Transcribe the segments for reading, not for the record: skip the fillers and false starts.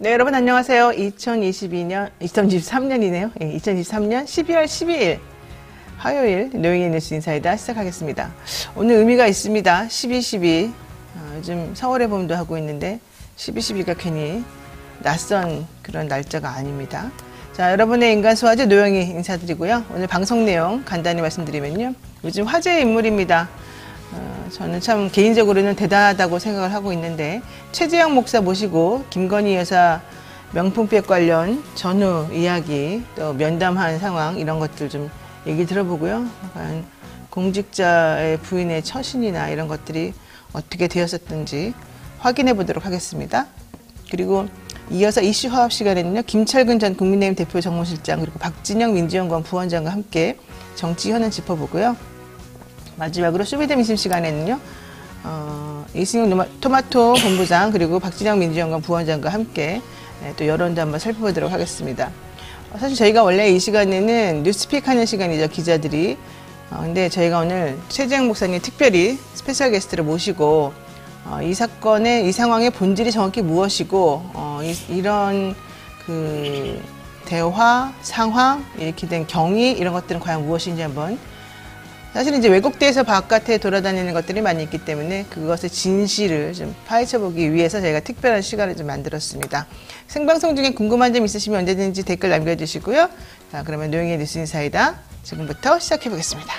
네, 여러분 안녕하세요. 2023년이네요. 2023년 12월 12일 화요일 노영의 뉴스 인사이다 시작하겠습니다. 오늘 의미가 있습니다. 12.12. 요즘 서울의 봄도 하고 있는데 12.12가 괜히 낯선 그런 날짜가 아닙니다. 자, 여러분의 인간 소화제 노영이 인사드리고요. 오늘 방송 내용 간단히 말씀드리면요. 요즘 화제의 인물입니다. 저는 참 개인적으로는 대단하다고 생각을 하고 있는데 최재형 목사 모시고 김건희 여사 명품백 관련 전후 이야기 또 면담한 상황 이런 것들 좀 얘기 들어보고요. 약간 공직자의 부인의 처신이나 이런 것들이 어떻게 되었었던지 확인해 보도록 하겠습니다. 그리고 이어서 이슈 화합 시간에는요. 김철근 전 국민의힘 대표 정무실장 그리고 박진영 민주연구원 부원장과 함께 정치 현안 짚어보고요. 마지막으로 쇼미더 민심 시간에는요. 이승용 토마토 본부장 그리고 박진영 민주연구원 부원장과 함께 또 여론도 한번 살펴보도록 하겠습니다. 사실 저희가 원래 이 시간에는 뉴스픽 하는 시간이죠. 기자들이. 근데 저희가 오늘 최재형 목사님 특별히 스페셜 게스트를 모시고 이 사건의 이 상황의 본질이 정확히 무엇이고 이런 그 대화, 상황, 이렇게 된 경위 이런 것들은 과연 무엇인지 한번 사실 이제 왜곡돼서 바깥에 돌아다니는 것들이 많이 있기 때문에 그것의 진실을 좀 파헤쳐보기 위해서 저희가 특별한 시간을 좀 만들었습니다. 생방송 중에 궁금한 점 있으시면 언제든지 댓글 남겨주시고요. 자, 그러면 노영의 뉴스 인사이다 지금부터 시작해보겠습니다.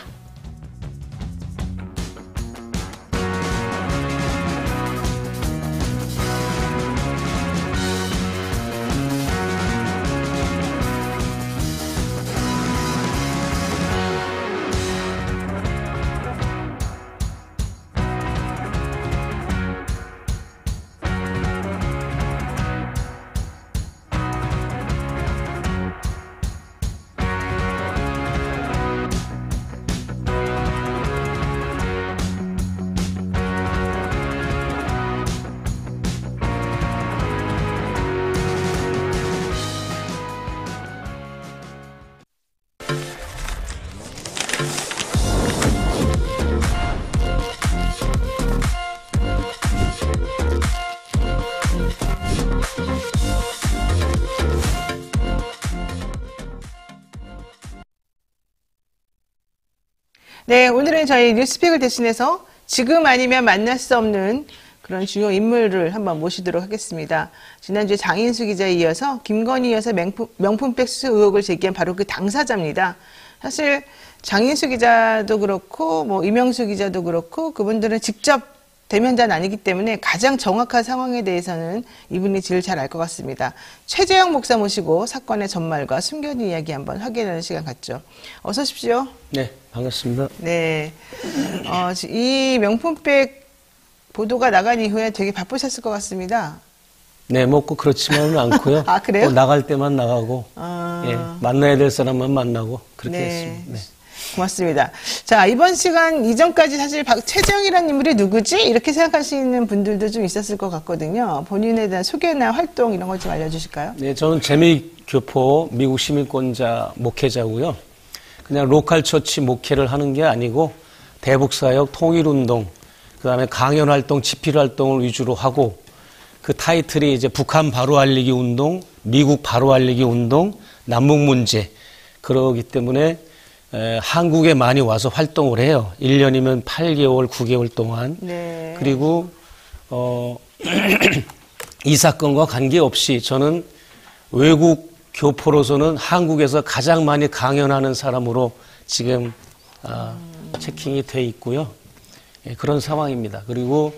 네, 오늘은 저희 뉴스픽을 대신해서 지금 아니면 만날 수 없는 그런 중요 인물을 한번 모시도록 하겠습니다. 지난주에 장인수 기자에 이어서 김건희 여사 명품백 수수 의혹을 제기한 바로 그 당사자입니다. 사실 장인수 기자도 그렇고 뭐 이명수 기자도 그렇고 그분들은 직접 대면자는 아니기 때문에 가장 정확한 상황에 대해서는 이분이 제일 잘 알 것 같습니다. 최재형 목사 모시고 사건의 전말과 숨겨진 이야기 한번 확인하는 시간 갖죠. 어서 오십시오. 네, 반갑습니다. 네, 이 명품백 보도가 나간 이후에 되게 바쁘셨을 것 같습니다. 네, 뭐 꼭 그렇지만은 않고요. 아, 그래요? 나갈 때만 나가고, 예, 만나야 될 사람만 만나고 그렇게 네. 했습니다. 네. 고맙습니다. 자, 이번 시간 이전까지 사실 최재형이라는 인물이 누구지? 이렇게 생각하시는 분들도 좀 있었을 것 같거든요. 본인에 대한 소개나 활동 이런 걸 좀 알려주실까요? 네, 저는 재미교포 미국 시민권자 목회자고요. 그냥 로컬 처치 목회를 하는 게 아니고 대북사역, 통일운동, 그다음에 강연활동, 집필활동을 위주로 하고 그 타이틀이 이제 북한 바로 알리기 운동, 미국 바로 알리기 운동, 남북 문제 그러기 때문에 한국에 많이 와서 활동을 해요. 1년이면 8개월, 9개월 동안. 네. 그리고 이 사건과 관계없이 저는 외국 교포로서는 한국에서 가장 많이 강연하는 사람으로 지금 체킹이 돼 있고요. 예, 그런 상황입니다. 그리고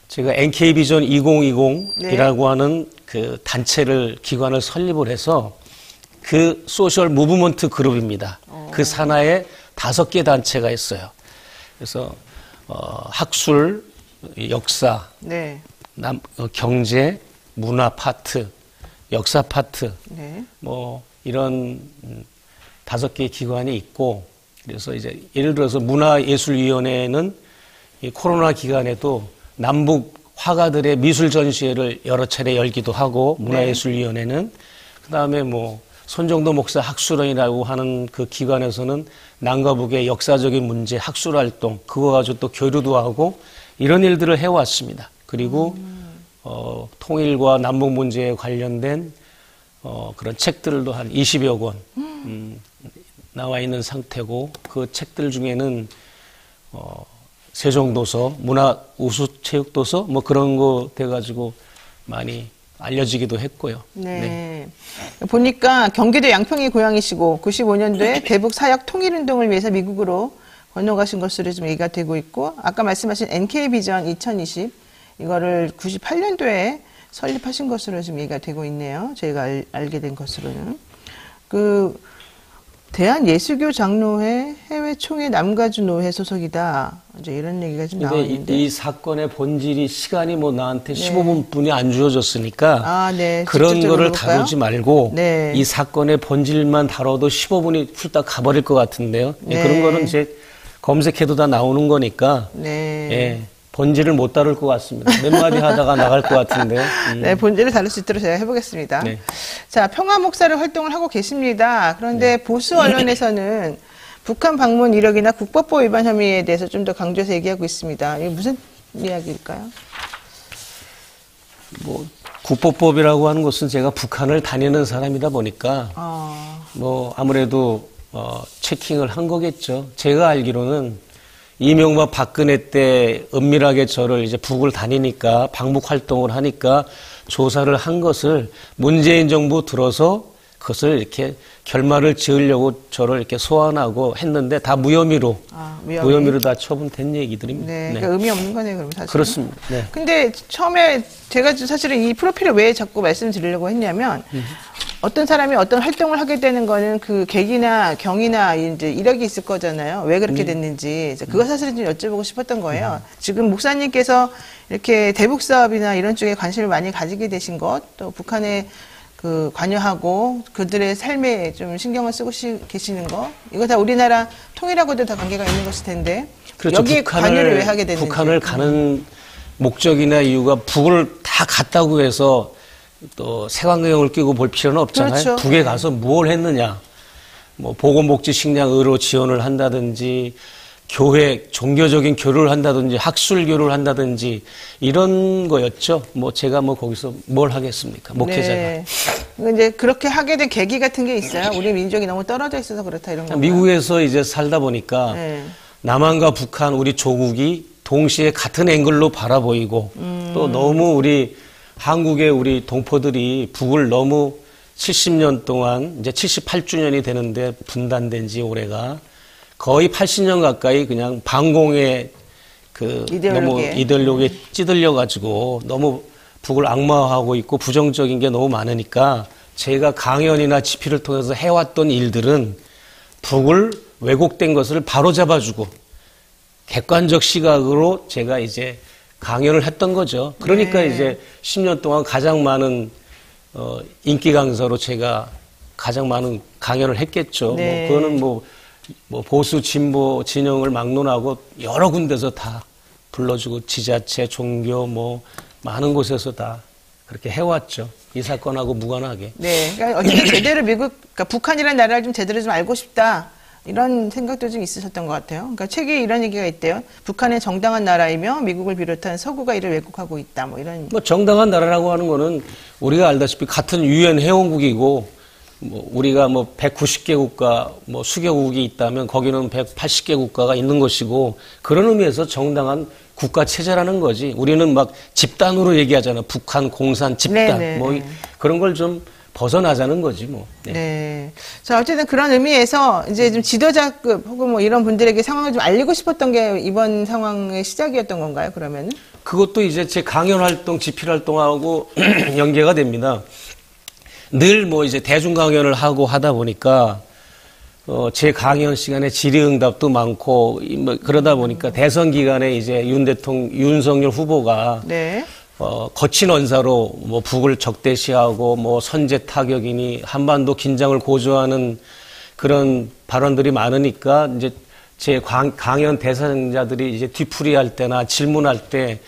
제가 NK비전 2020이라고 네. 하는 그 기관을 설립을 해서 그 소셜 무브먼트 그룹입니다. 그 산하에 5개 단체가 있어요. 그래서 학술, 역사, 네. 경제, 문화 파트, 역사 파트, 네. 뭐 이런 5개의 기관이 있고 그래서 이제 예를 들어서 문화예술위원회는 이 코로나 기간에도 남북 화가들의 미술 전시회를 여러 차례 열기도 하고 문화예술위원회는 그다음에 뭐 손정도 목사 학술원이라고 하는 그 기관에서는 남과 북의 역사적인 문제 학술활동 그거 가지고 또 교류도 하고 이런 일들을 해왔습니다. 그리고 통일과 남북 문제에 관련된 그런 책들도 한 20여 권 나와 있는 상태고 그 책들 중에는 세종도서, 문화우수체육도서 뭐 그런 거 돼가지고 많이 알려지기도 했고요. 네. 보니까 경기도 양평이 고향이시고 95년도에 대북 사역 통일운동을 위해서 미국으로 건너가신 것으로 좀 얘기가 되고 있고 아까 말씀하신 NK비전 2020 이거를 98년도에 설립하신 것으로 좀 얘기가 되고 있네요. 저희가 알게 된 것으로는. 그 대한예수교 장로회 해외 총회 남가주 노회 소속이다. 이제 이런 얘기가 좀 나와 있는데 이 사건의 본질이 시간이 뭐 나한테 15분뿐이 안 주어졌으니까 네. 그런 거를 볼까요? 다루지 말고 네. 이 사건의 본질만 다뤄도 15분이 훌딱 가버릴 것 같은데요. 네. 그런 거는 이제 검색해도 다 나오는 거니까 네. 예, 본질을 못 다룰 것 같습니다. 몇 마디 하다가 나갈 것 같은데요. 네, 본질을 다룰 수 있도록 제가 해보겠습니다. 네. 자, 평화 목사를 활동을 하고 계십니다. 그런데 보수 언론에서는 북한 방문 이력이나 국법법 위반 혐의에 대해서 좀 더 강조해서 얘기하고 있습니다. 이게 무슨 이야기일까요? 뭐 국보법이라고 하는 것은 제가 북한을 다니는 사람이다 보니까 뭐 아무래도 체킹을 한 거겠죠. 제가 알기로는 이명박 박근혜 때 은밀하게 저를 이제 북을 다니니까 방북 활동을 하니까 조사를 한 것을 문재인 정부 들어서 그것을 이렇게 결말을 지으려고 저를 이렇게 소환하고 했는데 다 무혐의로 무혐의로 다 처분된 얘기들입니다. 네, 그러니까 의미 없는 거네요, 그럼 사실. 그렇습니다. 네. 근데 처음에 제가 사실은 이 프로필을 왜 자꾸 말씀드리려고 했냐면 어떤 사람이 어떤 활동을 하게 되는 거는 그 계기나 경위나 이제 이력이 있을 거잖아요. 왜 그렇게 됐는지. 그거 사실은 좀 여쭤보고 싶었던 거예요. 지금 목사님께서 이렇게 대북 사업이나 이런 쪽에 관심을 많이 가지게 되신 것, 또 북한에 그 관여하고 그들의 삶에 좀 신경을 쓰고 계시는 거, 이거 다 우리나라 통일하고도 다 관계가 있는 것일 텐데 그렇죠. 여기에 관여를 왜 하게 됐는지. 북한을 가는 목적이나 이유가 북을 다 갔다고 해서 또 색안경을 끼고 볼 필요는 없잖아요. 그렇죠. 북에 가서 뭘 했느냐. 뭐 보건복지 식량 의료 지원을 한다든지 교회 종교적인 교류를 한다든지 학술 교류를 한다든지 이런 거였죠. 뭐 제가 뭐 거기서 뭘 하겠습니까? 목회자가. 네. 이제 그렇게 하게 된 계기 같은 게 있어요. 우리 민족이 너무 떨어져 있어서 그렇다 이런 거. 미국에서 이제 살다 보니까 네. 남한과 북한 우리 조국이 동시에 같은 앵글로 바라보이고 또 너무 우리 한국의 우리 동포들이 북을 너무 70년 동안 이제 78주년이 되는데 분단된 지 올해가 거의 80년 가까이 그냥 반공의 그 너무 이데올로기에 찌들려 가지고 너무 북을 악마화하고 있고 부정적인 게 너무 많으니까 제가 강연이나 집회를 통해서 해왔던 일들은 북을 왜곡된 것을 바로잡아주고 객관적 시각으로 제가 이제 강연을 했던 거죠. 그러니까 네. 이제 10년 동안 가장 많은 인기 강사로 제가 가장 많은 강연을 했겠죠. 네. 뭐 그거는 뭐 보수 진보 진영을 막론하고 여러 군데서 다 불러주고 지자체, 종교 뭐 많은 곳에서 다 그렇게 해왔죠. 이 사건하고 무관하게. 네, 그러니까 어쨌든 제대로 그러니까 북한이라는 나라를 좀 제대로 좀 알고 싶다. 이런 생각도 좀 있으셨던 것 같아요. 그러니까 책에 이런 얘기가 있대요. 북한은 정당한 나라이며 미국을 비롯한 서구가 이를 왜곡하고 있다. 뭐 이런. 뭐 정당한 나라라고 하는 거는 우리가 알다시피 같은 유엔 회원국이고 뭐 우리가 뭐 190개 국가 뭐 수개국이 있다면 거기는 180개 국가가 있는 것이고 그런 의미에서 정당한 국가 체제라는 거지. 우리는 막 집단으로 얘기하잖아. 북한 공산 집단 네네. 뭐 그런 걸 좀 벗어나자는 거지 뭐. 네. 네. 자, 어쨌든 그런 의미에서 이제 좀 지도자급 혹은 뭐 이런 분들에게 상황을 좀 알리고 싶었던 게 이번 상황의 시작이었던 건가요, 그러면은? 그것도 이제 제 강연 활동, 집필 활동하고 연계가 됩니다. 늘 뭐 이제 대중 강연을 하고 하다 보니까 제 강연 시간에 질의응답도 많고 뭐 그러다 보니까 대선 기간에 이제 윤석열 후보가 네. 거친 언사로 뭐 북을 적대시하고 뭐 선제 타격이니 한반도 긴장을 고조하는 그런 발언들이 많으니까 이제 제 강연 대상자들이 이제 뒤풀이할 때나 질문할 때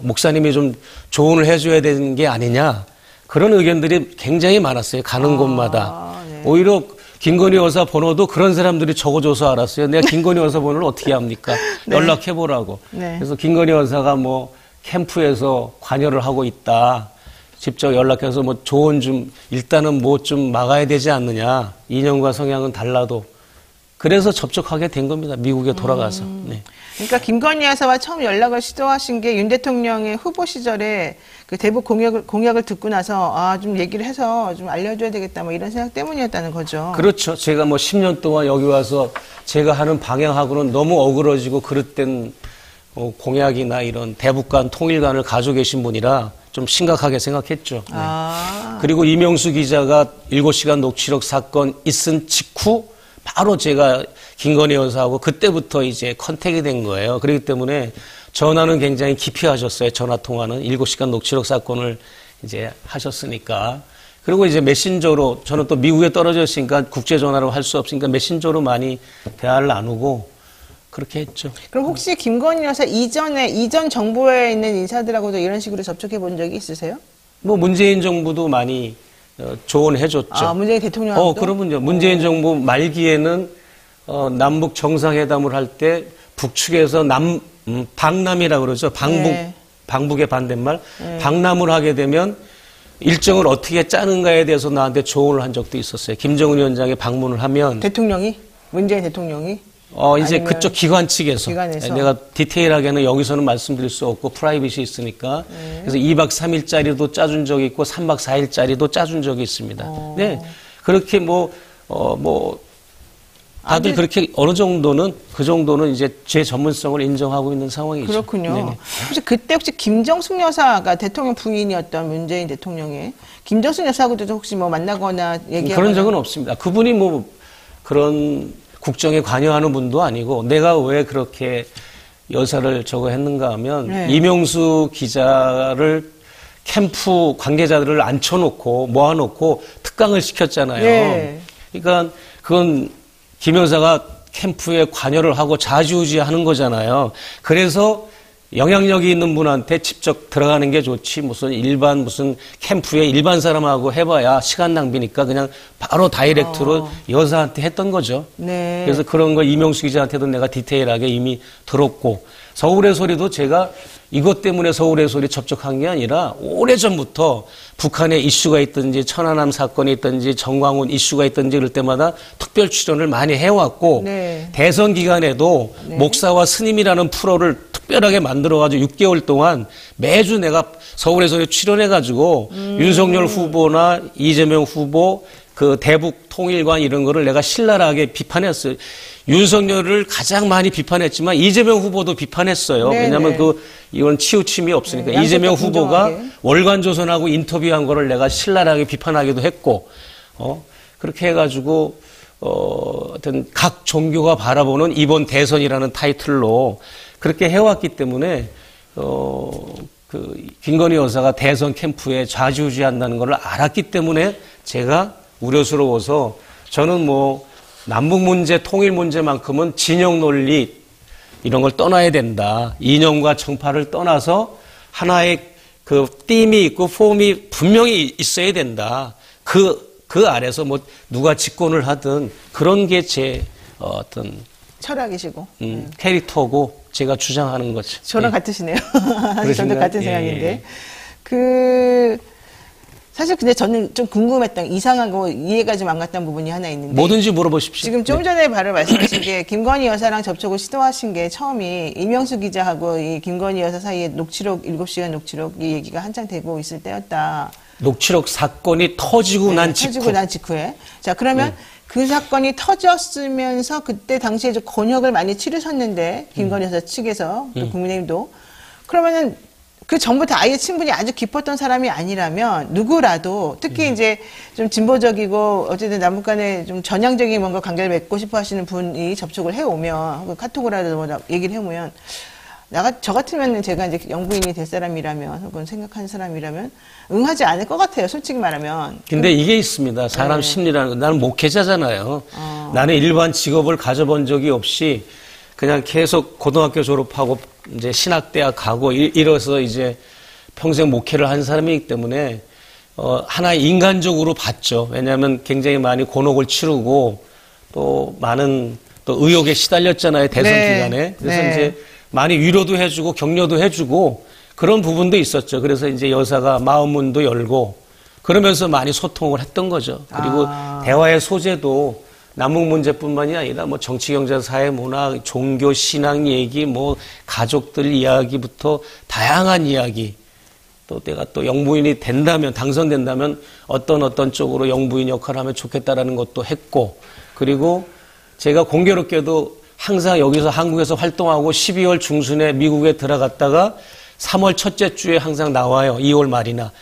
목사님이 좀 조언을 해줘야 되는 게 아니냐 그런 의견들이 굉장히 많았어요. 가는 곳마다. 네. 오히려 김건희 여사 번호도 그런 사람들이 적어줘서 알았어요. 내가 김건희 여사 번호를 어떻게 합니까? 네. 연락해보라고. 네. 그래서 김건희 여사가 뭐 캠프에서 관여를 하고 있다. 직접 연락해서 뭐 조언 좀 일단은 뭐 좀 막아야 되지 않느냐. 이념과 성향은 달라도. 그래서 접촉하게 된 겁니다. 미국에 돌아가서. 네. 그러니까 김건희 여사와 처음 연락을 시도하신 게 윤 대통령의 후보 시절에 그 대북 공약을 듣고 나서 아, 좀 얘기를 해서 좀 알려줘야 되겠다 뭐 이런 생각 때문이었다는 거죠. 그렇죠. 제가 뭐 10년 동안 여기 와서 제가 하는 방향하고는 너무 어그러지고 그릇된 공약이나 이런 대북 간 통일관을 가지고 계신 분이라 좀 심각하게 생각했죠. 네. 그리고 이명수 기자가 7시간 녹취록 사건 있은 직후 바로 제가 김건희 여사하고 그때부터 이제 컨택이 된 거예요. 그렇기 때문에 전화는 굉장히 깊이 하셨어요. 전화 통화는 7시간 녹취록 사건을 이제 하셨으니까. 그리고 이제 메신저로 저는 또 미국에 떨어져 있으니까 국제 전화로 할 수 없으니까 메신저로 많이 대화를 나누고 그렇게 했죠. 그럼 혹시 김건희 여사 이전 정부에 있는 인사들하고도 이런 식으로 접촉해 본 적이 있으세요? 뭐 문재인 정부도 많이 조언해줬죠. 아, 문재인 대통령도? 그러면요. 문재인 정부 말기에는 남북 정상회담을 할 때 북측에서 방남이라고 그러죠. 네. 방북의 반대말. 방남을 하게 되면 일정을 어떻게 짜는가에 대해서 나한테 조언을 한 적도 있었어요. 김정은 위원장이 방문을 하면. 대통령이? 문재인 대통령이? 이제 그쪽 기관 측에서. 기관에서. 내가 디테일하게는 여기서는 말씀드릴 수 없고 프라이빗이 있으니까. 그래서 2박 3일짜리도 짜준 적이 있고 3박 4일짜리도 짜준 적이 있습니다. 네. 그렇게 다들 그렇게 어느 정도는 그 정도는 이제 제 전문성을 인정하고 있는 상황이죠. 그렇군요. 네네. 혹시 김정숙 여사가 대통령 부인이었던 문재인 대통령의 김정숙 여사하고도 혹시 뭐 만나거나 얘기하거나 그런 적은 없습니다. 그분이 뭐 그런 국정에 관여하는 분도 아니고 내가 왜 그렇게 여사를 저거 했는가 하면 네. 이명수 기자를 캠프 관계자들을 앉혀놓고 모아놓고 특강을 시켰잖아요. 네. 그러니까 그건 김 여사가 캠프에 관여를 하고 좌지우지하는 거잖아요. 그래서 영향력이 있는 분한테 직접 들어가는 게 좋지 무슨 캠프에 일반 사람하고 해봐야 시간 낭비니까 그냥 바로 다이렉트로 여사한테 했던 거죠. 네. 그래서 그런 거 이명수 기자한테도 내가 디테일하게 이미 들었고 서울의 소리도 제가 이것 때문에 서울의 소리 접촉한 게 아니라 오래전부터 북한에 이슈가 있든지 천안함 사건이 있든지 정광훈 이슈가 있든지 그럴 때마다 특별 출연을 많이 해왔고 네. 대선 기간에도 네. 목사와 스님이라는 프로를 특별하게 만들어가지고 6개월 동안 매주 내가 서울의 소리에 출연해가지고 윤석열 후보나 이재명 후보 그 대북 통일관 이런 거를 내가 신랄하게 비판했어요. 윤석열을 가장 많이 비판했지만 이재명 후보도 비판했어요. 네네. 왜냐하면 이건 치우침이 없으니까. 네, 이재명 후보가 공정하게. 월간조선하고 인터뷰한 거를 내가 신랄하게 비판하기도 했고, 그렇게 해가지고, 어떤 각 종교가 바라보는 이번 대선이라는 타이틀로 그렇게 해왔기 때문에, 김건희 여사가 대선 캠프에 좌지우지한다는 걸 알았기 때문에 제가 우려스러워서 저는 남북 문제, 통일 문제만큼은 진영 논리 이런 걸 떠나야 된다. 이념과 정파를 떠나서 하나의 그 띠임이 있고 폼이 분명히 있어야 된다. 그 아래서 누가 집권을 하든 그런 게 제 어떤 철학이시고 캐릭터고 제가 주장하는 거죠. 저랑 예. 같으시네요. 그러신가요? 저도 같은 예, 생각인데 예. 사실 근데 저는 좀 궁금했던 이상하고 이해가 좀 안 갔던 부분이 하나 있는데 뭐든지 물어보십시오. 지금 좀 전에 바로 말씀하신 게 김건희 여사랑 접촉을 시도하신 게 처음이 이명수 기자하고 이 김건희 여사 사이에 녹취록 7시간 녹취록 이 얘기가 한창 되고 있을 때였다. 녹취록 사건이 터지고 난 직후. 터지고 난 직후에. 자, 그러면 그 사건이 터졌으면서 그때 당시에 좀 곤욕을 많이 치르셨는데 김건희 여사 측에서 또 국민의힘도 그러면은 그 전부터 아예 친분이 아주 깊었던 사람이 아니라면 누구라도 특히 이제 좀 진보적이고 어쨌든 남북 간에 좀 전향적인 뭔가 관계를 맺고 싶어 하시는 분이 접촉을 해오면 혹은 카톡으로라도 뭐 얘기를 해오면 저 같으면 제가 이제 영부인이 될 사람이라면 혹은 생각하는 사람이라면 응하지 않을 것 같아요. 솔직히 말하면. 근데 이게 있습니다. 사람 심리라는 거. 나는 목회자잖아요. 나는 일반 직업을 가져본 적이 없이 그냥 계속 고등학교 졸업하고 이제 신학대학 가고 이래서 이제 평생 목회를 한 사람이기 때문에 하나의 인간적으로 봤죠. 왜냐하면 굉장히 많이 곤혹을 치르고 또 많은 또 의혹에 시달렸잖아요. 대선 기간에. 그래서 이제 많이 위로도 해주고 격려도 해주고 그런 부분도 있었죠. 그래서 이제 여사가 마음문도 열고 그러면서 많이 소통을 했던 거죠. 그리고 대화의 소재도 남북 문제뿐만이 아니라 뭐 정치, 경제, 사회, 문화, 종교, 신앙 얘기, 뭐 가족들 이야기부터 다양한 이야기. 또 내가 또 영부인이 된다면, 당선된다면 어떤 쪽으로 영부인 역할을 하면 좋겠다라는 것도 했고, 그리고 제가 공교롭게도 항상 여기서 한국에서 활동하고 12월 중순에 미국에 들어갔다가 3월 첫째 주에 항상 나와요. 2월 말이나.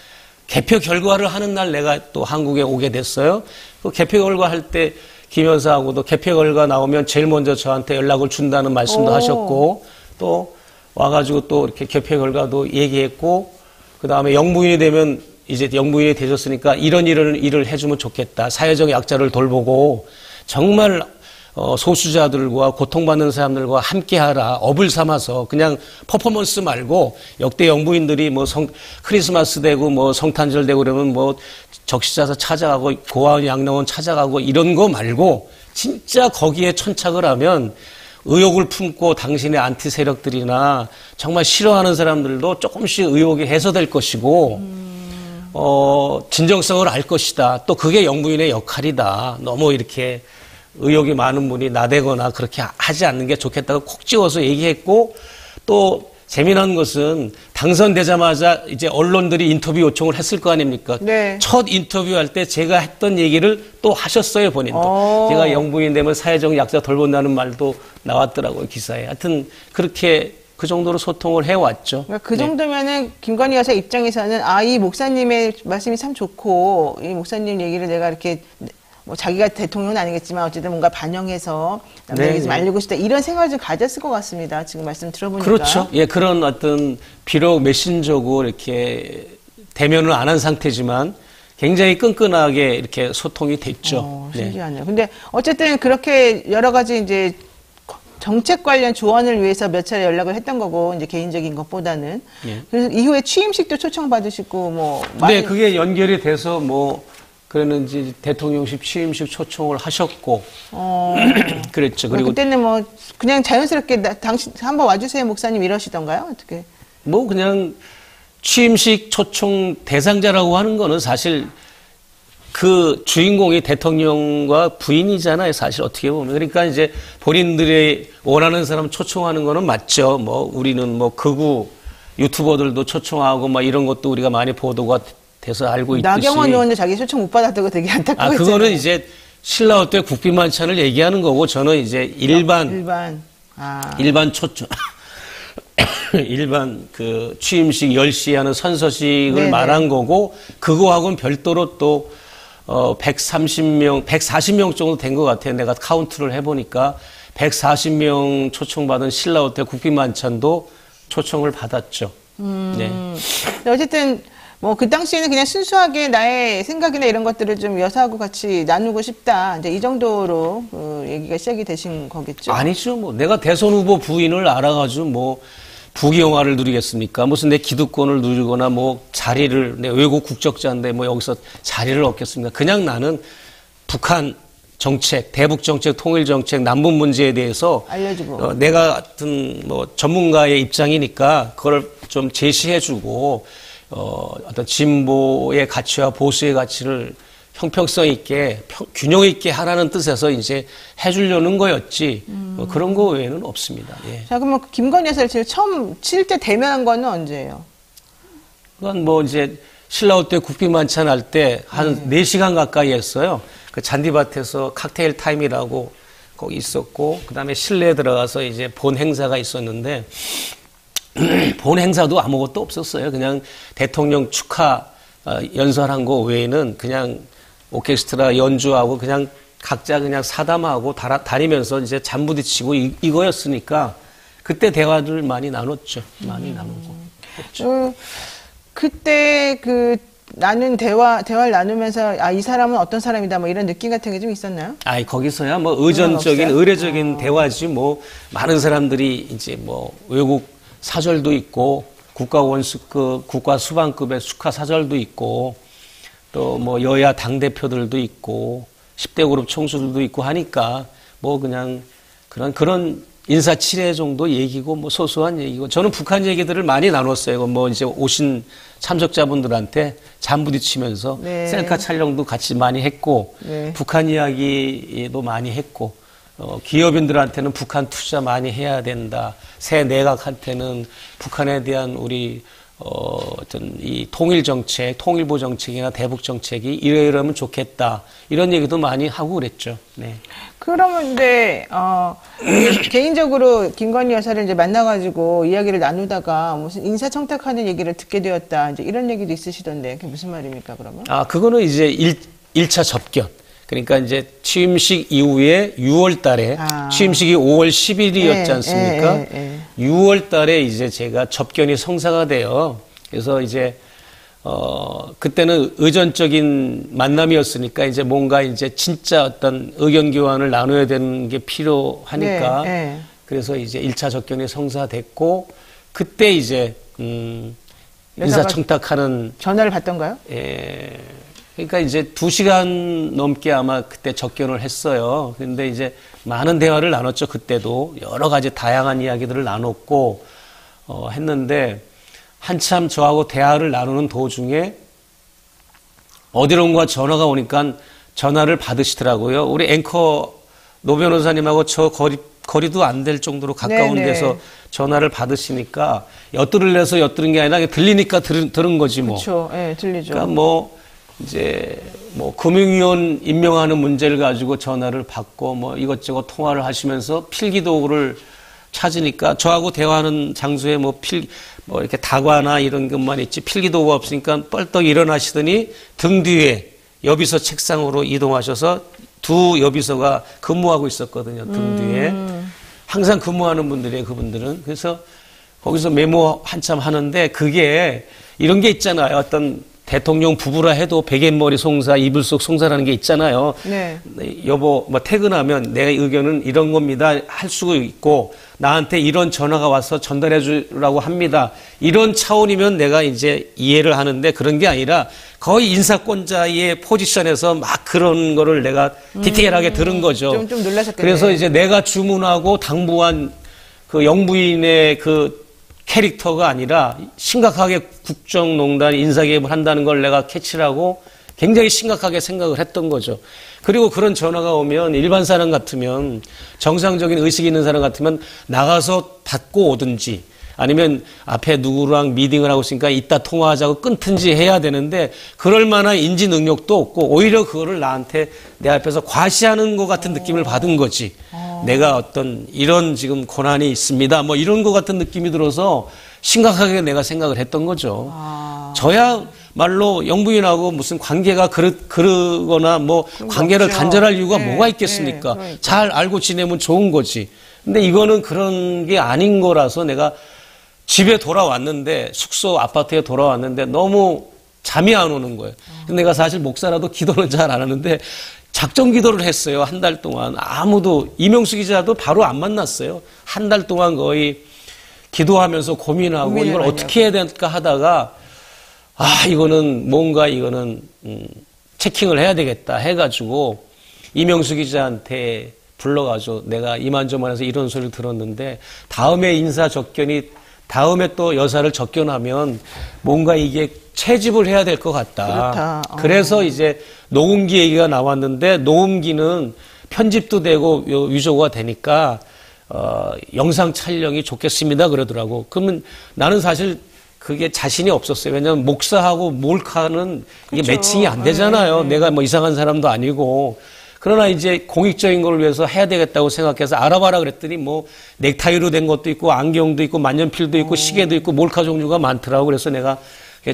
개표 결과를 하는 날 내가 또 한국에 오게 됐어요. 그 개표 결과 할 때 김 여사하고도 개표 결과 나오면 제일 먼저 저한테 연락을 준다는 말씀도 하셨고, 또 와가지고 또 이렇게 개표 결과도 얘기했고, 그 다음에 영부인이 되면 이제 영부인이 되셨으니까 이런 일을 해주면 좋겠다. 사회적 약자를 돌보고 정말 소수자들과 고통받는 사람들과 함께하라. 업을 삼아서 그냥 퍼포먼스 말고 역대 영부인들이 뭐 크리스마스 되고 뭐 성탄절 되고 그러면 뭐 적시자서 찾아가고 고아원 양로원 찾아가고 이런 거 말고 진짜 거기에 천착을 하면 의욕을 품고 당신의 안티 세력들이나 정말 싫어하는 사람들도 조금씩 의욕이 해소될 것이고 진정성을 알 것이다. 또 그게 영부인의 역할이다. 너무 이렇게 의욕이 많은 분이 나대거나 그렇게 하지 않는 게 좋겠다고 콕 집어서 얘기했고, 또 재미난 것은 당선되자마자 이제 언론들이 인터뷰 요청을 했을 거 아닙니까? 네. 첫 인터뷰할 때 제가 했던 얘기를 또 하셨어요, 본인도. 제가 영부인 되면 사회적 약자 돌본다는 말도 나왔더라고요, 기사에. 하여튼 그렇게 그 정도로 소통을 해왔죠. 그러니까 그 정도면은 김건희 여사 입장에서는 이 목사님의 말씀이 참 좋고 이 목사님 얘기를 내가 이렇게 뭐 자기가 대통령은 아니겠지만 어쨌든 뭔가 반영해서 남에게 좀 알리고 싶다 이런 생각을 좀 가졌을 것 같습니다. 지금 말씀 들어보니까. 그렇죠. 예, 그런 어떤 비록 메신저고 이렇게 대면을 안 한 상태지만 굉장히 끈끈하게 이렇게 소통이 됐죠. 신기하네요. 근데 어쨌든 그렇게 여러 가지 이제 정책 관련 조언을 위해서 몇 차례 연락을 했던 거고 이제 개인적인 것보다는 그래서 이후에 취임식도 초청받으시고 뭐 네, 그게 연결이 돼서 뭐 그랬는지 대통령실 취임식 초청을 하셨고 그랬죠. 그리고 그때는 뭐 그냥 자연스럽게 당신 한번 와주세요 목사님 이러시던가요? 어떻게? 뭐 그냥 취임식 초청 대상자라고 하는 거는 사실 그 주인공이 대통령과 부인이잖아요. 사실 어떻게 보면. 그러니까 이제 본인들이 원하는 사람 초청하는 거는 맞죠. 뭐 우리는 뭐 극우 유튜버들도 초청하고 막 이런 것도 우리가 많이 보도가 돼서 알고 있듯이. 나경원 의원도 자기 초청 못 받았다고 되게 안타까웠잖아요. 그거는 이제 신라호 때 국빈만찬을 얘기하는 거고 저는 이제 일반 초청 일반 그 취임식 10시에 하는 선서식을 네네. 말한 거고 그거하고는 별도로 또 130명, 140명 정도 된 것 같아요. 내가 카운트를 해보니까 140명 초청받은 신라호 때 국빈만찬도 초청을 받았죠. 네. 어쨌든 뭐 그 당시에는 그냥 순수하게 나의 생각이나 이런 것들을 좀 여사하고 같이 나누고 싶다. 이제 이 정도로 얘기가 시작이 되신 거겠죠. 아니죠. 뭐 내가 대선 후보 부인을 알아가지고 뭐 부귀영화를 누리겠습니까? 무슨 내 기득권을 누리거나 뭐 자리를 내 외국 국적자인데 뭐 여기서 자리를 얻겠습니까? 그냥 나는 북한 정책, 대북 정책, 통일 정책, 남북 문제에 대해서 알려주고 내가 같은 뭐 전문가의 입장이니까 그걸 좀 제시해주고 어떤 진보의 가치와 보수의 가치를 형평성 있게 균형 있게 하라는 뜻에서 이제 해주려는 거였지 뭐 그런 거 외에는 없습니다. 예. 자, 그러면 김건희 여사를 제일 처음 실제 대면한 거는 언제예요? 그건 뭐 이제 신라호 때 국빈만찬 할 때 한 4시간 가까이 했어요. 그 잔디밭에서 칵테일 타임이라고 거기 있었고 그다음에 실내에 들어가서 이제 본 행사가 있었는데 본 행사도 아무것도 없었어요. 그냥 대통령 축하 연설한 거 외에는 그냥 오케스트라 연주하고 그냥 각자 그냥 사담하고 다니면서 이제 잠부딪히고 이거였으니까 그때 대화를 많이 나눴죠. 많이 나누고. 그렇죠. 그때 나는 대화를 나누면서 이 사람은 어떤 사람이다 뭐 이런 느낌 같은 게 좀 있었나요? 거기서야 뭐 의전적인 의례적인 대화지 뭐 많은 사람들이 이제 뭐 외국 사절도 있고 국가 원수급, 국가 수반급의 축하 사절도 있고 또 뭐 여야 당 대표들도 있고 10대 그룹 총수들도 있고 하니까 뭐 그냥 그런 인사치레 정도 얘기고 뭐 소소한 얘기고 저는 북한 얘기들을 많이 나눴어요. 뭐 이제 오신 참석자분들한테 잠부딪히면서 네. 셀카 촬영도 같이 많이 했고 네. 북한 이야기도 많이 했고 기업인들한테는 북한 투자 많이 해야 된다. 새 내각한테는 북한에 대한 우리 어떤 이 통일 정책, 통일부 정책이나 대북 정책이 이러이러하면 좋겠다. 이런 얘기도 많이 하고 그랬죠. 네. 그러면 근데 개인적으로 김건희 여사를 이제 만나가지고 이야기를 나누다가 무슨 인사청탁하는 얘기를 듣게 되었다. 이제 이런 얘기도 있으시던데 그게 무슨 말입니까 그러면? 그거는 이제 1차 접견. 그러니까 이제 취임식 이후에 6월 달에 취임식이 5월 10일이었지 않습니까? 6월 달에 이제 제가 접견이 성사가 돼요. 그래서 이제 그때는 의전적인 만남이었으니까 이제 뭔가 이제 진짜 어떤 의견 교환을 나눠야 되는 게 필요하니까 그래서 이제 1차 접견이 성사됐고 그때 이제 인사청탁하는 전화를 받던가요? 예. 그러니까 이제 2시간 넘게 아마 그때 접견을 했어요. 그런데 이제 많은 대화를 나눴죠. 그때도 여러 가지 다양한 이야기들을 나눴고 했는데 한참 저하고 대화를 나누는 도중에 어디론가 전화가 오니까 전화를 받으시더라고요. 우리 앵커 노 변호사님하고 저 거리도 안 될 정도로 가까운 네네. 데서 전화를 받으시니까 엿들으려서 엿들은 게 아니라 들리니까 들은 거지 뭐. 그렇죠. 예, 들리죠. 그러니까 뭐 이제 뭐 금융위원 임명하는 문제를 가지고 전화를 받고 뭐 이것저것 통화를 하시면서 필기도구를 찾으니까 저하고 대화하는 장소에 뭐 이렇게 다과나 이런 것만 있지 필기도구가 없으니까 뻘떡 일어나시더니 등 뒤에 여비서 책상으로 이동하셔서 두 여비서가 근무하고 있었거든요. 등 뒤에. 항상 근무하는 분들이에요. 그분들은. 그래서 거기서 메모 한참 하는데 그게 이런 게 있잖아요. 어떤 대통령 부부라 해도 베갯머리 송사, 이불 속 송사라는 게 있잖아요. 네. 여보, 뭐 퇴근하면 내 의견은 이런 겁니다. 할 수가 있고 나한테 이런 전화가 와서 전달해 주라고 합니다. 이런 차원이면 내가 이제 이해를 하는데 그런 게 아니라 거의 인사권자의 포지션에서 막 그런 거를 내가 디테일하게 들은 거죠. 좀 놀라셨겠네요. 그래서 이제 내가 주문하고 당부한 그 영부인의 그 캐릭터가 아니라 심각하게 국정농단 인사개입을 한다는 걸 내가 캐치를 하고 굉장히 심각하게 생각을 했던 거죠. 그리고 그런 전화가 오면 일반 사람 같으면 정상적인 의식이 있는 사람 같으면 나가서 받고 오든지 아니면 앞에 누구랑 미팅을 하고 있으니까 이따 통화하자고 끊든지 해야 되는데 그럴 만한 인지 능력도 없고 오히려 그거를 나한테 내 앞에서 과시하는 것 같은 느낌을 받은 거지. 내가 어떤 이런 지금 고난이 있습니다. 뭐 이런 것 같은 느낌이 들어서 심각하게 내가 생각을 했던 거죠. 저야말로 영부인하고 무슨 관계가 그러거나 뭐 관계를 없죠. 단절할 이유가 네, 뭐가 있겠습니까? 네, 그러니까. 잘 알고 지내면 좋은 거지. 근데 이거는 그런 게 아닌 거라서 내가 집에 돌아왔는데 숙소 아파트에 돌아왔는데 너무 잠이 안 오는 거예요. 근데 내가 사실 목사라도 기도는 잘 안 하는데 작정 기도를 했어요. 한 달 동안 아무도 이명수 기자도 바로 안 만났어요. 한 달 동안 거의 기도하면서 고민하고 이걸 어떻게 해야 될까 하다가 이거는 뭔가 체킹을 해야 되겠다 해가지고 이명수 기자한테 불러가지고 내가 이만저만해서 이런 소리를 들었는데 다음에 인사 접견이 다음에 또 여사를 접견하면 뭔가 이게 채집을 해야 될 것 같다. 그렇다. 그래서 이제 녹음기 얘기가 나왔는데 녹음기는 편집도 되고 위조가 되니까 영상 촬영이 좋겠습니다 그러더라고. 그러면 나는 사실 그게 자신이 없었어요. 왜냐하면 목사하고 몰카는 이게 그렇죠. 매칭이 안 되잖아요. 내가 뭐 이상한 사람도 아니고. 그러나 이제 공익적인 걸 위해서 해야 되겠다고 생각해서 알아봐라 그랬더니 뭐 넥타이로 된 것도 있고 안경도 있고 만년필도 있고 시계도 있고 몰카 종류가 많더라고. 그래서 내가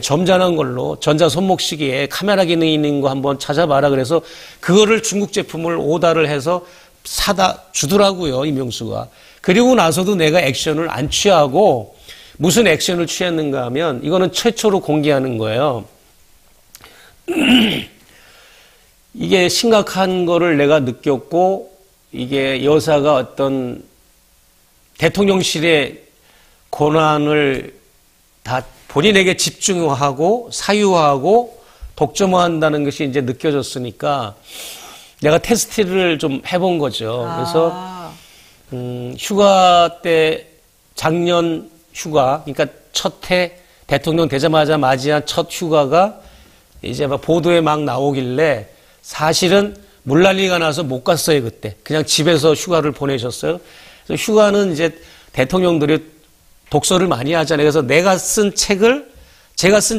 점잖은 걸로 전자 손목시계에 카메라 기능이 있는 거 한번 찾아봐라 그래서 그거를 중국 제품을 오다를 해서 사다 주더라고요. 이명수가. 그리고 나서도 내가 액션을 안 취하고 무슨 액션을 취했는가 하면 이거는 최초로 공개하는 거예요. 이게 심각한 거를 내가 느꼈고 이게 여사가 어떤 대통령실의 권한을 다 본인에게 집중하고 사유화하고 독점화한다는 것이 이제 느껴졌으니까 내가 테스트를 좀 해본 거죠. 그래서 휴가 때 작년 휴가, 그러니까 첫 해 대통령 되자마자 맞이한 첫 휴가가 이제 막 보도에 막 나오길래 사실은 물난리가 나서 못 갔어요, 그때. 그냥 집에서 휴가를 보내셨어요. 그래서 휴가는 이제 대통령들이 독서를 많이 하잖아요. 그래서 제가 쓴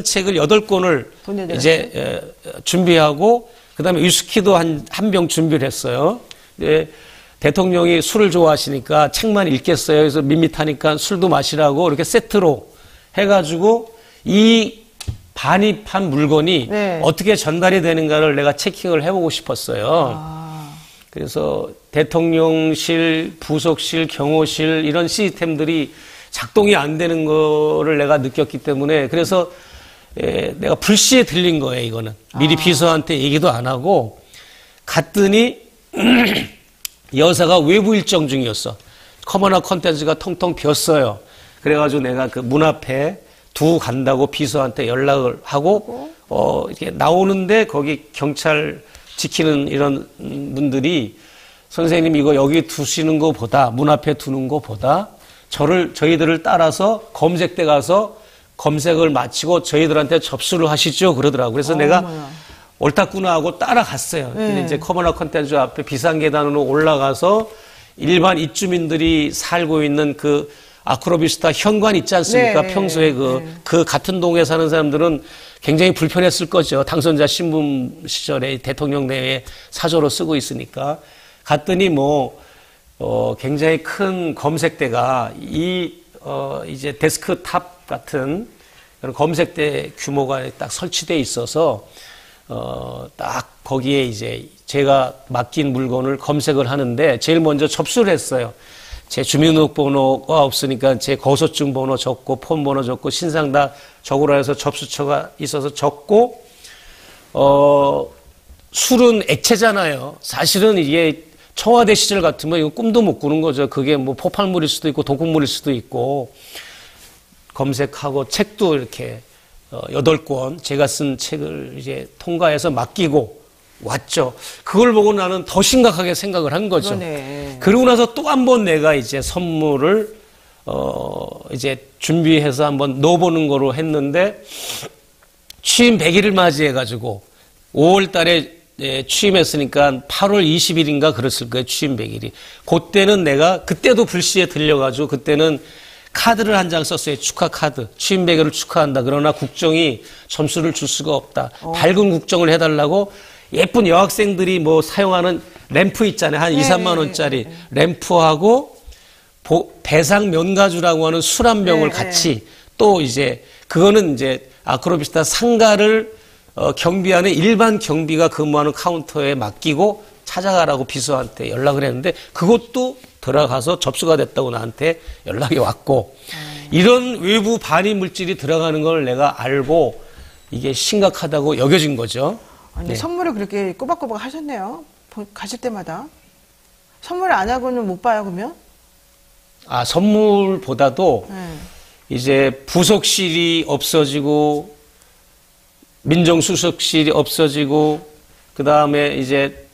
책을 8권을 이제 준비하고 그다음에 위스키도 한 병 준비를 했어요. 이제 대통령이 술을 좋아하시니까 책만 읽겠어요. 그래서 밋밋하니까 술도 마시라고 이렇게 세트로 해가지고 이 반입한 물건이 네. 어떻게 전달이 되는가를 내가 체킹을 해보고 싶었어요. 그래서 대통령실, 부속실, 경호실 이런 시스템들이 작동이 안 되는 거를 내가 느꼈기 때문에 그래서 내가 불시에 들린 거예요, 이거는. 미리 비서한테 얘기도 안 하고 갔더니 여사가 외부 일정 중이었어. 커머나 컨텐츠가 텅텅 비었어요. 그래가지고 내가 그 문 앞에 두고 간다고 비서한테 연락을 하고 이렇게 나오는데 거기 경찰 지키는 이런 분들이 선생님 이거 여기 두시는 것보다 문 앞에 두는 것보다 저희들을 따라서 검색대 가서 검색을 마치고 저희들한테 접수를 하시죠 그러더라고요. 그래서 내가 뭐야. 옳다구나 하고 따라갔어요. 근데 이제 커머나 컨텐츠 앞에 비상계단으로 올라가서 일반 입주민들이 살고 있는 그 아크로비스타 현관 있지 않습니까? 네. 평소에 그 같은 동에 사는 사람들은 굉장히 불편했을 거죠. 당선자 신분 시절에 대통령 내외 사저로 쓰고 있으니까. 갔더니 굉장히 큰 검색대가 이제 데스크탑 같은 그런 검색대 규모가 딱 설치되어 있어서 딱 거기에 이제 제가 맡긴 물건을 검색을 하는데 제일 먼저 접수를 했어요. 제 주민등록번호가 없으니까 제 거소증 번호 적고 폰 번호 적고 신상 다 적으라 해서 접수처가 있어서 적고 술은 액체잖아요. 사실은 이게 청와대 시절 같으면 이거 꿈도 못 꾸는 거죠. 그게 뭐 폭발물일 수도 있고 독극물일 수도 있고 검색하고 책도 이렇게 8권 제가 쓴 책을 이제 통과해서 맡기고 왔죠. 그걸 보고 나는 더 심각하게 생각을 한 거죠. 그러네. 그러고 나서 또 한 번 내가 이제 선물을 이제 준비해서 한번 넣어보는 거로 했는데 취임 100일을 맞이해가지고 5월 달에 취임했으니까 8월 20일인가 그랬을 거예요. 취임 100일이. 그때도 불시에 들려가지고 그때는 카드를 한 장 썼어요. 축하 카드. 취임 100일을 축하한다. 그러나 국정이 점수를 줄 수가 없다. 밝은 국정을 해달라고 예쁜 여학생들이 사용하는 램프 있잖아요. 한 2, 3만 원짜리 램프하고 배상 면가주라고 하는 술 한 병을 같이 또 이제 그거는 이제 아크로비스타 상가를 경비하는 일반 경비가 근무하는 카운터에 맡기고 찾아가라고 비서한테 연락을 했는데 그것도 들어가서 접수가 됐다고 나한테 연락이 왔고 이런 외부 반입 물질이 들어가는 걸 내가 알고 이게 심각하다고 여겨진 거죠. 아니, 네. 선물을 그렇게 꼬박꼬박 하셨네요. 가실 때마다. 선물 안 하고는 못 봐요, 그러면? 선물보다도 이제 부속실이 없어지고 민정수석실이 없어지고 그다음에 이제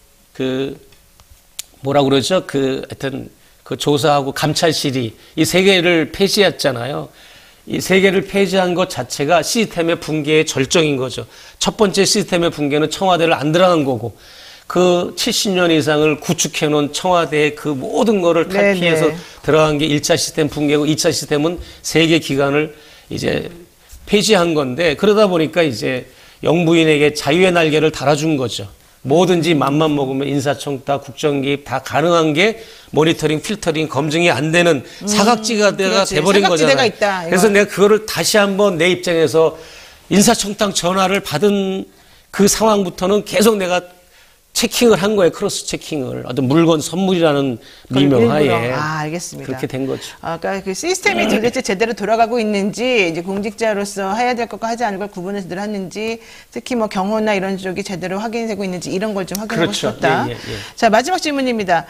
뭐라 그러죠? 하여튼 그 조사하고 감찰실이 이 3개를 폐지했잖아요. 이 3개를 폐지한 것 자체가 시스템의 붕괴의 절정인 거죠. 첫 번째 시스템의 붕괴는 청와대를 안 들어간 거고 그 70년 이상을 구축해 놓은 청와대의 그 모든 거를 탈피해서 들어간 게 1차 시스템 붕괴고 2차 시스템은 3개 기관을 이제 폐지한 건데 그러다 보니까 이제 영부인에게 자유의 날개를 달아준 거죠. 뭐든지 맘만 먹으면 인사청탁, 국정기입 다 가능한 게 모니터링, 필터링, 검증이 안 되는 사각지대가 돼버린 거잖아요. 있다, 그래서 내가 그거를 다시 한번 내 입장에서 인사청탁 전화를 받은 그 상황부터는 계속 내가 체킹을 한 거예요. 크로스 체킹을. 어떤 물건 선물이라는 미명하에. 알겠습니다. 그렇게 된 거죠. 그러니까 그 시스템이 도대체 제대로 돌아가고 있는지, 이제 공직자로서 해야 될 것과 하지 않을 걸 구분을 제대로 했는지, 특히 경호나 이런 쪽이 제대로 확인되고 있는지 이런 걸 좀 확인하고 싶었다. 예. 자, 마지막 질문입니다.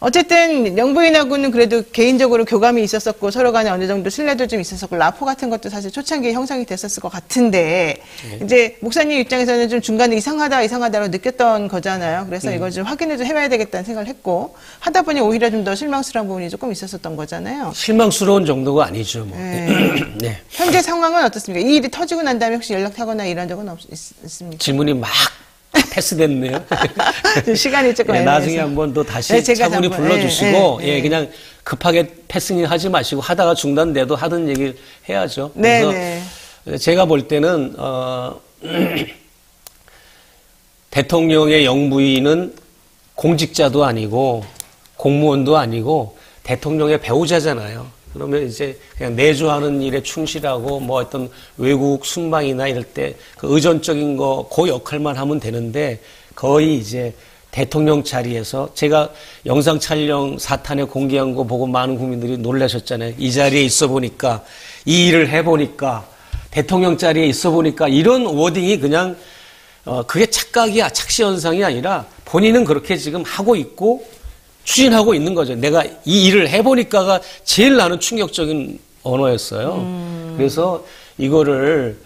어쨌든 영부인하고는 그래도 개인적으로 교감이 있었었고 서로 간에 어느 정도 신뢰도 좀 있었었고 라포 같은 것도 사실 초창기에 형성이 됐었을 것 같은데 이제 목사님 입장에서는 좀 중간에 이상하다고 느꼈던 거잖아요. 그래서 이걸 좀 확인을 좀 해봐야 되겠다는 생각을 했고 하다 보니 오히려 좀 더 실망스러운 부분이 조금 있었었던 거잖아요. 실망스러운 정도가 아니죠. 뭐. 네. 현재 상황은 어떻습니까? 이 일이 터지고 난 다음에 혹시 연락하거나 이런 적은 있습니까? 질문이 막 패스됐네요. 시간이 조금 나중에 한번 또 다시 차분히 불러주시고 그냥 급하게 패싱 하지 마시고 하다가 중단돼도 하던 얘기를 해야죠. 그래서 제가 볼 때는 대통령의 영부인은 공직자도 아니고 공무원도 아니고 대통령의 배우자잖아요. 그러면 이제 그냥 내조하는 일에 충실하고 뭐 어떤 외국 순방이나 이럴 때 그 의존적인 거 그 역할만 하면 되는데 거의 이제 대통령 자리에서 제가 영상 촬영 사탄에 공개한 거 보고 많은 국민들이 놀라셨잖아요. 이 자리에 있어 보니까 이 일을 해 보니까 대통령 자리에 있어 보니까 이런 워딩이 그냥 그게 착각이야, 착시 현상이 아니라 본인은 그렇게 지금 하고 있고 추진하고 있는 거죠. 내가 이 일을 해보니까가 제일 나는 충격적인 언어였어요. 그래서 이거를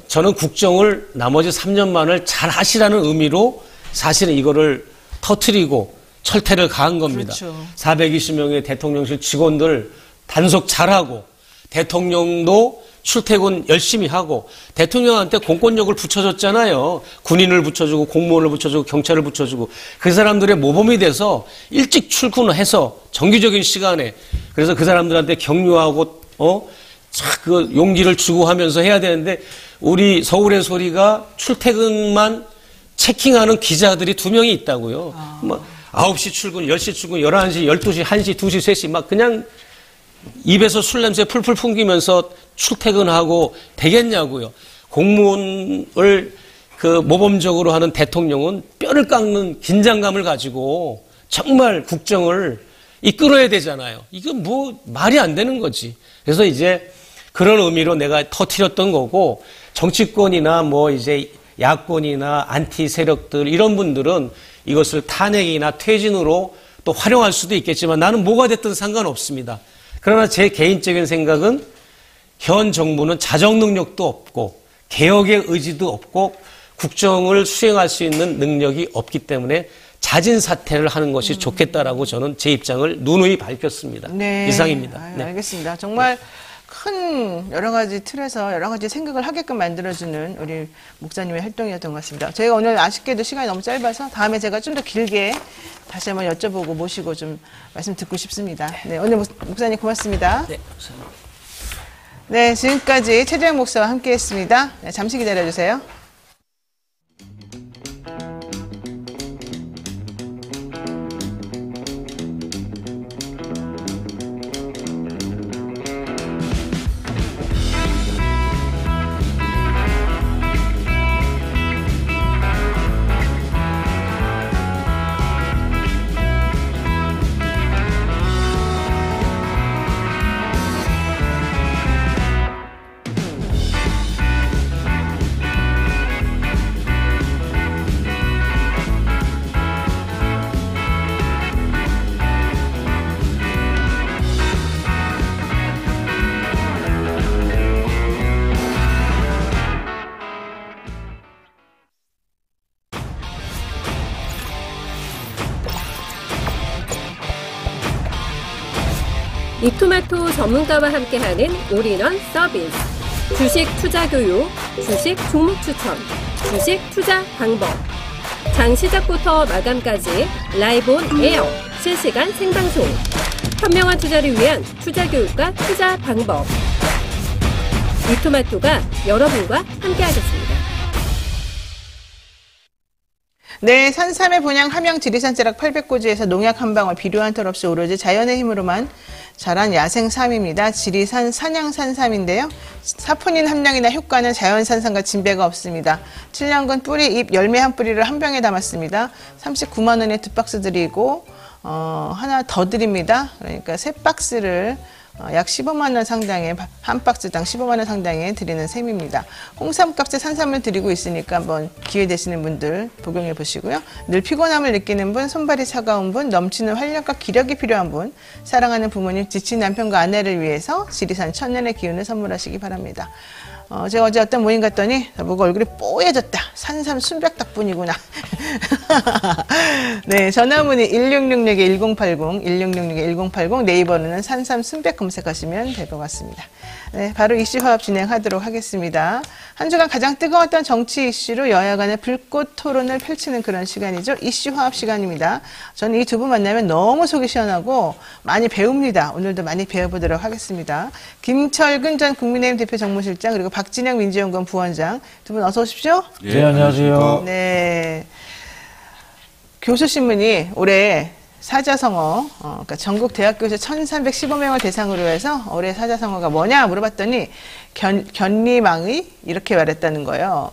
저는 국정을 나머지 3년만을 잘 하시라는 의미로 사실은 이거를 터트리고 철퇴를 가한 겁니다. 그렇죠. 420명의 대통령실 직원들 단속 잘하고 대통령도 출퇴근 열심히 하고 대통령한테 공권력을 붙여줬잖아요. 군인을 붙여주고 공무원을 붙여주고 경찰을 붙여주고 그 사람들의 모범이 돼서 일찍 출근해서 정기적인 시간에 그래서 그 사람들한테 격려하고 그 용기를 주고 하면서 해야 되는데 우리 서울의 소리가 출퇴근만 체킹하는 기자들이 2명이 있다고요. 막 9시 출근, 10시 출근, 11시, 12시, 1시, 2시, 3시 막 그냥 입에서 술 냄새 풀풀 풍기면서 출퇴근하고 되겠냐고요. 공무원을 그 모범적으로 하는 대통령은 뼈를 깎는 긴장감을 가지고 정말 국정을 이끌어야 되잖아요. 이건 뭐 말이 안 되는 거지. 그래서 이제 그런 의미로 내가 터뜨렸던 거고 정치권이나 뭐 이제 야권이나 안티 세력들 이런 분들은 이것을 탄핵이나 퇴진으로 또 활용할 수도 있겠지만 나는 뭐가 됐든 상관없습니다. 그러나 제 개인적인 생각은 현 정부는 자정 능력도 없고 개혁의 의지도 없고 국정을 수행할 수 있는 능력이 없기 때문에 자진 사퇴를 하는 것이 좋겠다라고 저는 제 입장을 누누이 밝혔습니다. 네. 이상입니다. 네. 알겠습니다. 정말 큰 여러 가지 틀에서 여러 가지 생각을 하게끔 만들어주는 우리 목사님의 활동이었던 것 같습니다. 저희가 오늘 아쉽게도 시간이 너무 짧아서 다음에 제가 좀 더 길게 다시 한번 여쭤보고 모시고 좀 말씀 듣고 싶습니다. 네, 오늘 목사님 고맙습니다. 네, 감사합니다. 네, 지금까지 최재형 목사와 함께했습니다. 네, 잠시 기다려주세요. 이토마토 전문가와 함께하는 올인원 서비스, 주식 투자 교육, 주식 종목 추천, 주식 투자 방법, 장 시작부터 마감까지 라이브 온 에어 실시간 생방송, 현명한 투자를 위한 투자 교육과 투자 방법. 이토마토가 여러분과 함께하겠습니다. 네, 산삼의 본향 함양 지리산자락 800고지에서 농약 한 방울 비료 한 톨 없이 오로지 자연의 힘으로만 자란 야생삼입니다. 지리산 산양산삼인데요. 사포닌 함량이나 효과는 자연산삼과 진배가 없습니다. 7년근 뿌리, 잎, 열매 한 뿌리를 한 병에 담았습니다. 39만 원에 2박스 드리고 하나 더 드립니다. 그러니까 3박스를 약 15만 원 상당의 한 박스당 15만 원 상당에 드리는 셈입니다. 홍삼값에 산삼을 드리고 있으니까 한번 기회 되시는 분들 복용해 보시고요. 늘 피곤함을 느끼는 분, 손발이 차가운 분, 넘치는 활력과 기력이 필요한 분, 사랑하는 부모님, 지친 남편과 아내를 위해서 지리산 천년의 기운을 선물하시기 바랍니다. 제가 어제 어떤 모임 갔더니 보고 얼굴이 뽀얘졌다. 산삼 순백 덕분이구나. 네, 전화문의 1666-1080, 1666-1080, 네이버로는 산삼 순백 검색하시면 될 것 같습니다. 네, 바로 이슈 화합 진행하도록 하겠습니다. 한 주간 가장 뜨거웠던 정치 이슈로 여야 간의 불꽃 토론을 펼치는 그런 시간이죠. 이슈 화합 시간입니다. 저는 이 두 분 만나면 너무 속이 시원하고 많이 배웁니다. 오늘도 많이 배워보도록 하겠습니다. 김철근 전 국민의힘 대표 정무실장 그리고 박진영 민주연구원 부원장 두 분 어서 오십시오. 네, 안녕하세요. 네. 교수신문이 올해 사자성어, 그러니까 전국 대학교에서 1,315명을 대상으로 해서 올해 사자성어가 뭐냐 물어봤더니 견리망의 이렇게 말했다는 거예요.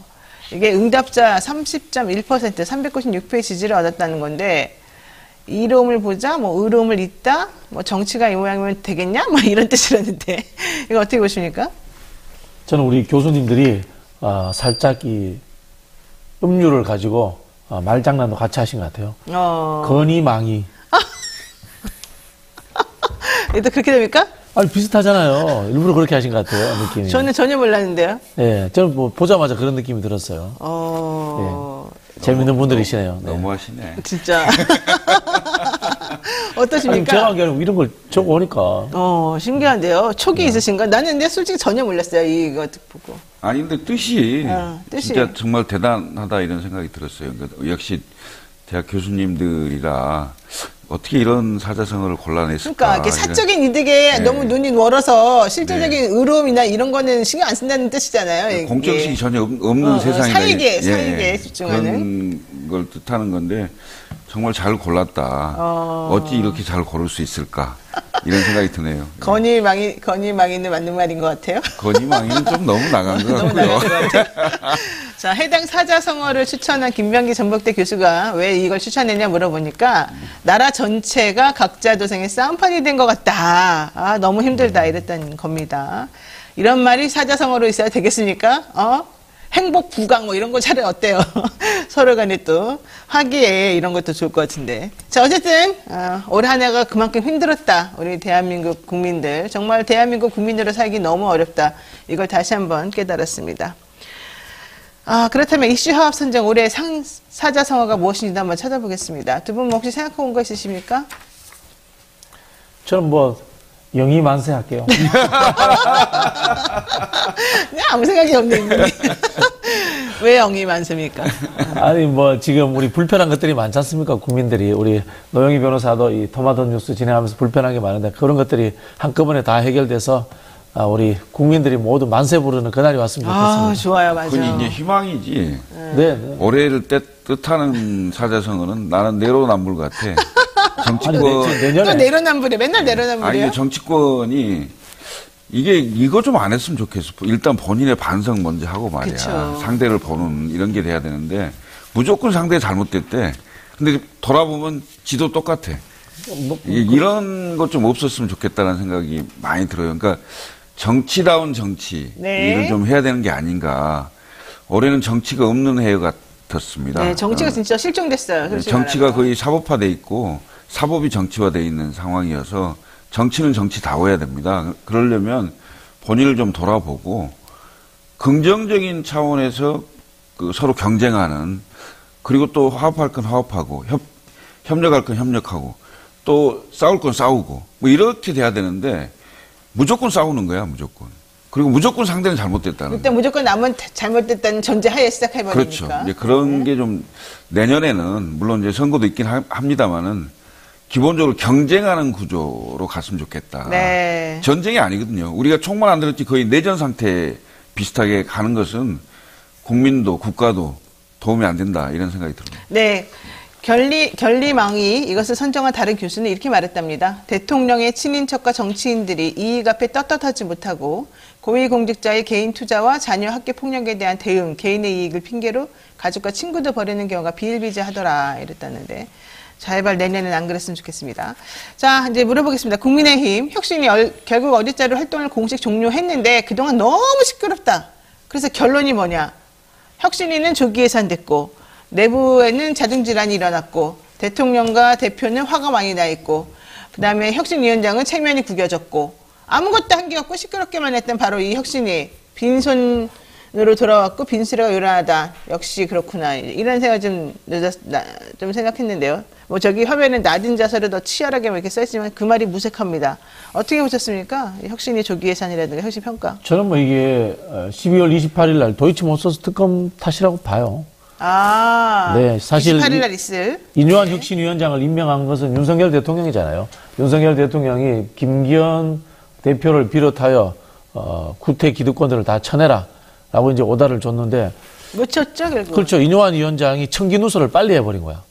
이게 응답자 30.1%, 396표의 지지를 얻었다는 건데 이로움을 보자, 뭐 의로움을 잇다, 뭐 정치가 이 모양이면 되겠냐, 뭐 이런 뜻이라는데 이거 어떻게 보십니까? 저는 우리 교수님들이 살짝 이 음료를 가지고 말장난도 같이 하신 것 같아요. 건의망의. 또 그렇게 됩니까? 아니 비슷하잖아요. 일부러 그렇게 하신 것 같아요. 느낌이. 저는 전혀 몰랐는데요. 네, 저는 뭐 보자마자 그런 느낌이 들었어요. 네. 재밌는 분들이시네요. 네. 너무하시네. 진짜. 어떠십니까? 아니, 제가 하기에는 이런 걸 적어오니까. 신기한데요. 촉이 있으신가? 나는 근데 솔직히 전혀 몰랐어요. 이거 보고. 아니 근데 뜻이 뜻이. 진짜 정말 대단하다 이런 생각이 들었어요. 그러니까 역시 대학 교수님들이라 어떻게 이런 사자성어를 골라냈을까. 그러니까 이게 사적인 이득에 너무 눈이 멀어서 실질적인 의로움이나 이런 거는 신경 안 쓴다는 뜻이잖아요. 이게. 공정성이 전혀 없는 세상이다. 사익에 집중하는. 그런 걸 뜻하는 건데 정말 잘 골랐다. 어찌 이렇게 잘 고를 수 있을까. 이런 생각이 드네요. 건의망의는 맞는 말인 것 같아요. 건의망의는 좀 너무 나간 것 너무 같고요. 나간 것 같아요. 자, 해당 사자성어를 추천한 김병기 전북대 교수가 왜 이걸 추천했냐 물어보니까 나라 전체가 각자 도생의 싸움판이 된 것 같다. 너무 힘들다 이랬다는 겁니다. 이런 말이 사자성어로 있어야 되겠습니까? 행복 부강 뭐 이런 거 차라리 어때요? 서로 간에 또 화기애 이런 것도 좋을 것 같은데. 자, 어쨌든 올 한 해가 그만큼 힘들었다. 우리 대한민국 국민들. 정말 대한민국 국민으로 살기 너무 어렵다. 이걸 다시 한번 깨달았습니다. 그렇다면 이슈 화합 선정 올해 사자성어가 무엇인지 한번 찾아보겠습니다. 두 분 혹시 생각해 본 거 있으십니까? 저는 뭐 영희 만세 할게요. 아무 생각이 없는 분이. 왜 영희 많습니까? 아니 뭐 지금 우리 불편한 것들이 많지 않습니까? 국민들이 우리 노영희 변호사도 이 토마토 뉴스 진행하면서 불편한 게 많은데 그런 것들이 한꺼번에 다 해결돼서 우리 국민들이 모두 만세 부르는 그날이 왔으면 좋겠습니다. 좋아요, 맞아요. 그건 이제 희망이지. 네. 올해를 뜻하는 사자성어는 나는 내로남불 같아. 정치권. 또 내년에 내로남불이야. 맨날 내로남불이야. 아니, 정치권이 이거 좀 안 했으면 좋겠어. 일단 본인의 반성 먼저 하고 말이야. 그쵸. 상대를 보는 이런 게 돼야 되는데 무조건 상대 잘못됐대. 근데 돌아보면 지도 똑같아. 이런 것 좀 없었으면 좋겠다는 생각이 많이 들어요. 그러니까 정치다운 정치 일을 좀 해야 되는 게 아닌가. 올해는 정치가 없는 해 같았습니다. 네, 정치가 진짜 실종됐어요. 네, 정치가 거의 사법화돼 있고 사법이 정치화돼 있는 상황이어서 정치는 정치다워야 됩니다. 그러려면 본인을 좀 돌아보고 긍정적인 차원에서 서로 경쟁하는 그리고 또 화합할 건 화합하고 협력할 건 협력하고 또 싸울 건 싸우고 뭐 이렇게 돼야 되는데 무조건 싸우는 거야 무조건. 그리고 무조건 상대는 잘못됐다는 일단 무조건 남은 잘못됐다는 전제하에 시작해버리니까. 그렇죠. 이제 그런 게 좀 내년에는 물론 이제 선거도 있긴 합니다만은 기본적으로 경쟁하는 구조로 갔으면 좋겠다. 네. 전쟁이 아니거든요. 우리가 총만 안 들었지 거의 내전 상태 비슷하게 가는 것은 국민도 국가도 도움이 안 된다 이런 생각이 들어요. 네. 견리망의 이것을 선정한 다른 교수는 이렇게 말했답니다. 대통령의 친인척과 정치인들이 이익 앞에 떳떳하지 못하고 고위공직자의 개인 투자와 자녀 학교 폭력에 대한 대응, 개인의 이익을 핑계로 가족과 친구도 버리는 경우가 비일비재하더라 이랬다는데 제발 내년에는 안 그랬으면 좋겠습니다. 자, 이제 물어보겠습니다. 국민의힘 혁신이 결국 어제자로 활동을 공식 종료했는데 그동안 너무 시끄럽다. 그래서 결론이 뭐냐? 혁신위는 조기 예산됐고 내부에는 자중질환이 일어났고 대통령과 대표는 화가 많이 나 있고 그다음에 혁신위원장은 체면이 구겨졌고 아무것도 한 게 없고 시끄럽게만 했던 바로 이 혁신위 빈손으로 돌아왔고 빈수레가 요란하다. 역시 그렇구나. 이런 생각 좀 생각했는데요. 뭐 저기 화면에 낮은 자세로 더 치열하게 이렇게 써있지만 그 말이 무색합니다. 어떻게 보셨습니까? 혁신위 조기 예산이라든가 혁신 평가. 저는 뭐 이게 12월 28일 날 도이치모터스 특검 탓이라고 봐요. 네, 사실 28일 날 있을 인요한 네. 혁신위원장을 임명한 것은 윤석열 대통령이잖아요. 윤석열 대통령이 김기현 대표를 비롯하여 구태 기득권들을 다 쳐내라 라고 이제 오다를 줬는데 못 쳤죠, 결국. 그렇죠. 인요한 위원장이 청기 누설을 빨리 해버린 거야.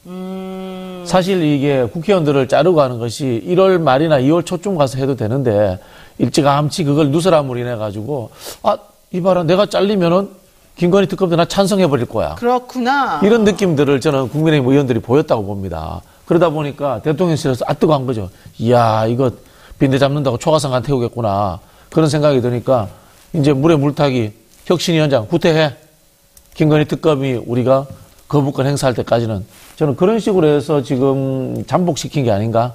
사실 이게 국회의원들을 자르고 하는 것이 1월 말이나 2월 초쯤 가서 해도 되는데 일찌감치 그걸 누설함으로 인해 가지고 이봐라 내가 잘리면은 김건희 특검도 나 찬성해버릴 거야. 그렇구나. 이런 느낌들을 저는 국민의힘 의원들이 보였다고 봅니다. 그러다 보니까 대통령실에서 뜨고 한 거죠. 이야, 이거 빈대 잡는다고 초가상간 태우겠구나. 그런 생각이 드니까 이제 물에 물타기 혁신위원장 구태해. 김건희 특검이 우리가 거부권 행사할 때까지는 저는 그런 식으로 해서 지금 잠복시킨 게 아닌가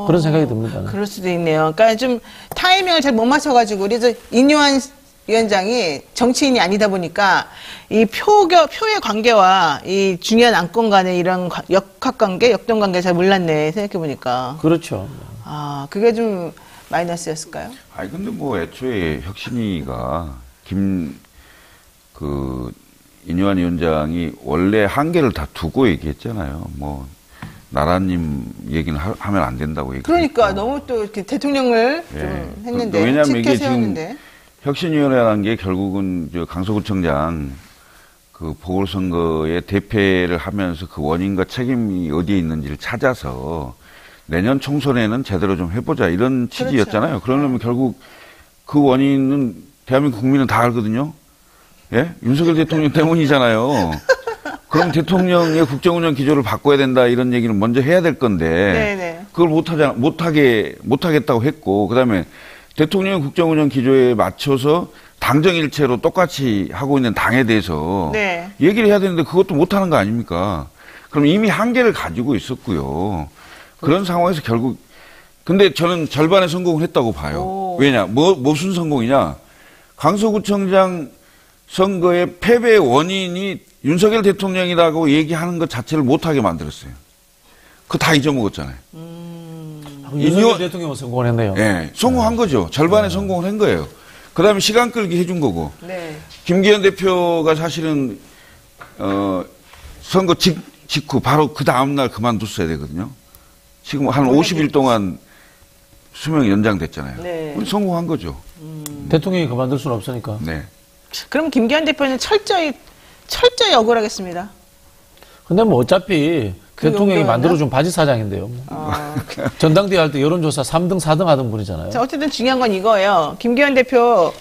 그런 생각이 듭니다. 그럴 수도 있네요. 그러니까 좀 타이밍을 잘 못 맞춰가지고 그래서 인요한 위원장이 정치인이 아니다 보니까 이 표의 관계와 이 중요한 안건 간의 이런 역학관계, 역동관계 잘 몰랐네 생각해보니까. 그렇죠. 그게 좀 마이너스였을까요? 아니 근데 뭐 애초에 혁신위가 인요한 위원장이 원래 한계를 다 두고 얘기했잖아요. 뭐 나라님 얘기는 하면 안 된다고 얘기했고. 그러니까 너무 또 이렇게 대통령을 예. 좀 했는데 왜냐하면 이게 지금 세웠는데. 혁신위원회라는 게 결국은 강서구청장 그 보궐선거에 대패를 하면서 그 원인과 책임이 어디에 있는지를 찾아서 내년 총선에는 제대로 좀 해보자 이런 취지였잖아요. 그러려면 결국 그 원인은 대한민국 국민은 다 알거든요. 예? 윤석열 대통령 때문이잖아요. 그럼 대통령의 국정운영 기조를 바꿔야 된다 이런 얘기는 먼저 해야 될 건데 네네. 그걸 못하겠다고 했고 그다음에 대통령의 국정운영 기조에 맞춰서 당정일체로 똑같이 하고 있는 당에 대해서 네. 얘기를 해야 되는데 그것도 못하는 거 아닙니까? 그럼 이미 한계를 가지고 있었고요. 그런 상황에서 결국 근데 저는 절반의 성공을 했다고 봐요. 왜냐? 무슨 성공이냐? 강서구청장 선거의 패배의 원인이 윤석열 대통령이라고 얘기하는 것 자체를 못하게 만들었어요. 그거 다 잊어먹었잖아요. 윤석열 대통령은 성공을 했네요. 네, 성공한 거죠. 절반의 성공을 한 거예요. 그 다음에 시간 끌기 해준 거고. 네. 김기현 대표가 사실은, 선거 직후 바로 그 다음날 그만뒀어야 되거든요. 지금 한 50일 동안 수명이 연장됐잖아요. 네. 성공한 거죠. 대통령이 그만둘 수는 없으니까. 네. 그럼 김기현 대표는 철저히 억울하겠습니다. 근데 뭐 어차피 대통령이 용도였나? 만들어준 바지 사장인데요. 전당대회 할 때 여론조사 3등, 4등 하던 분이잖아요. 자, 어쨌든 중요한 건 이거예요. 김기현 대표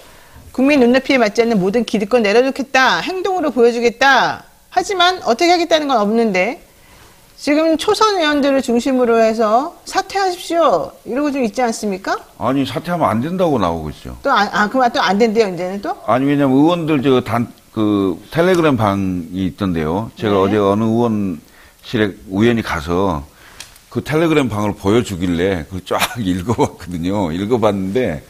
국민 눈높이에 맞지 않는 모든 기득권 내려놓겠다. 행동으로 보여주겠다. 하지만 어떻게 하겠다는 건 없는데 지금 초선 의원들을 중심으로 해서 사퇴하십시오. 이러고 좀 있지 않습니까? 아니, 사퇴하면 안 된다고 나오고 있죠. 그럼 또 안 된대요, 이제는 또? 아니, 왜냐면 의원들 텔레그램 방이 있던데요. 제가 네. 어제 어느 의원실에 우연히 가서 그 텔레그램 방을 보여주길래 그걸 쫙 읽어봤거든요. 읽어봤는데,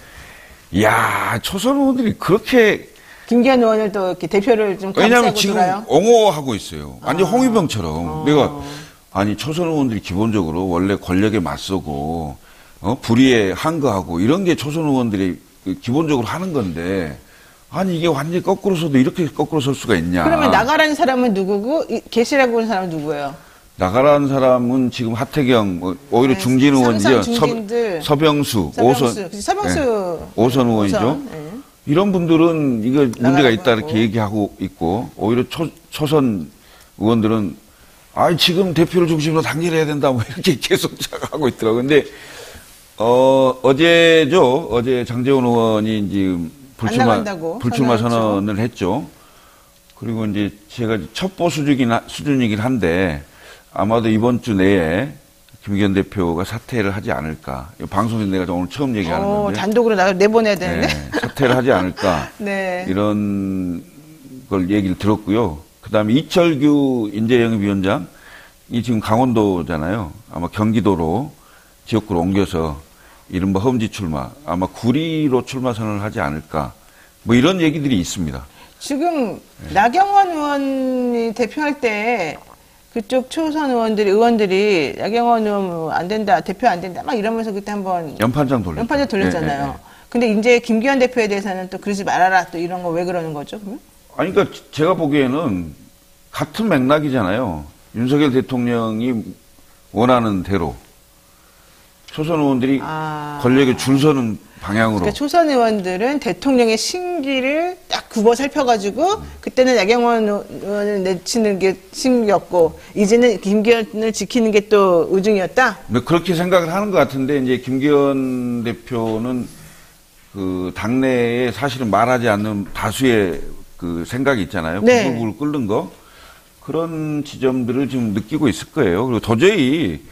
이야, 초선 의원들이 그렇게. 김기현 의원을 또 이렇게 대표를 좀 왜냐면 감싸고 지금 돌아요? 옹호하고 있어요. 완전 홍위병처럼. 내가, 아니, 초선 의원들이 기본적으로 원래 권력에 맞서고, 불의에 항거하고 이런 게 초선 의원들이 기본적으로 하는 건데, 아니, 이게 완전히 거꾸로 서도 이렇게 거꾸로 설 수가 있냐. 그러면 나가라는 사람은 누구고, 계시라고 하는 사람은 누구예요? 나가라는 사람은 지금 하태경, 오히려 네, 중진 의원이죠. 중진들. 서병수, 오선. 서병수. 네, 오선 의원이죠. 오선, 네. 이런 분들은 이거 문제가 나가라고 있다 이렇게 하고. 얘기하고 있고, 오히려 초선 의원들은 지금 대표를 중심으로 단결해야 된다, 뭐 이렇게 계속 하고 있더라고요. 근데, 어제 장제원 의원이 지금 불출마 선언을 했죠. 그리고 이제 제가 첩보 수준이긴 한데, 아마도 이번 주 내에 김기현 대표가 사퇴를 하지 않을까. 방송에서 내가 오늘 처음 얘기하는 건데. 단독으로 내보내야 되는데. 네, 사퇴를 하지 않을까. 네. 이런 걸 얘기를 들었고요. 그다음에 이철규 인재영입위원장이 지금 강원도잖아요. 아마 경기도로 지역구로 옮겨서 이른바 험지 출마, 아마 구리로 출마 선언을 하지 않을까. 뭐 이런 얘기들이 있습니다. 지금 나경원 의원이 대표할 때 그쪽 초선 의원들이 나경원 의원 안 된다, 대표 안 된다, 막 이러면서 그때 한번 연판장 돌렸잖아요. 예, 예, 예. 근데 이제 김기현 대표에 대해서는 또 그러지 말아라, 또 이런 거 왜 그러는 거죠, 그러면? 아니, 그러니까 제가 보기에는 같은 맥락이잖아요. 윤석열 대통령이 원하는 대로 초선 의원들이 권력에 줄 서는 방향으로. 그러니까 초선 의원들은 대통령의 심기를 딱 굽어 살펴가지고 그때는 나경원 의원을 내치는 게 심기였고 이제는 김기현을 지키는 게 또 의중이었다. 뭐 그렇게 생각을 하는 것 같은데 이제 김기현 대표는 그 당내에 사실은 말하지 않는 다수의 그 생각이 있잖아요. 네. 부글부글 끓는 거 그런 지점들을 지금 느끼고 있을 거예요. 그리고 도저히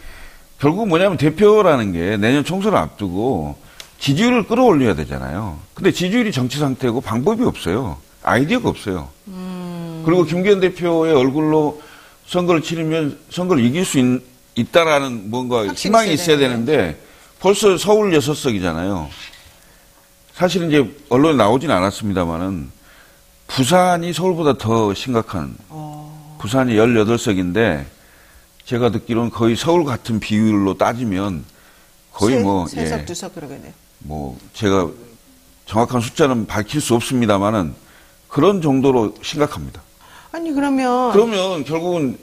결국 뭐냐면 대표라는 게 내년 총선을 앞두고 지지율을 끌어올려야 되잖아요. 근데 지지율이 정치 상태고 방법이 없어요. 아이디어가 없어요. 그리고 김기현 대표의 얼굴로 선거를 치르면 선거를 이길 수 있다라는 뭔가 희망이 있어야 되는데 벌써 서울 6석이잖아요. 사실은 이제 언론에 나오진 않았습니다만은 부산이 서울보다 더 심각한 부산이 18석인데 제가 듣기로는 거의 서울 같은 비율로 따지면 거의 세석, 두석 그러겠네요. 뭐 제가 정확한 숫자는 밝힐 수 없습니다만은 그런 정도로 심각합니다. 아니 그러면 결국은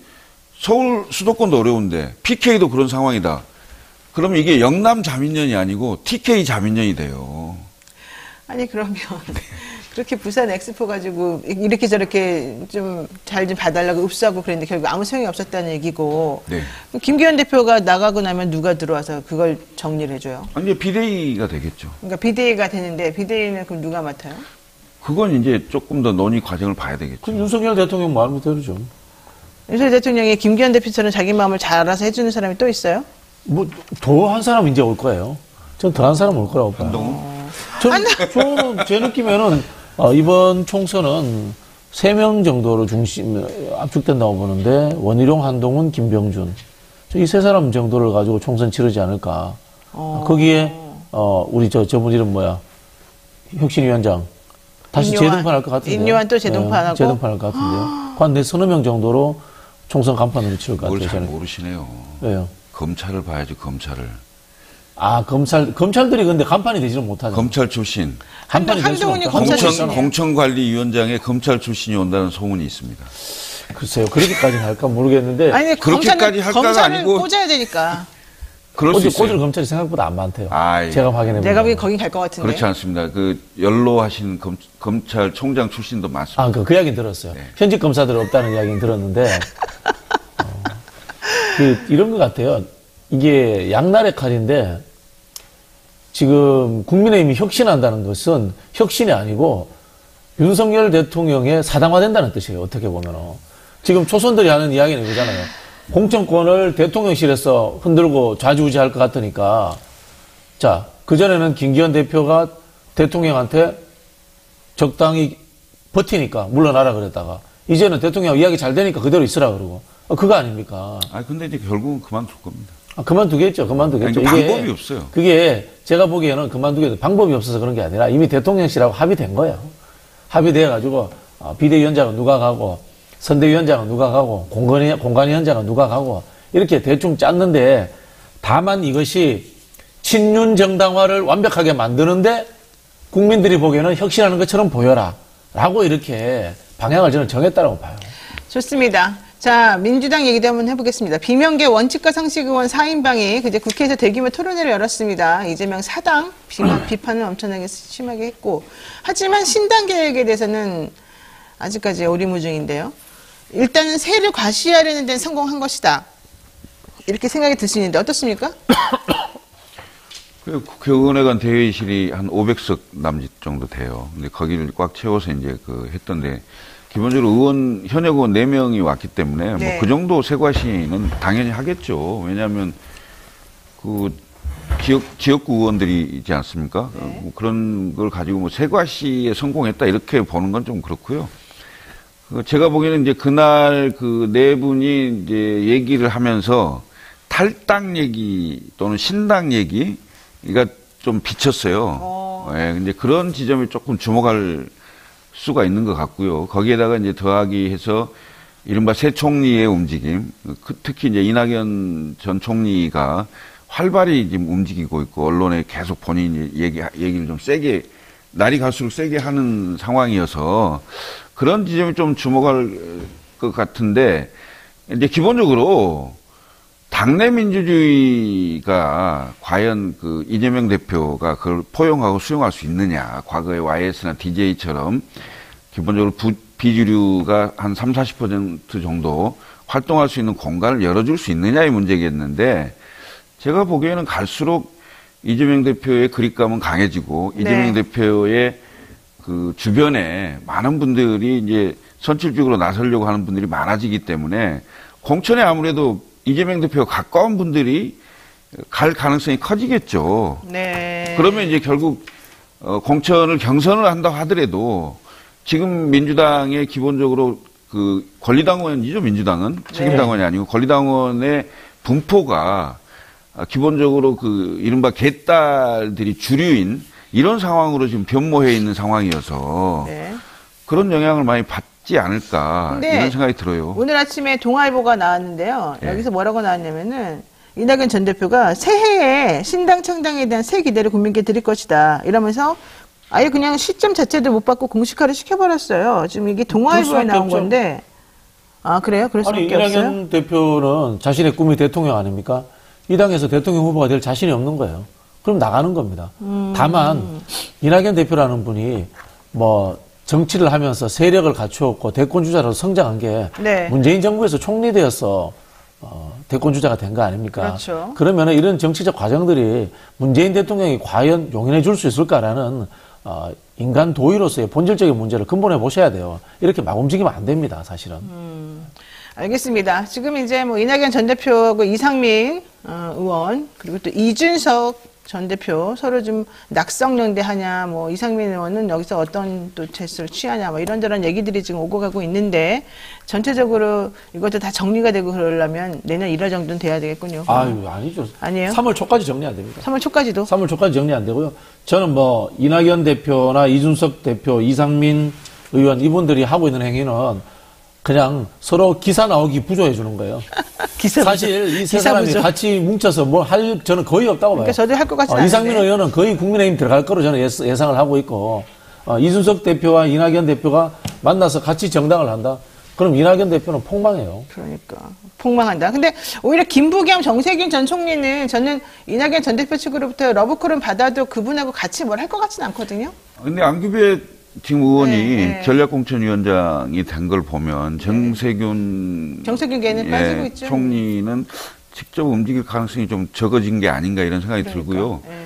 서울 수도권도 어려운데 PK도 그런 상황이다. 그러면 이게 영남 자민련이 아니고 TK 자민련이 돼요. 아니 그러면 그렇게 부산 엑스포 가지고 이렇게 저렇게 좀 잘 좀 봐달라고 읍수하고 그랬는데 결국 아무 소용이 없었다는 얘기고. 네. 김기현 대표가 나가고 나면 누가 들어와서 그걸 정리를 해줘요? 이제 비대위가 되겠죠. 그러니까 비대위가 되는데 비대위는 그럼 누가 맡아요? 그건 이제 조금 더 논의 과정을 봐야 되겠죠. 그럼 윤석열 대통령 마음대로죠. 윤석열 대통령이 김기현 대표처럼 자기 마음을 잘 알아서 해주는 사람이 또 있어요? 뭐 더 한 사람 이제 올 거예요. 전 더 한 사람 올 거라고 봐요. 저는 제 느낌에는 이번 총선은 3명 정도로 압축된다고 보는데 원희룡, 한동훈, 김병준 이 세 사람 정도를 가지고 총선 치르지 않을까. 거기에 우리 저분 이름 뭐야? 혁신위원장 다시 재등판할 것 같은데요. 임요한 또 재등판하고? 네, 재등판할 것 같은데요. 한 서너 명 정도로 총선 간판으로 치를 것 같아요. 뭘 잘 모르시네요. 왜요? 검찰을 봐야지, 검찰을. 검찰들이 근데 간판이 되지는 못하죠. 검찰 출신. 간판이 될 수는 한동훈이 없다. 검찰 출신이에요. 공천관리위원장에 검찰 출신이 온다는 소문이 있습니다. 글쎄요. 그렇게까지는 할까 모르겠는데. 아니 그렇게까지 할까가 검찰을 아니고 꽂아야 되니까. 그럴 수 어제 있어요. 꽂을 검찰이 생각보다 안 많대요. 아이, 제가 확인해보면. 내가 보기 거긴 갈 것 같은데. 그렇지 않습니다. 그 연로하신 검찰총장 출신도 많습니다. 그 이야기는 들었어요. 네. 현직 검사들 없다는 이야기는 들었는데, 이런 것 같아요. 이게 양날의 칼인데, 지금 국민의힘이 혁신한다는 것은 혁신이 아니고 윤석열 대통령의 사당화된다는 뜻이에요. 어떻게 보면. 지금 초선들이 하는 이야기는 이거잖아요. 공천권을 대통령실에서 흔들고 좌지우지할 것 같으니까, 자, 그전에는 김기현 대표가 대통령한테 적당히 버티니까 물러나라 그랬다가, 이제는 대통령 이야기 잘 되니까 그대로 있으라 그러고, 그거 아닙니까? 근데 이제 결국은 그만둘 겁니다. 그만두겠죠. 이게 방법이 없어요. 그게 제가 보기에는 그만두게 방법이 없어서 그런 게 아니라 이미 대통령실하고 합의된 거예요. 합의돼가지고, 비대위원장은 누가 가고, 선대위원장은 누가 가고, 공관위원장은 누가 가고, 이렇게 대충 짰는데, 다만 이것이 친윤 정당화를 완벽하게 만드는데, 국민들이 보기에는 혁신하는 것처럼 보여라. 라고 이렇게 방향을 저는 정했다라고 봐요. 좋습니다. 자, 민주당 얘기도 한번 해보겠습니다. 비명계 원칙과 상식 의원 4인방이 그제 국회에서 대규모 토론회를 열었습니다. 이재명 사당 비판을 엄청나게 심하게 했고, 하지만 신당 계획에 대해서는 아직까지 오리무중인데요. 일단은 세를 과시하려는 데는 성공한 것이다. 이렇게 생각이 드시는데 어떻습니까? 국회의원회관 대회의실이 한 500석 남짓 정도 돼요. 근데 거기를 꽉 채워서 이제 했던데, 기본적으로 현역 의원 4명이 왔기 때문에 네. 뭐 그 정도 세과시는 당연히 하겠죠. 왜냐하면 그 지역구 의원들이지 않습니까? 네. 뭐 그런 걸 가지고 뭐 세과시에 성공했다 이렇게 보는 건 좀 그렇고요. 제가 보기에는 이제 그날 그 네 분이 이제 얘기를 하면서 탈당 얘기 또는 신당 얘기가 좀 비쳤어요. 예, 근데 그런 지점에 조금 주목할 수가 있는 것 같고요. 거기에다가 이제 더하기 해서 이른바 새 총리의 움직임, 특히 이제 이낙연 전 총리가 활발히 지금 움직이고 있고 언론에 계속 본인이 얘기를 좀 세게 날이 갈수록 세게 하는 상황이어서 그런 지점이 좀 주목할 것 같은데 이제 기본적으로 당내 민주주의가 과연 그 이재명 대표가 그걸 포용하고 수용할 수 있느냐. 과거의 YS나 DJ처럼 기본적으로 비주류가 한 30-40% 정도 활동할 수 있는 공간을 열어줄 수 있느냐의 문제겠는데 제가 보기에는 갈수록 이재명 대표의 그립감은 강해지고 네. 이재명 대표의 그 주변에 많은 분들이 이제 선출직으로 나서려고 하는 분들이 많아지기 때문에 공천에 아무래도 이재명 대표가 가까운 분들이 갈 가능성이 커지겠죠. 네. 그러면 이제 결국 공천을 경선을 한다고 하더라도 지금 민주당의 기본적으로 그 권리당원이죠. 민주당은 책임당원이 아니고 권리당원의 분포가 기본적으로 그 이른바 개딸들이 주류인 이런 상황으로 지금 변모해 있는 상황이어서 네. 그런 영향을 많이 받지 않을까 이런 생각이 들어요. 오늘 아침에 동아일보가 나왔는데요. 네. 여기서 뭐라고 나왔냐면은 이낙연 전 대표가 새해에 신당 창당에 대한 새 기대를 국민께 드릴 것이다. 이러면서 아예 그냥 시점 자체도 못 받고 공식화를 시켜버렸어요. 지금 이게 동아일보에 나온 없죠. 건데 아 그래요? 그럴 아니, 수밖에 없어요? 이낙연 대표는 자신의 꿈이 대통령 아닙니까? 이 당에서 대통령 후보가 될 자신이 없는 거예요. 그럼 나가는 겁니다. 다만 이낙연 대표라는 분이 뭐 정치를 하면서 세력을 갖추었고 대권주자로 성장한 게 네. 문재인 정부에서 총리되어서 대권주자가 된 거 아닙니까? 그렇죠. 그러면 이런 정치적 과정들이 문재인 대통령이 과연 용인해 줄 수 있을까라는 인간 도의로서의 본질적인 문제를 근본에 보셔야 돼요. 이렇게 막 움직이면 안 됩니다, 사실은. 알겠습니다. 지금 이제 뭐 이낙연 전 대표하고 이상민 의원 그리고 또 이준석 전 대표 서로 좀 낙성연대하냐, 뭐 이상민 의원은 여기서 어떤 또 제스를 취하냐, 뭐 이런저런 얘기들이 지금 오고 가고 있는데 전체적으로 이것도 다 정리가 되고 그러려면 내년 1월 정도는 돼야 되겠군요. 아유, 아니죠. 아니에요? 3월 초까지 정리 안 됩니다. 3월 초까지도? 3월 초까지 정리 안 되고요. 저는 뭐 이낙연 대표나 이준석 대표, 이상민 의원 이분들이 하고 있는 행위는 그냥 서로 기사 나오기 부조해 주는 거예요. 사실 이 세 사람이 부조. 같이 뭉쳐서 뭘 할 저는 거의 없다고 봐요. 그러니까 저도 할 것 같지 않은데. 이상민 의원은 거의 국민의힘 들어갈 거로 저는 예상을 하고 있고 이준석 대표와 이낙연 대표가 만나서 같이 정당을 한다. 그럼 이낙연 대표는 폭망해요. 그러니까 폭망한다. 근데 오히려 김부겸, 정세균 전 총리는 저는 이낙연 전 대표 측으로부터 러브콜은 받아도 그분하고 같이 뭘 할 것 같지는 않거든요. 근데 안규배 지금 의원이 네. 전략공천위원장이 된 걸 보면 정세균 걔는 빠지고 있죠. 총리는 직접 움직일 가능성이 좀 적어진 게 아닌가 이런 생각이 들고요. 네.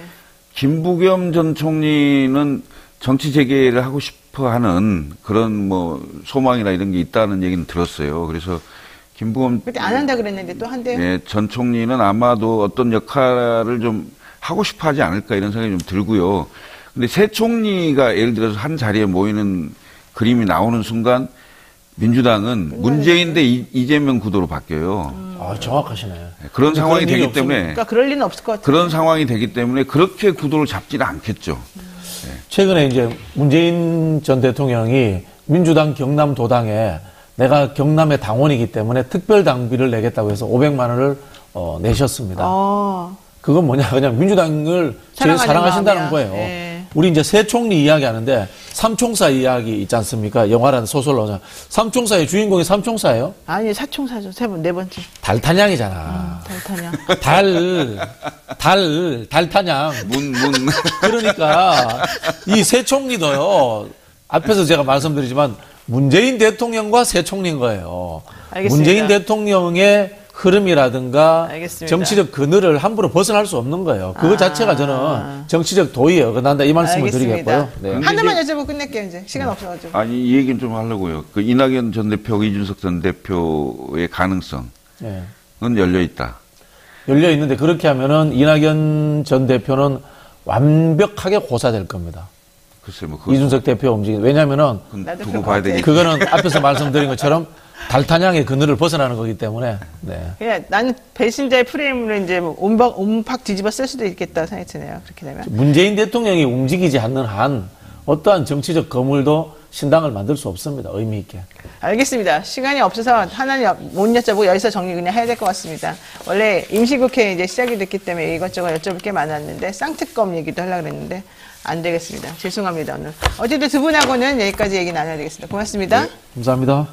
김부겸 전 총리는 정치 재개를 하고 싶어 하는 그런 뭐 소망이나 이런 게 있다는 얘기는 들었어요. 그래서 김부겸 그때 안 한다 그랬는데 또 한대요. 네, 전 총리는 아마도 어떤 역할을 좀 하고 싶어 하지 않을까 이런 생각이 좀 들고요. 근데 새 총리가 예를 들어서 한 자리에 모이는 그림이 나오는 순간 민주당은 문재인 대 이재명 구도로 바뀌어요. 정확하시네. 그런 상황이 그런 일이 되기 때문에 그러니까 그럴 리는 없을 것 같아요. 그런 상황이 되기 때문에 그렇게 구도를 잡지는 않겠죠. 최근에 이제 문재인 전 대통령이 민주당 경남도당에 내가 경남의 당원이기 때문에 특별당비를 내겠다고 해서 500만 원을 내셨습니다. 그건 뭐냐, 그냥 민주당을 제일 사랑하신다는 마음이야. 거예요. 네. 우리 이제 새 총리 이야기 하는데 삼총사 이야기 있지 않습니까? 영화라는 소설로. 삼총사의 주인공이 삼총사예요? 아니, 사총사죠. 네 번째. 달탄양이잖아. 달타냐. 달탄양. 문. 그러니까 이 새 총리도요. 앞에서 제가 말씀드리지만 문재인 대통령과 새 총리인 거예요. 알겠습니다. 문재인 대통령의 흐름이라든가 알겠습니다. 정치적 그늘을 함부로 벗어날 수 없는 거예요. 그거 자체가 저는 정치적 도의에 어긋난다 이 말씀을 알겠습니다. 드리겠고요. 네. 하나만 여쭤보고 끝낼게요. 이제 시간 없어가지고. 아니, 이 얘기는 좀 하려고요. 그 이낙연 전 대표, 이준석 전 대표의 가능성은 네. 열려 있다. 열려 있는데 그렇게 하면은 이낙연 전 대표는 완벽하게 고사될 겁니다. 글쎄, 뭐, 이준석 대표 움직임. 왜냐면은 나도 두고 그럴 봐야 것 되겠지. 그거는 앞에서 말씀드린 것처럼 달타냥의 그늘을 벗어나는 거기 때문에. 네. 그냥 나는 배신자의 프레임으로 이제 뭐 온팍 뒤집어 쓸 수도 있겠다 생각이 드네요. 그렇게 되면. 문재인 대통령이 움직이지 않는 한 어떠한 정치적 거물도 신당을 만들 수 없습니다. 의미 있게. 알겠습니다. 시간이 없어서 하나는 못 여쭤보고 여기서 정리 그냥 해야 될 것 같습니다. 원래 임시국회 이제 시작이 됐기 때문에 이것저것 여쭤볼 게 많았는데 쌍특검 얘기도 하려고 그랬는데 안 되겠습니다. 죄송합니다. 오늘. 어쨌든 두 분하고는 여기까지 얘기 나눠야 되겠습니다. 고맙습니다. 네, 감사합니다.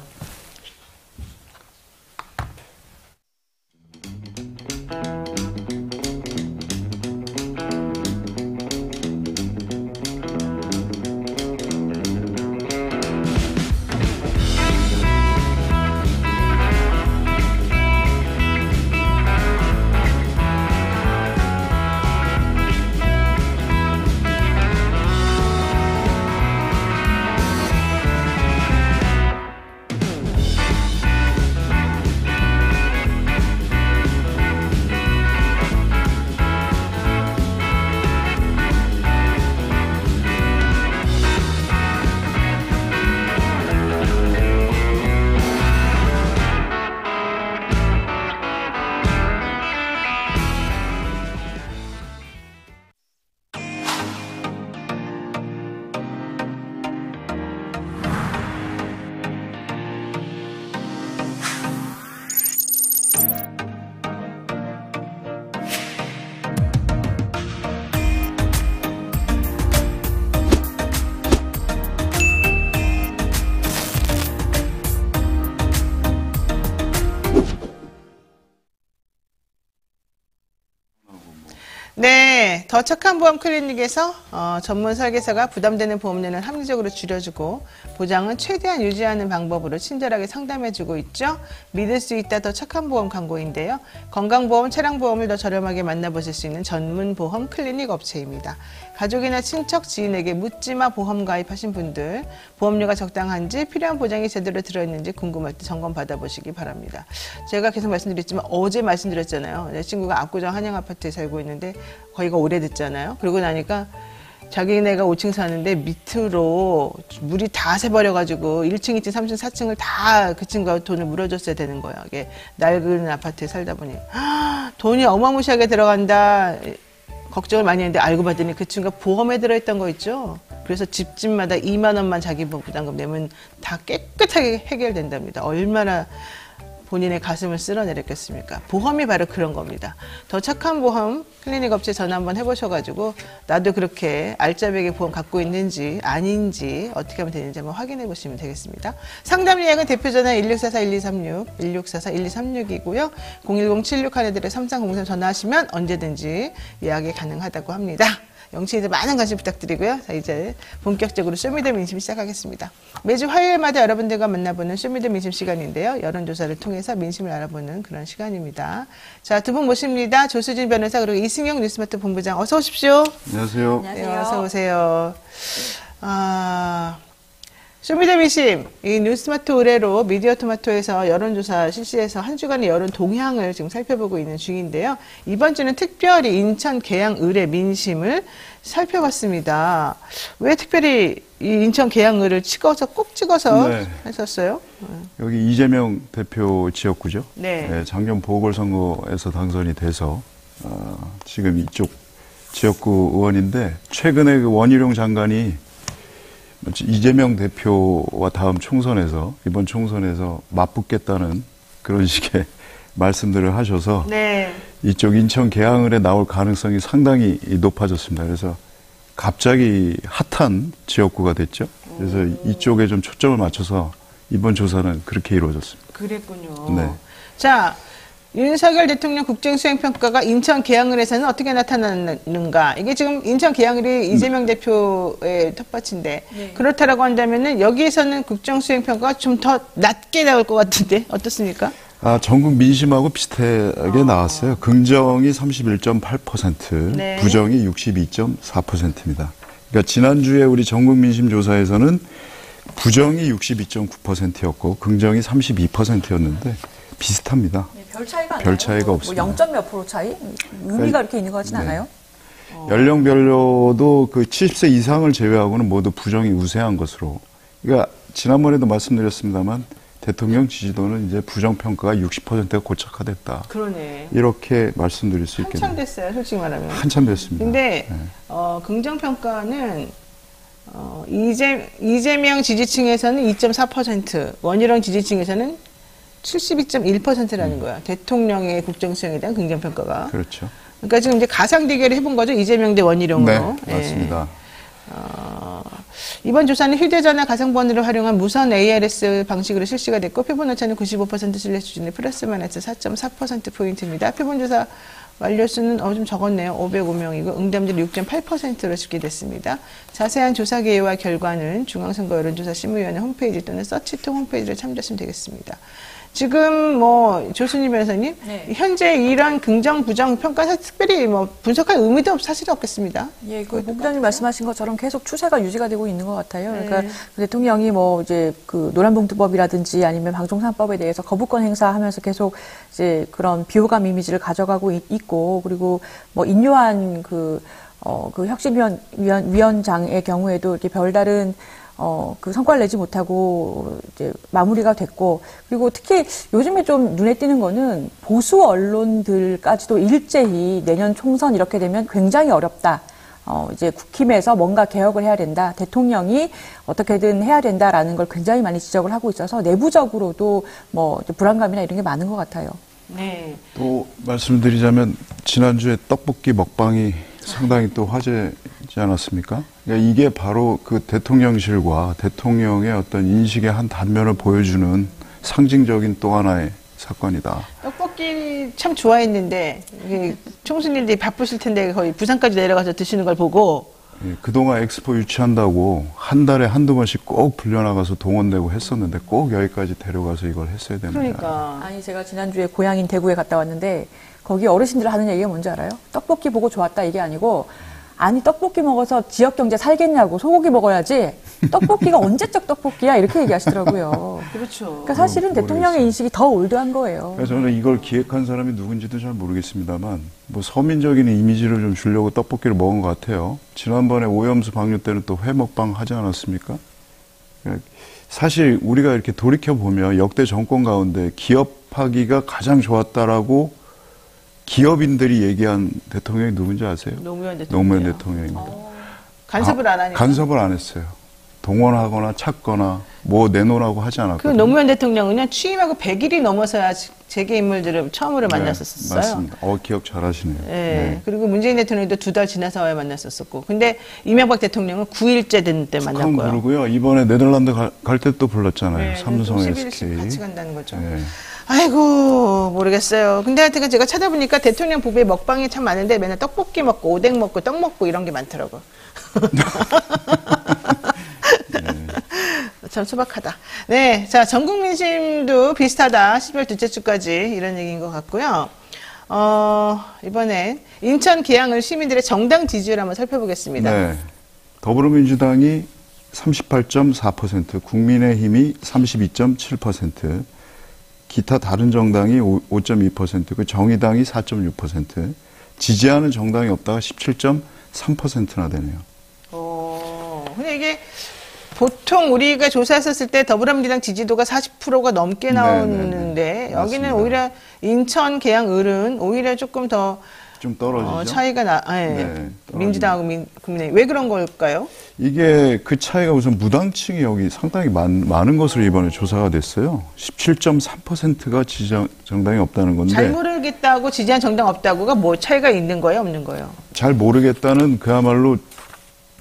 네, 더 착한 보험 클리닉에서 전문 설계사가 부담되는 보험료는 합리적으로 줄여주고 보장은 최대한 유지하는 방법으로 친절하게 상담해주고 있죠. 믿을 수 있다 더 착한 보험 광고인데요. 건강보험, 차량보험을 더 저렴하게 만나보실 수 있는 전문 보험 클리닉 업체입니다. 가족이나 친척, 지인에게 묻지마 보험 가입하신 분들 보험료가 적당한지 필요한 보장이 제대로 들어있는지 궁금할 때 점검 받아보시기 바랍니다. 제가 계속 말씀드렸지만 어제 말씀드렸잖아요. 내 친구가 압구정 한양아파트에 살고 있는데 거기가 오래됐잖아요. 그러고 나니까 자기네가 5층 사는데 밑으로 물이 다 새버려가지고 1층, 2층, 3층, 4층을 다 그 친구가 돈을 물어줬어야 되는 거예요. 이게 낡은 아파트에 살다 보니 돈이 어마무시하게 들어간다 걱정을 많이 했는데 알고 봤더니 그 친구가 보험에 들어있던 거 있죠. 그래서 집집마다 2만 원만 자기 부담금 내면 다 깨끗하게 해결된답니다. 얼마나 본인의 가슴을 쓸어내렸겠습니까? 보험이 바로 그런 겁니다. 더 착한 보험 클리닉 업체 전화 한번 해보셔가지고 나도 그렇게 알짜배기 보험 갖고 있는지 아닌지 어떻게 하면 되는지 한번 확인해 보시면 되겠습니다. 상담 예약은 대표전화 1644-1236, 1644-1236이고요. 010-76-1-3303 전화하시면 언제든지 예약이 가능하다고 합니다. 영치에도 많은 관심 부탁드리고요. 자, 이제 본격적으로 쇼미더민심 시작하겠습니다. 매주 화요일마다 여러분들과 만나보는 쇼미더민심 시간인데요. 여론조사를 통해서 민심을 알아보는 그런 시간입니다. 자, 두 분 모십니다. 조수진 변호사 그리고 이승용 뉴스마트 본부장 어서 오십시오. 안녕하세요. 네, 어서 오세요. 쇼미더민심, 이 뉴스마트 의뢰로 미디어토마토에서 여론조사 실시해서 한 주간의 여론 동향을 지금 살펴보고 있는 중인데요. 이번 주는 특별히 인천 계양 의뢰 민심을 살펴봤습니다. 왜 특별히 이 인천 계양 의뢰를 꼭 찍어서 네. 했었어요? 여기 이재명 대표 지역구죠. 네. 네, 작년 보궐선거에서 당선이 돼서 지금 이쪽 지역구 의원인데 최근에 그 원희룡 장관이 이재명 대표와 다음 총선에서 이번 총선에서 맞붙겠다는 그런 식의 말씀들을 하셔서 네. 이쪽 인천 계양을에 나올 가능성이 상당히 높아졌습니다. 그래서 갑자기 핫한 지역구가 됐죠. 그래서 이쪽에 좀 초점을 맞춰서 이번 조사는 그렇게 이루어졌습니다. 그랬군요. 네. 자, 윤석열 대통령 국정수행평가가 인천 계양을에서는 어떻게 나타났는가? 이게 지금 인천 계양을이 이재명 대표의 텃밭인데 그렇다라고 한다면은 여기에서는 국정수행평가가 좀 더 낮게 나올 것 같은데 어떻습니까? 전국 민심하고 비슷하게 나왔어요. 긍정이 31.8%, 네. 부정이 62.4%입니다. 그러니까 지난주에 우리 전국 민심 조사에서는 부정이 62.9%였고 긍정이 32%였는데 비슷합니다. 네, 별 차이가 안 별 나요? 차이가 뭐 없습니다. 0점 몇 프로 차이? 의미가 이렇게 있는 것 같진 네. 않아요? 연령별로도 그 70세 이상을 제외하고는 모두 부정이 우세한 것으로. 그러니까 지난번에도 말씀드렸습니다만 대통령 지지도는 이제 부정평가가 60%가 고착화됐다. 그러네. 이렇게 말씀드릴 수 한참 있겠네요. 됐어요, 솔직히 말하면. 한참 됐습니다. 근데 네. 긍정평가는 이재명 지지층에서는 2.4%, 원희룡 지지층에서는 72.1%라는 거야. 대통령의 국정수행에 대한 긍정평가가. 그렇죠. 그러니까 지금 이제 가상 대결을 해본 거죠. 이재명 대 원희룡으로. 네, 맞습니다. 이번 조사는 휴대전화 가상번호를 활용한 무선 ARS 방식으로 실시가 됐고 표본 오차는 95% 신뢰 수준의 플러스 마이너스 4.4%포인트입니다. 표본조사 완료수는 좀 적었네요. 505명이고 응답률 6.8%로 집계됐습니다. 자세한 조사 개요와 결과는 중앙선거 여론조사심의위원회 홈페이지 또는 서치통 홈페이지를 참조하시면 되겠습니다. 지금 조순희 변호사님, 네. 현재 이런 긍정 부정 평가 특별히 분석할 의미도 사실 없겠습니다. 예, 그 본부장님 말씀하신 것처럼 계속 추세가 유지가 되고 있는 것 같아요. 네. 그러니까 그 대통령이 이제 그 노란봉투법이라든지 아니면 방송산법에 대해서 거부권 행사하면서 계속 이제 그런 비호감 이미지를 가져가고 있고, 그리고 인요한 그 혁신위원장의 경우에도 이렇게 별다른 그 성과를 내지 못하고 이제 마무리가 됐고, 그리고 특히 요즘에 좀 눈에 띄는 거는 보수 언론들까지도 일제히 내년 총선 이렇게 되면 굉장히 어렵다. 이제 국힘에서 뭔가 개혁을 해야 된다. 대통령이 어떻게든 해야 된다라는 걸 굉장히 많이 지적을 하고 있어서 내부적으로도 불안감이나 이런 게 많은 것 같아요. 네. 또 말씀드리자면 지난주에 떡볶이 먹방이 상당히 또 화제지 않았습니까? 그러니까 이게 바로 그 대통령실과 대통령의 어떤 인식의 한 단면을 보여주는 상징적인 또 하나의 사건이다. 떡볶이 참 좋아했는데 총수님들이 바쁘실 텐데 거의 부산까지 내려가서 드시는 걸 보고 그동안 엑스포 유치한다고 한 달에 한두 번씩 꼭 불려나가서 동원되고 했었는데 꼭 여기까지 데려가서 이걸 했어야 됩니다. 그러니까 아니, 제가 지난주에 고향인 대구에 갔다 왔는데 거기 어르신들 하는 얘기가 뭔지 알아요? 떡볶이 보고 좋았다 이게 아니고, 아니 떡볶이 먹어서 지역 경제 살겠냐고, 소고기 먹어야지 떡볶이가 언제적 떡볶이야 이렇게 얘기하시더라고요. 그렇죠. 그러니까 사실은 대통령의 인식이 더 올드한 거예요. 그래서 저는 이걸 기획한 사람이 누군지도 잘 모르겠습니다만 서민적인 이미지를 좀 주려고 떡볶이를 먹은 것 같아요. 지난번에 오염수 방류 때는 또 회 먹방 하지 않았습니까? 사실 우리가 이렇게 돌이켜보면 역대 정권 가운데 기업하기가 가장 좋았다라고 기업인들이 얘기한 대통령이 누군지 아세요? 노무현 대통령. 노무현 대통령입니다. 간섭을 안 하니까. 간섭을 안 했어요. 동원하거나 찾거나 내놓으라고 하지 않았거든요. 그 노무현 대통령은요, 취임하고 100일이 넘어서야 재계 인물들을 처음으로 만났었어요. 맞습니다. 기억 잘하시네요. 네. 그리고 문재인 대통령도 2달 지나서야 만났었고, 근데 이명박 대통령은 9일째 된 때 만났고요. 그러고요. 이번에 네덜란드 갈 때 또 불렀잖아요. 네, 삼성 11일씩 SK. 같이 간다는 거죠. 네. 아이고, 모르겠어요. 근데 하여튼 제가 찾아보니까 대통령 부부의 먹방이 참 많은데 맨날 떡볶이 먹고 오뎅 먹고 떡 먹고 이런 게 많더라고. 참 소박하다. 네, 자, 전국 민심도 비슷하다. 12월 둘째 주까지 이런 얘기인 것 같고요. 이번엔 인천 계양을 시민들의 정당 지지율 한번 살펴보겠습니다. 네. 더불어민주당이 38.4%, 국민의힘이 32.7%, 기타 다른 정당이 5.2%, 정의당이 4.6%, 지지하는 정당이 없다가 17.3%나 되네요. 근데 이게 보통 우리가 조사했었을 때 더불어민주당 지지도가 40%가 넘게 나오는데 여기는 맞습니다. 오히려 인천, 계양, 을은 오히려 조금 더 좀 떨어지죠. 차이가 네, 민주당하고 국민의힘. 왜 그런 걸까요? 이게 그 차이가 우선 무당층이 여기 상당히 많은 것으로 이번에 조사가 됐어요. 17.3%가 정당이 없다는 건데. 잘 모르겠다고 지지한 정당 없다고가 뭐 차이가 있는 거예요, 없는 거예요? 잘 모르겠다는 그야말로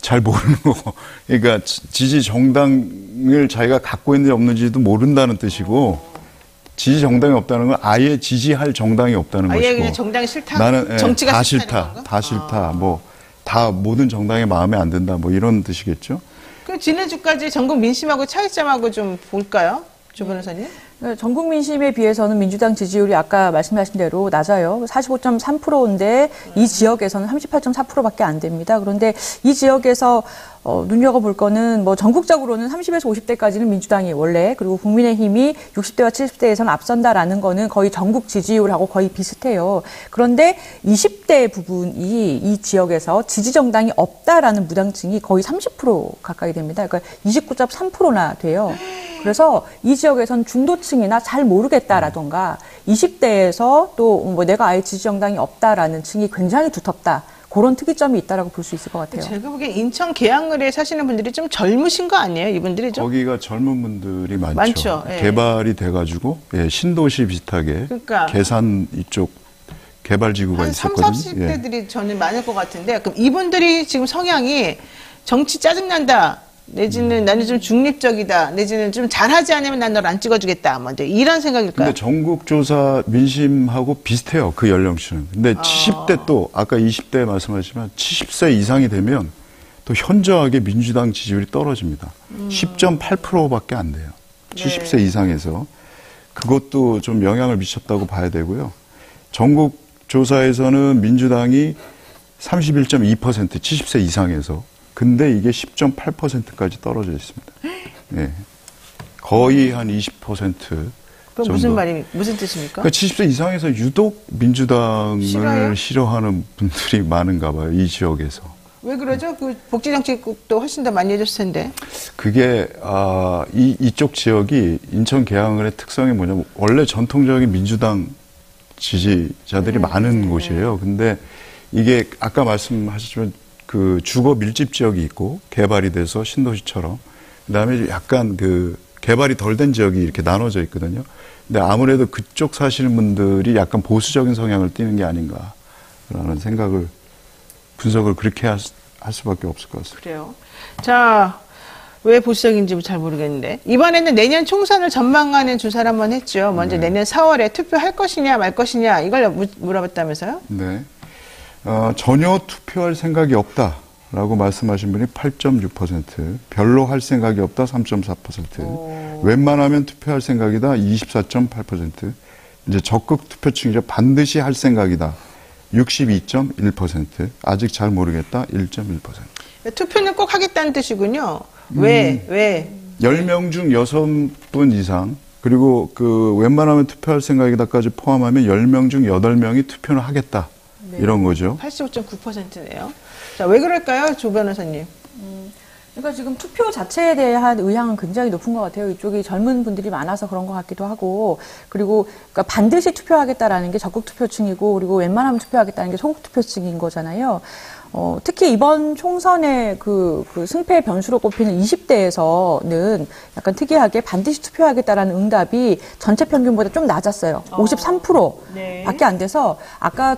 잘 모르는 거고. 그러니까 지지 정당을 자기가 갖고 있는지 없는지도 모른다는 뜻이고, 지지 정당이 없다는 건 아예 지지할 정당이 없다는 것이고. 아예 그냥 정당이 싫다? 나는 정치가 다 싫다는 싫다. 건가? 다 싫다. 다 모든 정당이 마음에 안 든다. 이런 뜻이겠죠. 그럼 지난주까지 전국 민심하고 차이점하고 좀 볼까요? 조 변호사님? 전 국민심에 비해서는 민주당 지지율이 아까 말씀하신 대로 낮아요. 45.3%인데 이 지역에서는 38.4%밖에 안 됩니다. 그런데 이 지역에서 눈여겨볼 거는 뭐 전국적으로는 30에서 50대까지는 민주당이 원래, 그리고 국민의힘이 60대와 70대에서는 앞선다라는 거는 거의 전국 지지율하고 거의 비슷해요. 그런데 20대 부분이 이 지역에서 지지정당이 없다라는 무당층이 거의 30% 가까이 됩니다. 그러니까 29.3%나 돼요. 그래서 이 지역에서는 중도층이나 잘 모르겠다라던가 20대에서 또 뭐 내가 아예 지지정당이 없다라는 층이 굉장히 두텁다. 그런 특이점이 있다라고 볼 수 있을 것 같아요. 제가 보기엔 인천 계양을에 사시는 분들이 좀 젊으신 거 아니에요? 이분들이 좀? 거기가 젊은 분들이 많죠. 많죠. 예. 개발이 돼가지고 신도시 비슷하게 그러니까. 계산 이쪽 개발지구가 한 3, 있었거든요. 40대들이 저는 많을 것 같은데 그럼 이분들이 지금 성향이 정치 짜증난다. 내지는 나는 좀 중립적이다. 내지는 좀 잘하지 않으면 난 널 안 찍어주겠다. 뭐 이제 이런 생각일까요? 근데 전국조사 민심하고 비슷해요. 그 연령층은. 근데 70대 또 아까 20대 말씀하시지만 70세 이상이 되면 또 현저하게 민주당 지지율이 떨어집니다. 10.8%밖에 안 돼요. 70세 이상에서. 그것도 좀 영향을 미쳤다고 봐야 되고요. 전국조사에서는 민주당이 31.2% 70세 이상에서. 근데 이게 10.8%까지 떨어져 있습니다. 예. 거의 한 20%. 그럼 무슨 뜻입니까? 그러니까 70세 이상에서 유독 민주당을 싫어요? 싫어하는 분들이 많은가 봐요. 이 지역에서. 왜 그러죠? 그 복지정책국도 훨씬 더 많이 해줬을 텐데. 그게 이쪽 지역이 인천 계양을의 특성이 뭐냐면 원래 전통적인 민주당 지지자들이 많은 곳이에요. 근데 이게 아까 말씀하셨지만 그 주거 밀집 지역이 있고 개발이 돼서 신도시처럼 그다음에 약간 그 개발이 덜 된 지역이 이렇게 나눠져 있거든요. 근데 아무래도 그쪽 사시는 분들이 약간 보수적인 성향을 띠는 게 아닌가라는 생각을 분석을 그렇게 할 수밖에 없을 것 같습니다. 그래요. 자, 왜 보수적인지 잘 모르겠는데 이번에는 내년 총선을 전망하는 주사를 한번 했죠. 먼저 내년 4월에 투표할 것이냐 말 것이냐 이걸 물어봤다면서요? 네. 전혀 투표할 생각이 없다라고 말씀하신 분이 8.6%, 별로 할 생각이 없다 3.4%, 웬만하면 투표할 생각이다 24.8%, 이제 적극 투표층이죠. 반드시 할 생각이다 62.1%, 아직 잘 모르겠다 1.1%. 투표는 꼭 하겠다는 뜻이군요. 왜? 10명 중 6분 이상, 그리고 그 웬만하면 투표할 생각이다까지 포함하면 10명 중 8명이 투표는 하겠다. 네. 이런 거죠. 85.9%네요. 자, 왜 그럴까요, 조 변호사님? 그러니까 지금 투표 자체에 대한 의향은 굉장히 높은 것 같아요. 이쪽이 젊은 분들이 많아서 그런 것 같기도 하고, 그리고 그러니까 반드시 투표하겠다라는 게 적극 투표층이고, 그리고 웬만하면 투표하겠다는 게 소극 투표층인 거잖아요. 특히 이번 총선의 그 승패 변수로 꼽히는 20대에서는 약간 특이하게 반드시 투표하겠다라는 응답이 전체 평균보다 좀 낮았어요. 53% 네. 밖에 안 돼서 아까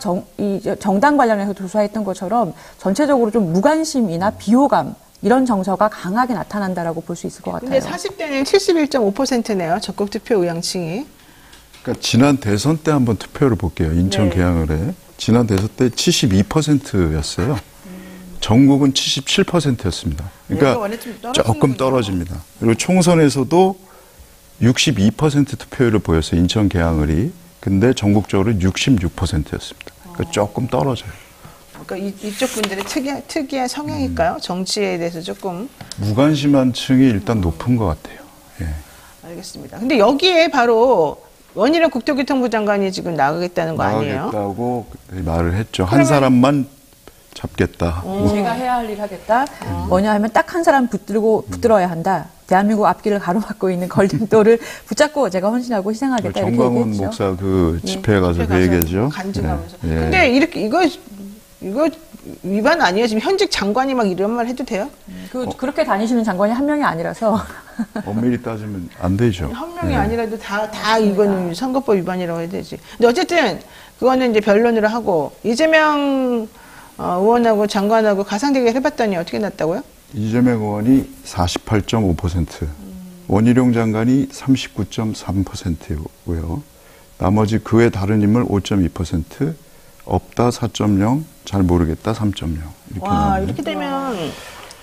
정당 관련해서 조사했던 것처럼 전체적으로 좀 무관심이나 비호감 이런 정서가 강하게 나타난다라고 볼 수 있을 것 같아요. 근데 40대는 71.5%네요. 적극 투표 의향층이. 그러니까 지난 대선 때 한번 투표를 볼게요. 인천 네. 계양을에. 지난 대선 때 72%였어요. 전국은 77%였습니다. 그러니까 조금 떨어집니다. 그리고 총선에서도 62% 투표율을 보였어요. 인천 계양을이. 근데 전국적으로 66%였습니다. 그러니까 조금 떨어져요. 그러니까 이쪽 분들의 특이한 성향일까요? 정치에 대해서 조금. 무관심한 층이 일단 높은 것 같아요. 예. 알겠습니다. 근데 여기에 바로 원희룡 국토교통부 장관이 지금 나가겠다는 거 아니에요? 나가겠다고 말을 했죠. 한 사람만 잡겠다. 제가 해야 할 일 하겠다. 뭐냐 하면 딱 한 사람 붙들어야 한다. 대한민국 앞길을 가로막고 있는 걸림돌을 붙잡고 제가 헌신하고 희생하겠다. 이렇게 정광훈 얘기했죠. 목사 그 집회에 가서 그 얘기했죠. 간증하면서. 예. 근데 이거 위반 아니에요? 지금 현직 장관이 막 이런 말 해도 돼요? 그렇게 다니시는 장관이 한 명이 아니라서. 엄밀히 따지면 안 되죠. 한 명이 아니라도 다 이거는 선거법 위반이라고 해야 되지. 근데 어쨌든 그거는 이제 변론으로 하고 이재명 의원하고 장관하고 가상대결 해봤더니 어떻게 났다고요? 이재명 의원이 48.5%, 원희룡 장관이 39.3%고요. 나머지 그 외 다른 인물 5.2%, 없다 4.0, 잘 모르겠다 3.0 이렇게 와, 나옵니다. 이렇게 되면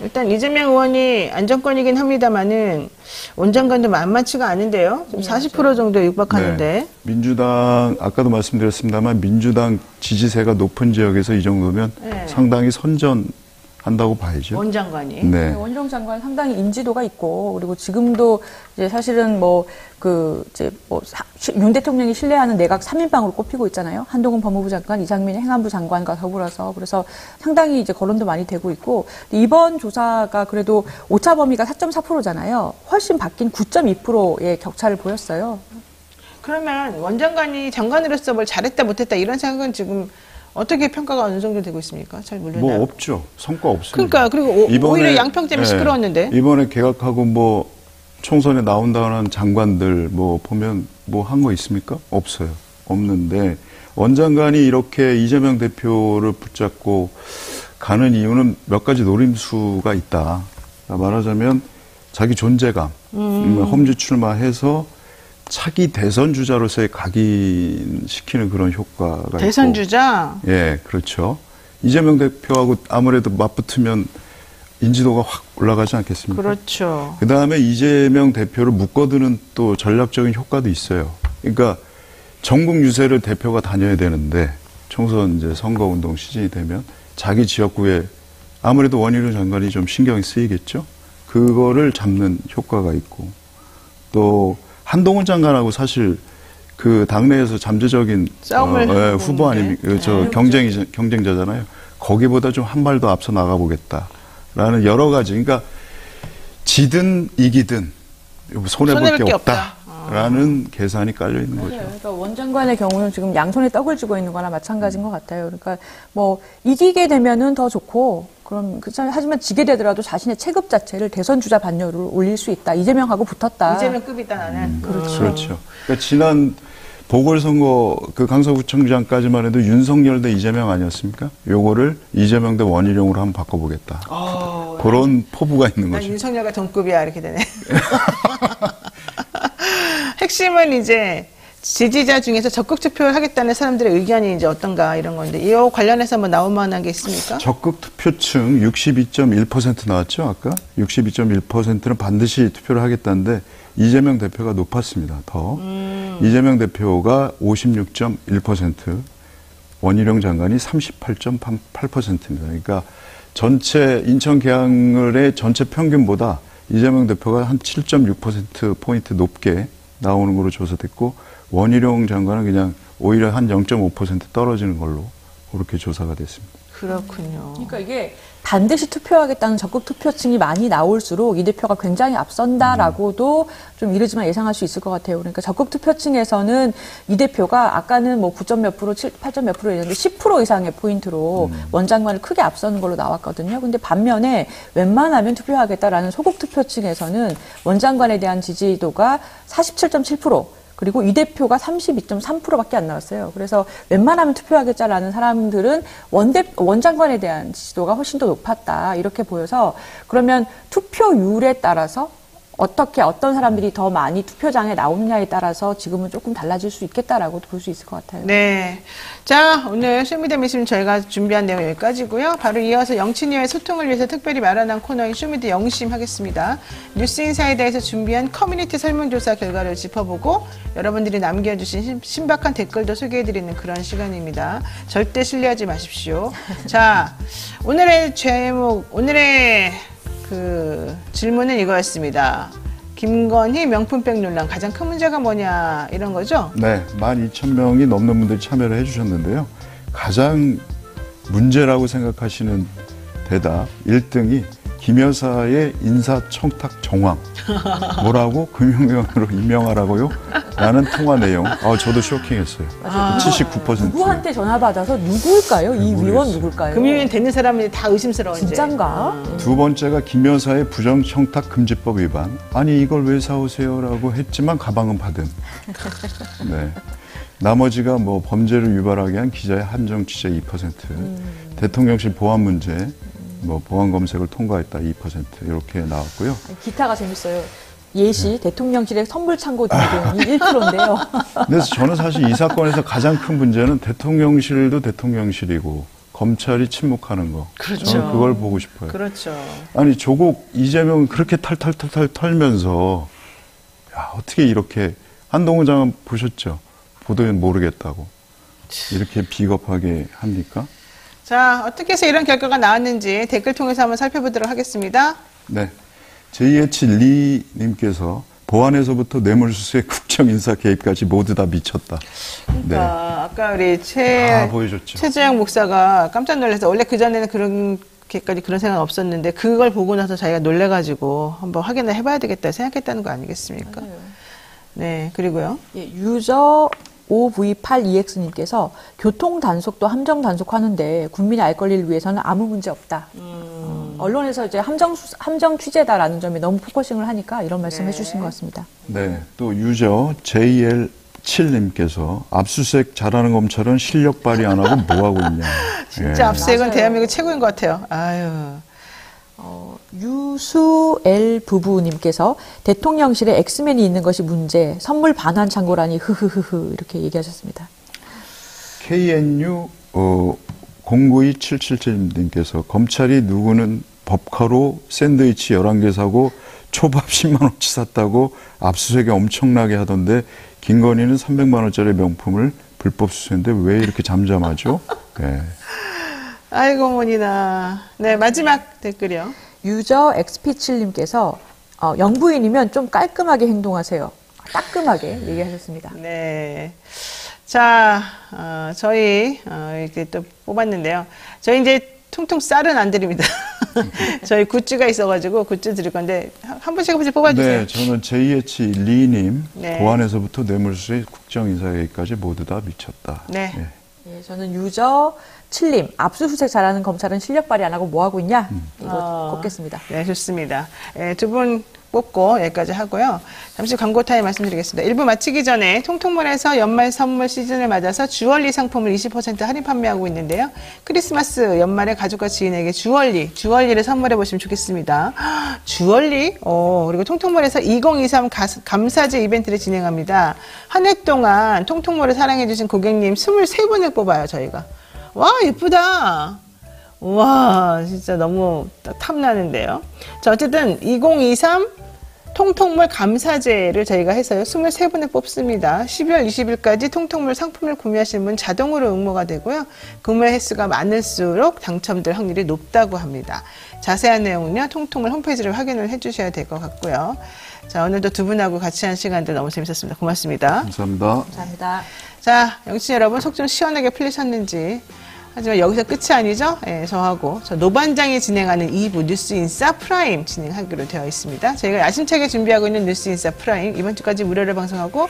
일단 이재명 의원이 안정권이긴 합니다만은 원장관도 만만치가 않은데요. 좀 40% 정도에 육박하는데. 네. 민주당 아까도 말씀드렸습니다만 민주당 지지세가 높은 지역에서 이 정도면 네. 상당히 선전한다고 봐야죠. 원장관이. 네. 원희룡 장관 상당히 인지도가 있고 그리고 지금도 이제 사실은 윤 대통령이 신뢰하는 내각 3인방으로 꼽히고 있잖아요. 한동훈 법무부 장관, 이상민 행안부 장관과 더불어서 그래서 상당히 이제 거론도 많이 되고 있고 이번 조사가 그래도 오차 범위가 4.4%잖아요. 훨씬 바뀐 9.2%의 격차를 보였어요. 그러면 원장관이 장관으로서 뭘 잘했다 못했다 이런 생각은 지금 어떻게 평가가 어느 정도 되고 있습니까? 잘 모르나요? 뭐 없죠. 성과 없습니다. 그러니까 그리고 오히려 양평 때문에 시끄러웠는데. 이번에 개각하고 총선에 나온다는 장관들 보면 한 거 있습니까? 없어요. 없는데 원장관이 이렇게 이재명 대표를 붙잡고 가는 이유는 몇 가지 노림수가 있다. 말하자면 자기 존재감, 험지 출마해서 차기 대선 주자로서의 각인시키는 그런 효과가 대선 있고. 주자? 예, 그렇죠. 이재명 대표하고 아무래도 맞붙으면 인지도가 확 올라가지 않겠습니까? 그렇죠. 그 다음에 이재명 대표를 묶어두는 또 전략적인 효과도 있어요. 그러니까 전국 유세를 대표가 다녀야 되는데 총선 이제 선거운동 시즌이 되면 자기 지역구에 아무래도 원희룡 장관이 좀 신경이 쓰이겠죠. 그거를 잡는 효과가 있고 또 한동훈 장관하고 사실 그 당내에서 잠재적인 싸움을 후보 아닙니까? 경쟁자잖아요. 거기보다 좀 한 발 더 앞서 나가보겠다라는 여러 가지. 그러니까 지든 이기든 손해볼 게 없다라는 계산이 깔려 있는 거죠. 그러니까 원 장관의 경우는 지금 양손에 떡을 쥐고 있는 거나 마찬가지인 것 같아요. 그러니까 이기게 되면은 더 좋고 하지만 지게 되더라도 자신의 체급 자체를 대선 주자 반열을 올릴 수 있다. 이재명하고 붙었다. 이재명급이다 나는. 그렇죠. 그러니까 지난 보궐선거 강서구청장까지만 해도 윤석열 대 이재명 아니었습니까? 요거를 이재명 대 원희룡으로 한번 바꿔보겠다. 그런 포부가 있는 난 거죠. 윤석열과 동급이야 이렇게 되네. 핵심은 이제 지지자 중에서 적극 투표를 하겠다는 사람들의 의견이 이제 어떤가 이런 건데 이 관련해서 나올 만한 게 있습니까? 적극 투표층 62.1% 나왔죠, 아까? 62.1%는 반드시 투표를 하겠다는데 이재명 대표가 높았습니다, 더. 이재명 대표가 56.1%, 원희룡 장관이 38.8%입니다. 그러니까 전체 인천 계양을의 전체 평균보다 이재명 대표가 한 7.6%포인트 높게 나오는 걸로 조사됐고 원희룡 장관은 그냥 오히려 한 0.5% 떨어지는 걸로 그렇게 조사가 됐습니다. 그렇군요. 그러니까 이게 반드시 투표하겠다는 적극 투표층이 많이 나올수록 이 대표가 굉장히 앞선다라고도 좀 이르지만 예상할 수 있을 것 같아요. 그러니까 적극 투표층에서는 이 대표가 아까는 9점 몇 프로, 8점 몇 프로 이랬는데 10% 이상의 포인트로 원 장관을 크게 앞서는 걸로 나왔거든요. 근데 반면에 웬만하면 투표하겠다라는 소극 투표층에서는 원 장관에 대한 지지도가 47.7%. 그리고 이 대표가 32.3%밖에 안 나왔어요. 그래서 웬만하면 투표하겠다라는 사람들은 원 장관에 대한 지지도가 훨씬 더 높았다. 이렇게 보여서 그러면 투표율에 따라서 어떤 사람들이 더 많이 투표장에 나오느냐에 따라서 지금은 조금 달라질 수 있겠다라고도 볼 수 있을 것 같아요. 네. 자, 오늘 쇼미더미심 저희가 준비한 내용 여기까지고요. 바로 이어서 영친이와의 소통을 위해서 특별히 마련한 코너인 쇼미더 영심 하겠습니다. 뉴스인사이드에서 준비한 커뮤니티 설문조사 결과를 짚어보고 여러분들이 남겨주신 신박한 댓글도 소개해드리는 그런 시간입니다. 절대 신뢰하지 마십시오. 자, 오늘의 질문은 이거였습니다. 김건희 명품백 논란 가장 큰 문제가 뭐냐 이런 거죠? 네, 12,000명이 넘는 분들이 참여를 해주셨는데요. 가장 문제라고 생각하시는 대답 1등이 김 여사의 인사청탁 정황. 뭐라고? 금융위원으로 임명하라고요? 라는 통화 내용. 저도 쇼킹했어요. 79%. 누구한테 전화 받아서 누굴까요? 이 위원 누굴까요? 금융위원 되는 사람이 다 의심스러워. 진짠가? 두 번째가 김 여사의 부정청탁 금지법 위반. 아니 이걸 왜 사오세요라고 했지만 가방은 받은. 네. 나머지가 범죄를 유발하게 한 기자의 함정 취재 2%. 대통령실 보안 문제. 보안 검색을 통과했다 2% 이렇게 나왔고요. 기타가 재밌어요. 예시 대통령실의 선물 창고 등등이 1%인데요. 그래서 저는 사실 이 사건에서 가장 큰 문제는 대통령실도 대통령실이고 검찰이 침묵하는 거. 그렇죠. 저는 그걸 보고 싶어요. 그렇죠. 아니 조국 이재명은 그렇게 탈탈탈탈 털면서 야, 어떻게 이렇게 한동훈 장관 보셨죠? 보도연 모르겠다고 이렇게 비겁하게 합니까? 자, 어떻게 해서 이런 결과가 나왔는지 댓글 통해서 한번 살펴보도록 하겠습니다. 네. JH 리님께서 보안에서부터 뇌물수수의 국정인사 개입까지 모두 다 미쳤다. 그러니까 아까 우리 보여줬죠. 최재형 목사가 깜짝 놀라서 원래 그전에는 그렇게까지 그런 생각은 없었는데 그걸 보고 나서 자기가 놀래가지고 한번 확인을 해봐야 되겠다 생각했다는 거 아니겠습니까? 맞아요. 네, 그리고요. 예, 유저 OV8EX님께서 교통 단속도 함정 단속하는데 국민이 알 권리를 위해서는 아무 문제 없다. 언론에서 이제 함정 취재다라는 점에 너무 포커싱을 하니까 이런 말씀 해주신 것 같습니다. 네. 또 유저 JL7님께서 압수수색 잘하는 검찰은 실력 발휘 안 하고 뭐 하고 있냐. 진짜 압수수색은 맞아요. 대한민국 최고인 것 같아요. 아유. 유수엘 부부님께서 대통령실에 엑스맨이 있는 것이 문제, 선물 반환 창고라니 흐흐흐흐 이렇게 얘기하셨습니다. KNU 092777님께서 검찰이 누구는 법카로 샌드위치 11개 사고 초밥 10만 원치 샀다고 압수수색이 엄청나게 하던데 김건희는 300만 원짜리 명품을 불법 수수했는데 왜 이렇게 잠잠하죠? 네. 아이고, 어머니나. 네, 마지막 댓글이요. 유저 XP7님께서 영부인이면 좀 깔끔하게 행동하세요. 따끔하게 얘기하셨습니다. 네. 자, 저희, 이렇게 또 뽑았는데요. 저희 이제 퉁퉁 쌀은 안 드립니다. 저희 굿즈가 있어가지고 굿즈 드릴 건데, 한 분씩 뽑아주세요. 네, 저는 JH 리님, 네. 보안에서부터 뇌물수수의 국정인사회의까지 모두 다 미쳤다. 네. 예. 예, 저는 유저 7님, 압수수색 잘하는 검찰은 실력 발휘 안 하고 뭐 하고 있냐? 이거 꼽겠습니다. 네, 좋습니다. 네, 두 분 뽑고 여기까지 하고요. 잠시 광고 타임 말씀드리겠습니다. 1부 마치기 전에 통통몰에서 연말 선물 시즌을 맞아서 주얼리 상품을 20% 할인 판매하고 있는데요. 크리스마스 연말에 가족과 지인에게 주얼리를 선물해 보시면 좋겠습니다. 주얼리? 그리고 통통몰에서 2023 감사제 이벤트를 진행합니다. 한 해 동안 통통몰을 사랑해 주신 고객님 23분을 뽑아요, 저희가. 와, 예쁘다. 와, 진짜 너무 탐나는데요. 자, 어쨌든 2023 통통몰 감사제를 저희가 해서요. 23분을 뽑습니다. 12월 20일까지 통통몰 상품을 구매하시는 분 자동으로 응모가 되고요. 구매 횟수가 많을수록 당첨될 확률이 높다고 합니다. 자세한 내용은요. 통통몰 홈페이지를 확인을 해주셔야 될 것 같고요. 자, 오늘도 두 분하고 같이 한 시간들 너무 재밌었습니다. 고맙습니다. 감사합니다. 감사합니다. 자, 영친 여러분 속 좀 시원하게 풀리셨는지. 하지만 여기서 끝이 아니죠? 예, 저하고 노반장이 진행하는 2부 뉴스인싸 프라임 진행하기로 되어 있습니다. 저희가 야심차게 준비하고 있는 뉴스인싸 프라임 이번 주까지 무료로 방송하고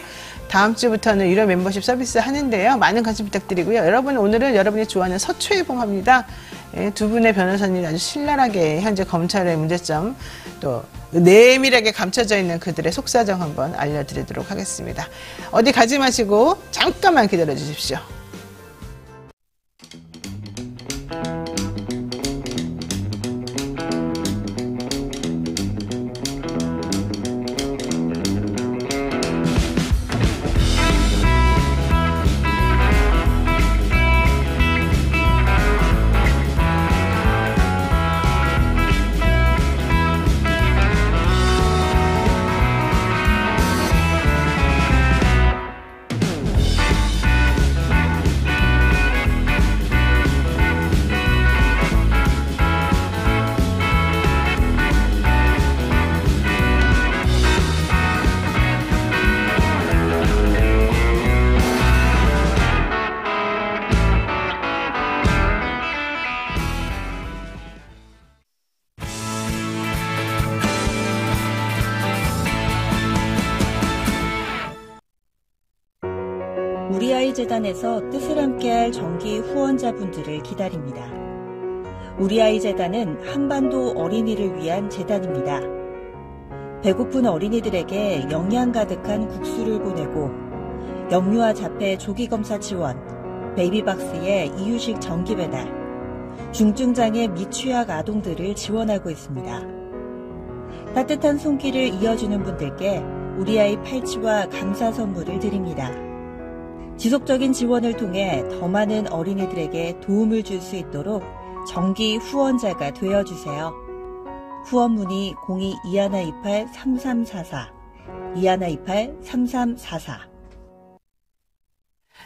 다음 주부터는 유료 멤버십 서비스 하는데요. 많은 관심 부탁드리고요. 여러분 오늘은 여러분이 좋아하는 서초해봉합니다. 예, 두 분의 변호사님 아주 신랄하게 현재 검찰의 문제점 또 내밀하게 감춰져 있는 그들의 속사정 한번 알려드리도록 하겠습니다. 어디 가지 마시고 잠깐만 기다려 주십시오. 우리 아이 재단에서 뜻을 함께할 정기 후원자분들을 기다립니다. 우리 아이 재단은 한반도 어린이를 위한 재단입니다. 배고픈 어린이들에게 영양 가득한 국수를 보내고 영유아 자폐 조기 검사 지원, 베이비박스의 이유식 정기 배달, 중증장애 및 취약 아동들을 지원하고 있습니다. 따뜻한 손길을 이어주는 분들께 우리 아이 팔찌와 감사 선물을 드립니다. 지속적인 지원을 통해 더 많은 어린이들에게 도움을 줄 수 있도록 정기 후원자가 되어주세요. 후원 문의 02-2128-3344, 2128-3344.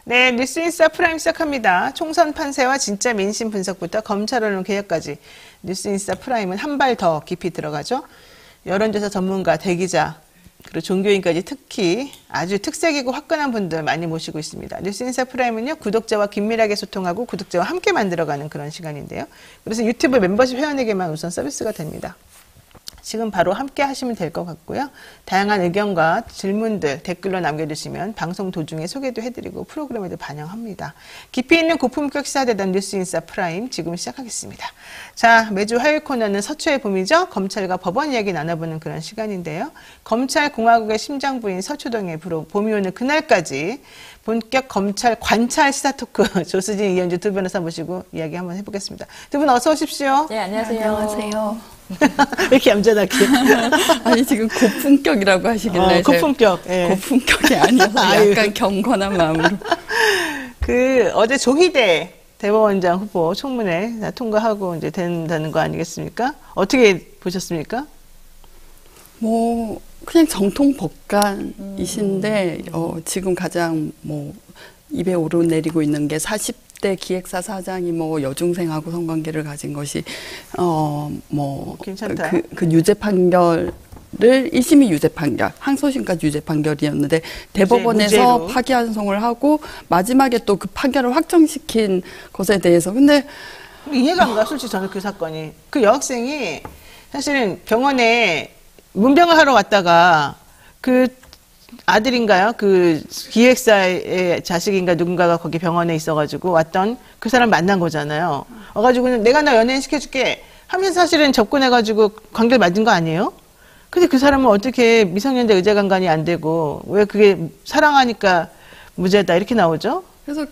네, 뉴스인싸 프라임 시작합니다. 총선 판세와 진짜 민심 분석부터 검찰 언론 개혁까지 뉴스인싸 프라임은 한 발 더 깊이 들어가죠. 여론조사 전문가, 대기자, 그리고 종교인까지 특히 아주 특색이고 화끈한 분들 많이 모시고 있습니다. 뉴스인싸 프라임은요, 구독자와 긴밀하게 소통하고 구독자와 함께 만들어가는 그런 시간인데요. 그래서 유튜브 멤버십 회원에게만 우선 서비스가 됩니다. 지금 바로 함께 하시면 될 것 같고요. 다양한 의견과 질문들 댓글로 남겨주시면 방송 도중에 소개도 해드리고 프로그램에도 반영합니다. 깊이 있는 고품격 시사대담 뉴스인싸 프라임 지금 시작하겠습니다. 자, 매주 화요일 코너는 서초의 봄이죠. 검찰과 법원 이야기 나눠보는 그런 시간인데요. 검찰 공화국의 심장부인 서초동에 봄이 오는 그날까지 본격 검찰 관찰 시사 토크 조수진, 이현주 두 변호사 모시고 이야기 한번 해보겠습니다. 두 분 어서 오십시오. 네, 안녕하세요. 안녕하세요. 왜 이렇게 얌전하게? 아니, 지금 고품격이라고 하시길래. 고품격. 예. 고품격이 아니어서 약간 경건한 마음으로. 어제 조희대 대법원장 후보 청문회 다 통과하고 이제 된다는 거 아니겠습니까? 어떻게 보셨습니까? 뭐, 그냥 정통 법관이신데, 지금 가장 입에 오르내리고 있는 게 40대 기획사 사장이 여중생하고 성관계를 가진 것이, 괜찮다. 그 유죄 판결을 1심이 유죄 판결, 항소심까지 유죄 판결이었는데 대법원에서 무죄로. 파기환송을 하고 마지막에 또 그 판결을 확정시킨 것에 대해서 근데 이해가 안 가, 솔직히 저는 그 사건이. 그 여학생이 사실은 병원에 문병을 하러 왔다가 그 아들인가요? 그 기획사의 자식인가 누군가가 거기 병원에 있어가지고 왔던 그 사람 만난 거잖아요. 와가지고 내가 너 연예인 시켜줄게 하면서 사실은 접근해가지고 관계를 맺은 거 아니에요? 근데 그 사람은 어떻게 미성년자 의제강간이 안 되고 왜 그게 사랑하니까 무죄다 이렇게 나오죠? 그래서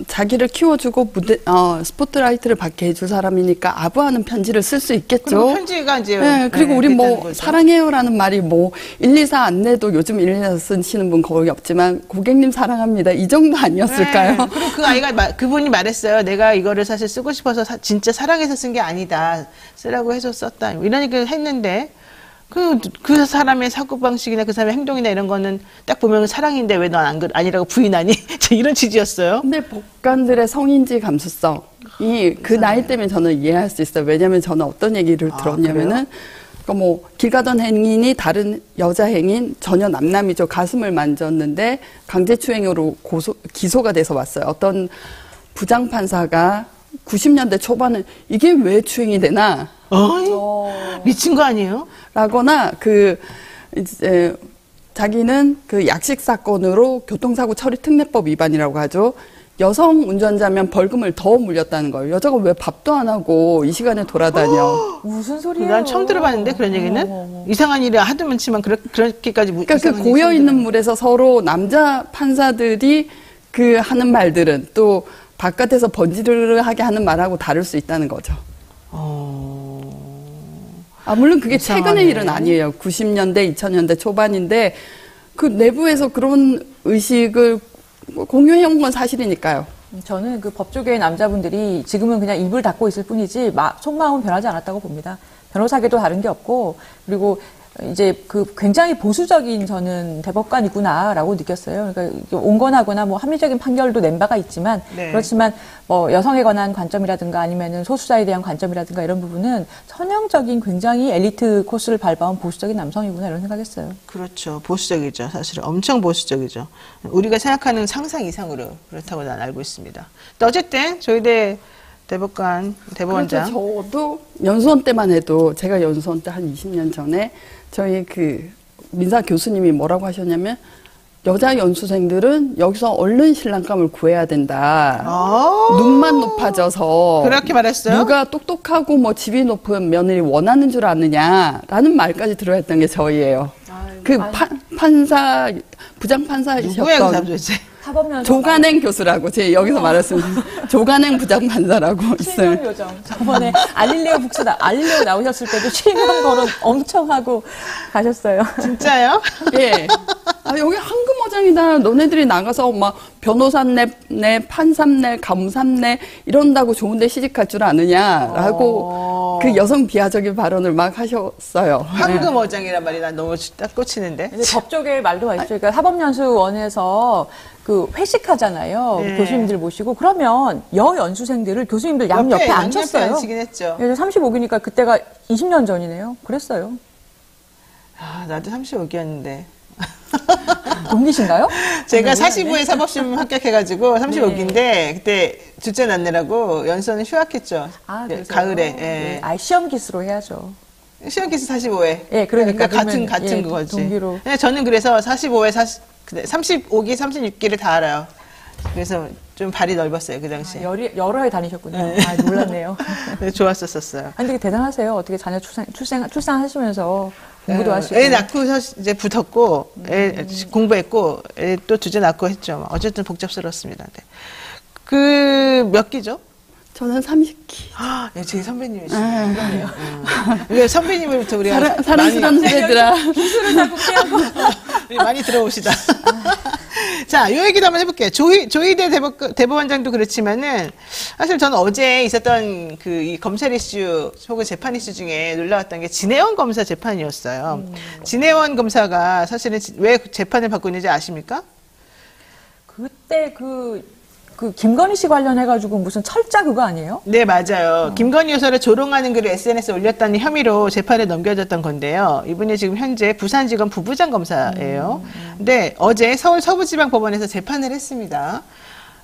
자기를 키워주고 스포트라이트를 받게 해줄 사람이니까 아부하는 편지를 쓸 수 있겠죠. 그리고 편지가 이제 네, 그리고 우리 사랑해요라는 말이 114 안내도 요즘 114 쓰시는 분 거의 없지만 고객님 사랑합니다. 이 정도 아니었을까요? 네, 그리고 그 아이가 그분이 말했어요. 내가 이거를 사실 쓰고 싶어서 진짜 사랑해서 쓴 게 아니다. 쓰라고 해서 썼다. 이런 얘기를 했는데 그 사람의 사고방식이나 그 사람의 행동이나 이런 거는 딱 보면 사랑인데 왜 넌 아니라고 부인하니? 이런 취지였어요. 근데 법관들의 성인지 감수성이 그 나이 때문에 저는 이해할 수 있어요. 왜냐하면 저는 어떤 얘기를 들었냐면은 그러니까 길 가던 행인이 다른 여자 행인 전혀 남남이죠. 가슴을 만졌는데 강제추행으로 기소가 돼서 왔어요. 어떤 부장판사가 90년대 초반에 이게 왜 추행이 되나? 미친 거 아니에요? 라거나 이제 자기는 그 약식 사건으로 교통사고 처리 특례법 위반이라고 하죠. 여성 운전자면 벌금을 더 물렸다는 거예요. 여자가 왜 밥도 안 하고 이 시간에 돌아다녀? 무슨 소리예요? 난 처음 들어봤는데 그런 얘기는 이상한 일이 하도 많지만 그렇게까지 그러니까 그 고여 있는 물에서 서로 남자 판사들이 그 하는 말들은 또 바깥에서 번지르르하게 하는 말하고 다를 수 있다는 거죠. 물론 그게 이상하네. 최근의 일은 아니에요. 90년대, 2000년대 초반인데 그 내부에서 그런 의식을 공유해온 건 사실이니까요. 저는 그 법조계의 남자분들이 지금은 그냥 입을 닫고 있을 뿐이지 속마음은 변하지 않았다고 봅니다. 변호사계도 다른 게 없고 그리고 이제 굉장히 보수적인 저는 대법관이구나라고 느꼈어요. 그러니까 온건하거나 합리적인 판결도 낸 바가 있지만 그렇지만 여성에 관한 관점이라든가 아니면은 소수자에 대한 관점이라든가 이런 부분은 선형적인 굉장히 엘리트 코스를 밟아온 보수적인 남성이구나 이런 생각했어요. 그렇죠. 보수적이죠. 사실은 엄청 보수적이죠. 우리가 생각하는 상상 이상으로 그렇다고 난 알고 있습니다. 또 어쨌든 조희대 대법원장. 저도 연수원 때만 해도 제가 연수원 때 한 20년 전에 저희 민사 교수님이 뭐라고 하셨냐면 여자 연수생들은 여기서 얼른 신랑감을 구해야 된다. 눈만 높아져서 그렇게 말했어요? 누가 똑똑하고 집이 높은 며느리 원하는 줄 아느냐라는 말까지 들어야 했던 게 저희예요. 부장판사이셨던 누구야 그 사람 도대체? 조간행 교수라고 제 여기서 말했습니다. 조간행 부장판사라고 있어요. 실명 요정. 저번에 알릴레오 나오셨을 때도 실명 거론 엄청 하고 가셨어요. 진짜요? 예. 여기 황금 허무과장이다. 너네들이 나가서 막 변호사 내, 판사 내, 감사 내 이런다고 좋은데 시집갈 줄 아느냐라고 그 여성 비하적인 발언을 막 하셨어요. 황금어장이란 말이 난 너무 딱 꽂히는데. 법조계 말도 맛있죠. 그러니까 사법연수원에서 그 회식하잖아요. 네. 교수님들 모시고 그러면 여연수생들을 교수님들 양옆에 앉혔어요. 앉히긴 했죠. 35기니까 그때가 20년 전이네요. 그랬어요. 아, 나도 35기였는데. 동기신가요? 제가 45에 사법시험 합격해가지고 35기인데 그때 둘째 낳느라고 연수원은 휴학했죠. 아, 그래서요? 가을에. 예. 네. 아, 시험 기수로 해야죠. 시험 기수 45에. 예, 그러니까 같은 예, 그거지. 동기로. 네, 저는 그래서 45에 35기, 36기를 다 알아요. 그래서 좀 발이 넓었어요, 그 당시에. 여러 해 다니셨군요. 네. 아, 몰랐네요. 네, 좋았었어요. 아니, 되게 대단하세요. 어떻게 자녀 출산하시면서 공부도 하시고. 애 낳고 이제 붙었고, 애 공부했고, 애 또 둘째 낳고 했죠. 어쨌든 복잡스러웠습니다. 네. 그 몇 기죠? 저는 30기. 아, 네, 제 선배님이시네요. 그러네요. 이게 선배님으로부터 우리가 사랑스러운 후배들아. 기술을 자꾸 피하고. 많이 들어오시다. 자, 요 얘기도 한번 해볼게요. 조희대 대법원장도 그렇지만은, 사실 저는 어제 있었던 이 검찰 이슈 혹은 재판 이슈 중에 놀라웠던 게 진해원 검사 재판이었어요. 진해원 검사가 사실은 왜 재판을 받고 있는지 아십니까? 그때 그 김건희 씨 관련해가지고 무슨 철자 그거 아니에요? 네, 맞아요. 김건희 여사를 조롱하는 글을 SNS에 올렸다는 혐의로 재판에 넘겨졌던 건데요. 이분이 지금 현재 부산지검 부부장 검사예요. 근데 어제 서울 서부지방법원에서 재판을 했습니다.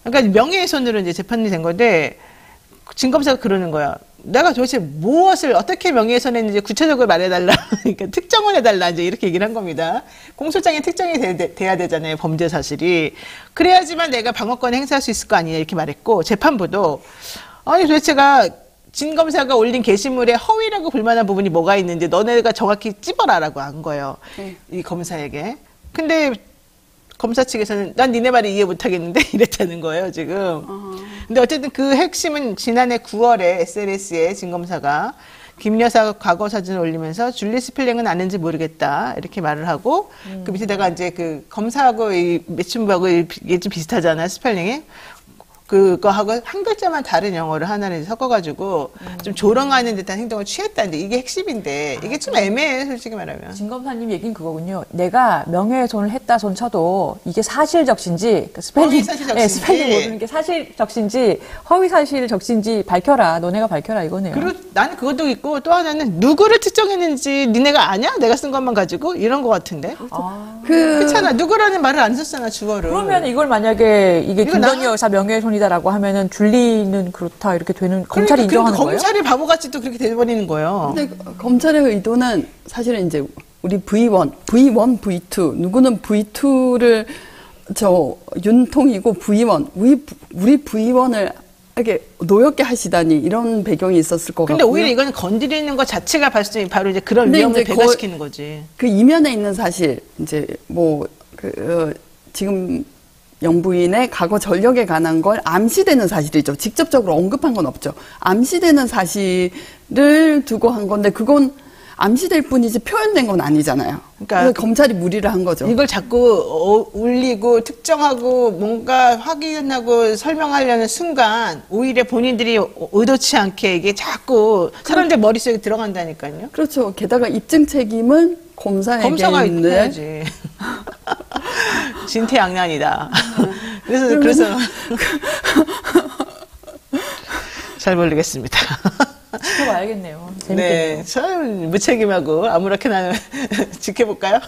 그러니까 명예훼손으로 이제 재판이 된 건데, 진 검사가 그러는 거야. 내가 도대체 무엇을 어떻게 명예훼손했는지 구체적으로 말해달라. 그러니까 특정을 해달라. 이제 이렇게 얘기를 한 겁니다. 공소장에 특정이 돼야 되잖아요. 범죄 사실이. 그래야지만 내가 방어권을 행사할 수 있을 거 아니냐. 이렇게 말했고, 재판부도 아니 도대체가 진 검사가 올린 게시물에 허위라고 불만한 부분이 뭐가 있는지 너네가 정확히 찝어라라고 한 거예요. 이 검사에게. 근데 검사 측에서는 난 니네 말을 이해 못하겠는데 이랬다는 거예요, 지금. 근데 어쨌든 그 핵심은 지난해 9월에 SNS에 진 검사가 김 여사 과거 사진을 올리면서 줄리 스필링은 아는지 모르겠다 이렇게 말을 하고 그 밑에다가 이제 그 검사하고 이 매춘부하고 이게 좀 비슷하잖아요, 스펠링이. 그거하고 한 글자만 다른 영어를 하나를 섞어가지고 좀 조롱하는 듯한 행동을 취했다는데 이게 핵심인데 이게 좀 애매해요, 솔직히 말하면. 진 검사님 얘기는 그거군요. 내가 명예훼손을 했다 손 쳐도 이게 사실적신지 스펠링 스펠링 모르는 게 사실적신지 허위사실적신지 밝혀라. 너네가 밝혀라 이거네요. 그리고 나는 그것도 있고 또 하나는 누구를 특정했는지 니네가 아냐? 내가 쓴 것만 가지고 이런 것 같은데. 그렇잖아. 누구라는 말을 안 썼잖아, 주어를. 그러면 이걸 만약에 이게 김건희 여사 명예훼손이 라고 하면은 줄리는 그렇다 이렇게 되는 검찰이 인정하는 거예요? 검찰이 바보같이 또 그렇게 돼버리는 거예요. 근데 검찰의 의도는 사실은 이제 우리 V1, V2 누구는 V2를 윤통이고 V1 우리 V1을 이렇게 노엽게 하시다니 이런 배경이 있었을 것 같고요. 근데 오히려 이거는 건드리는 것 자체가 바로 이제 그런 위험을 배가시키는 거지. 그 이면에 있는 사실 이제 지금 영부인의 과거 전력에 관한 걸 암시되는 사실이죠. 직접적으로 언급한 건 없죠. 암시되는 사실을 두고 한 건데 그건 암시될 뿐이지 표현된 건 아니잖아요. 그러니까 검찰이 무리를 한 거죠. 이걸 자꾸 올리고 특정하고 뭔가 확인하고 설명하려는 순간 오히려 본인들이 의도치 않게 이게 자꾸 사람들 머릿속에 들어간다니까요. 그렇죠. 게다가 입증 책임은 검사가 있는데 진퇴양난이다. 그래서 잘 모르겠습니다. 지켜봐야겠네요. 재밌겠네요. 네, 참 무책임하고 아무렇게나 지켜볼까요?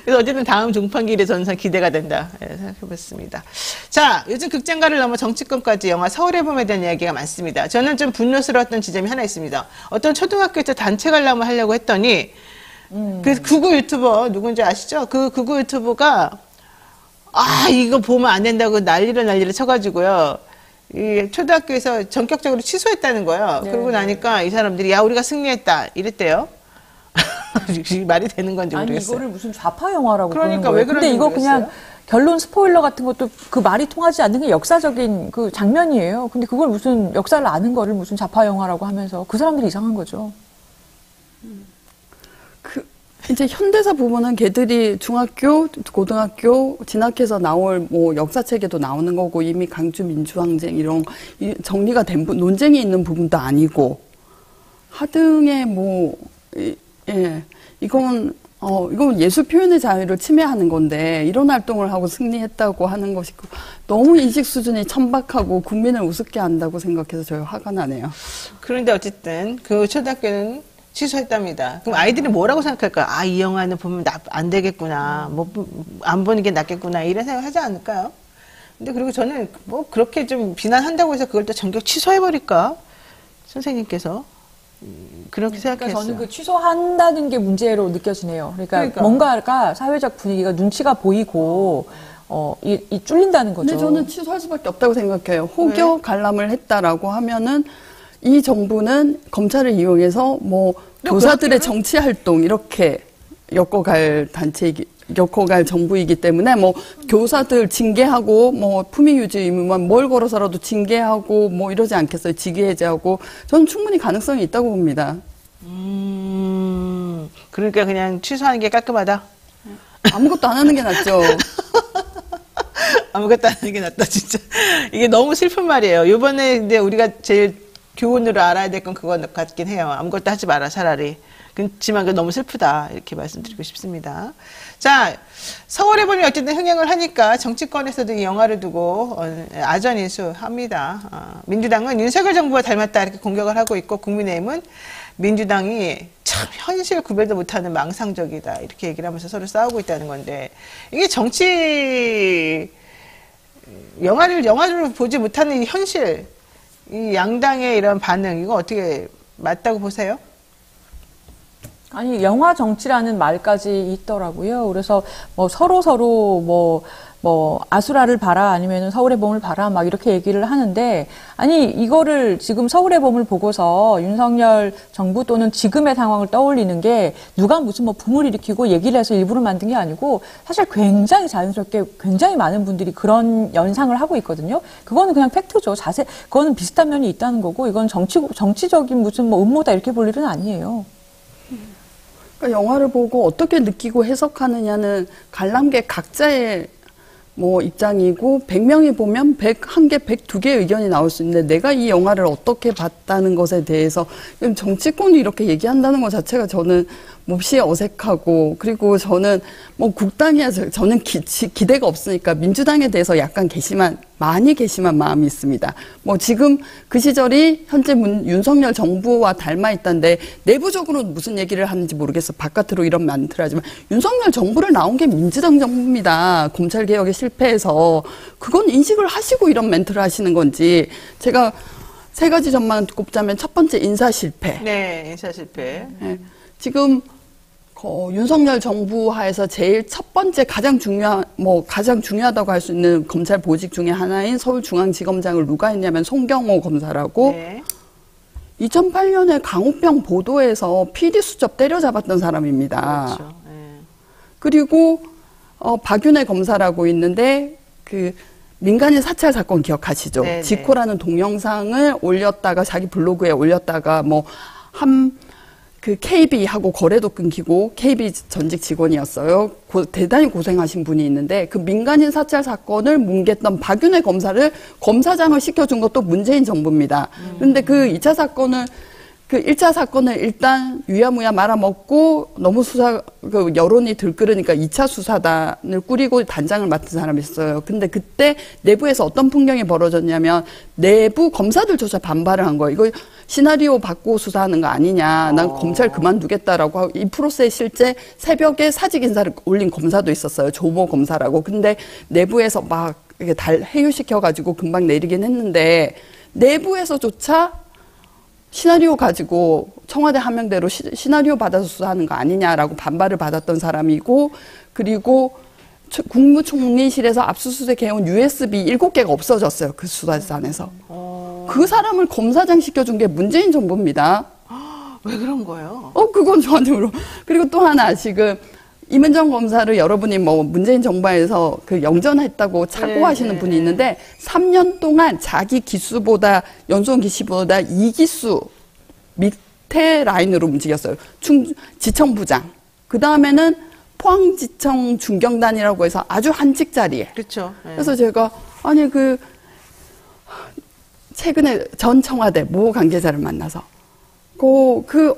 그래서 어쨌든 다음 종판기일의 전선 기대가 된다 생각해봤습니다. 자, 요즘 극장가를 넘어 정치권까지 영화 서울의 봄에 대한 이야기가 많습니다. 저는 좀 분노스러웠던 지점이 하나 있습니다. 어떤 초등학교에서 단체 관람을 하려고 했더니 그 구구 유튜버 누군지 아시죠? 그 구구 유튜버가 이거 보면 안 된다고 난리를 쳐가지고요. 이 초등학교에서 전격적으로 취소했다는 거예요. 네. 그러고 나니까 이 사람들이 우리가 승리했다 이랬대요. 말이 되는 건지 모르겠어요. 아니 이거를 무슨 좌파 영화라고 그러니까 왜 그런지 근데 이거 모르겠어요? 그냥 결론 스포일러 같은 것도 그 말이 통하지 않는 게 역사적인 그 장면이에요. 근데 그걸 무슨 역사를 아는 거를 무슨 좌파 영화라고 하면서 그 사람들이 이상한 거죠. 이제 현대사 부분은 걔들이 중학교, 고등학교 진학해서 나올 뭐 역사책에도 나오는 거고 이미 강주 민주항쟁 이런 정리가 된 논쟁이 있는 부분도 아니고 하등의 뭐 예, 이건 예술 표현의 자유를 침해하는 건데 이런 활동을 하고 승리했다고 하는 것이 너무 인식 수준이 천박하고 국민을 우습게 한다고 생각해서 저희 화가 나네요. 그런데 어쨌든 그 초등학교는 취소했답니다. 그럼 아이들이 뭐라고 생각할까요? 아, 이 영화는 보면 안 되겠구나. 뭐, 안 보는 게 낫겠구나. 이런 생각 하지 않을까요? 근데 그리고 저는 뭐 그렇게 좀 비난한다고 해서 그걸 또 전격 취소해버릴까? 선생님께서. 그렇게 생각했어요. 그러니까 저는 그 취소한다는 게 문제로 느껴지네요. 그러니까 뭔가가 사회적 분위기가 눈치가 보이고, 이 쫄린다는 거죠. 근데 저는 취소할 수밖에 없다고 생각해요. 혹여 관람을 했다라고 하면은 이 정부는 검찰을 이용해서 뭐 교사들의 정치 활동 이렇게 엮어갈 정부이기 때문에 뭐 교사들 징계하고 뭐 품위 유지 의무만 뭘 걸어서라도 징계하고 뭐 이러지 않겠어요. 직위 해제하고 저는 충분히 가능성이 있다고 봅니다. 그러니까 그냥 취소하는 게 깔끔하다. 아무것도 안 하는 게 낫죠. 아무것도 안 하는 게 낫다, 진짜. 이게 너무 슬픈 말이에요. 이번에 근데 우리가 제일 교훈으로 알아야 될 건 그거 같긴 해요. 아무것도 하지 마라, 차라리. 그렇지만 그 너무 슬프다. 이렇게 말씀드리고 싶습니다. 자, 서울의 봄이 어쨌든 흥행을 하니까 정치권에서도 이 영화를 두고 아전인수합니다. 민주당은 윤석열 정부와 닮았다 이렇게 공격을 하고 있고 국민의힘은 민주당이 참 현실 구별도 못하는 망상적이다 이렇게 얘기를 하면서 서로 싸우고 있다는 건데 이게 정치 영화를 보지 못하는 이 현실 이 양당의 이런 반응 이거 어떻게 맞다고 보세요? 아니 영화 정치라는 말까지 있더라고요. 그래서 뭐 서로 뭐 아수라를 봐라 아니면은 서울의 봄을 봐라 막 이렇게 얘기를 하는데 아니 이거를 지금 서울의 봄을 보고서 윤석열 정부 또는 지금의 상황을 떠올리는 게 누가 무슨 뭐 붐을 일으키고 얘기를 해서 일부러 만든 게 아니고 사실 굉장히 자연스럽게 굉장히 많은 분들이 그런 연상을 하고 있거든요. 그거는 그냥 팩트죠. 그거는 비슷한 면이 있다는 거고 이건 정치적인 무슨 뭐 음모다 이렇게 볼 일은 아니에요. 그러니까 영화를 보고 어떻게 느끼고 해석하느냐는 관람객 각자의 뭐 입장이고 100명이 보면 101개, 102개의 의견이 나올 수 있는데 내가 이 영화를 어떻게 봤다는 것에 대해서 정치권이 이렇게 얘기한다는 것 자체가 저는 몹시 어색하고 그리고 저는 뭐 국당이야 저는 기대가 없으니까 민주당에 대해서 약간 많이 괘씸한 마음이 있습니다. 뭐 지금 그 시절이 현재 윤석열 정부와 닮아 있다는데 내부적으로는 무슨 얘기를 하는지 모르겠어. 바깥으로 이런 멘트를 하지만 윤석열 정부를 나온 게 민주당 정부입니다. 검찰개혁에 실패해서 그건 인식을 하시고 이런 멘트를 하시는 건지 제가 세 가지 점만 꼽자면 첫 번째 인사 실패. 네, 인사 실패. 네, 지금 윤석열 정부 하에서 제일 첫 번째 가장 중요하다고 할 수 있는 검찰 보직 중에 하나인 서울중앙지검장을 누가 했냐면 송경호 검사라고 네. 2008년에 강우병 보도에서 PD 수첩 때려잡았던 사람입니다. 그렇죠. 네. 그리고 박윤혜 검사라고 있는데 그 민간인 사찰 사건 기억하시죠? 네네. 지코라는 동영상을 올렸다가 자기 블로그에 올렸다가 그 KB하고 거래도 끊기고 KB 전직 직원이었어요. 대단히 고생하신 분이 있는데 그 민간인 사찰 사건을 뭉갰던 박윤혜 검사를 검사장을 시켜준 것도 문재인 정부입니다. 그런데 그 1차 사건을 일단 유야무야 말아먹고 너무 여론이 들끓으니까 2차 수사단을 꾸리고 단장을 맡은 사람이 있어요. 근데 그때 내부에서 어떤 풍경이 벌어졌냐면 내부 검사들조차 반발을 한 거예요. 이거 시나리오 바꾸고 수사하는 거 아니냐. 난 검찰 그만두겠다라고 하고 이 프로세스에 실제 새벽에 사직 인사를 올린 검사도 있었어요. 조모 검사라고. 근데 내부에서 막 해유시켜가지고 금방 내리긴 했는데 내부에서조차 시나리오 가지고 청와대 하명대로 시나리오 받아서 수사하는 거 아니냐라고 반발을 받았던 사람이고 그리고 국무총리실에서 압수수색 해온 USB 7개가 없어졌어요. 그 수사단에서. 그 사람을 검사장 시켜준 게 문재인 정부입니다. 왜 그런 거예요? 그건 저한테 물어. 그리고 또 하나 지금 이문정 검사를 여러분이 뭐 문재인 정부에서 그 영전했다고 착오하시는 분이 있는데 3년 동안 자기 기수보다 연수원 기수보다 2기수 밑에 라인으로 움직였어요. 지청부장. 그 다음에는 포항지청 중경단이라고 해서 아주 한직 자리에. 그렇죠. 네. 그래서 제가 아니 최근에 전 청와대 모 관계자를 만나서 그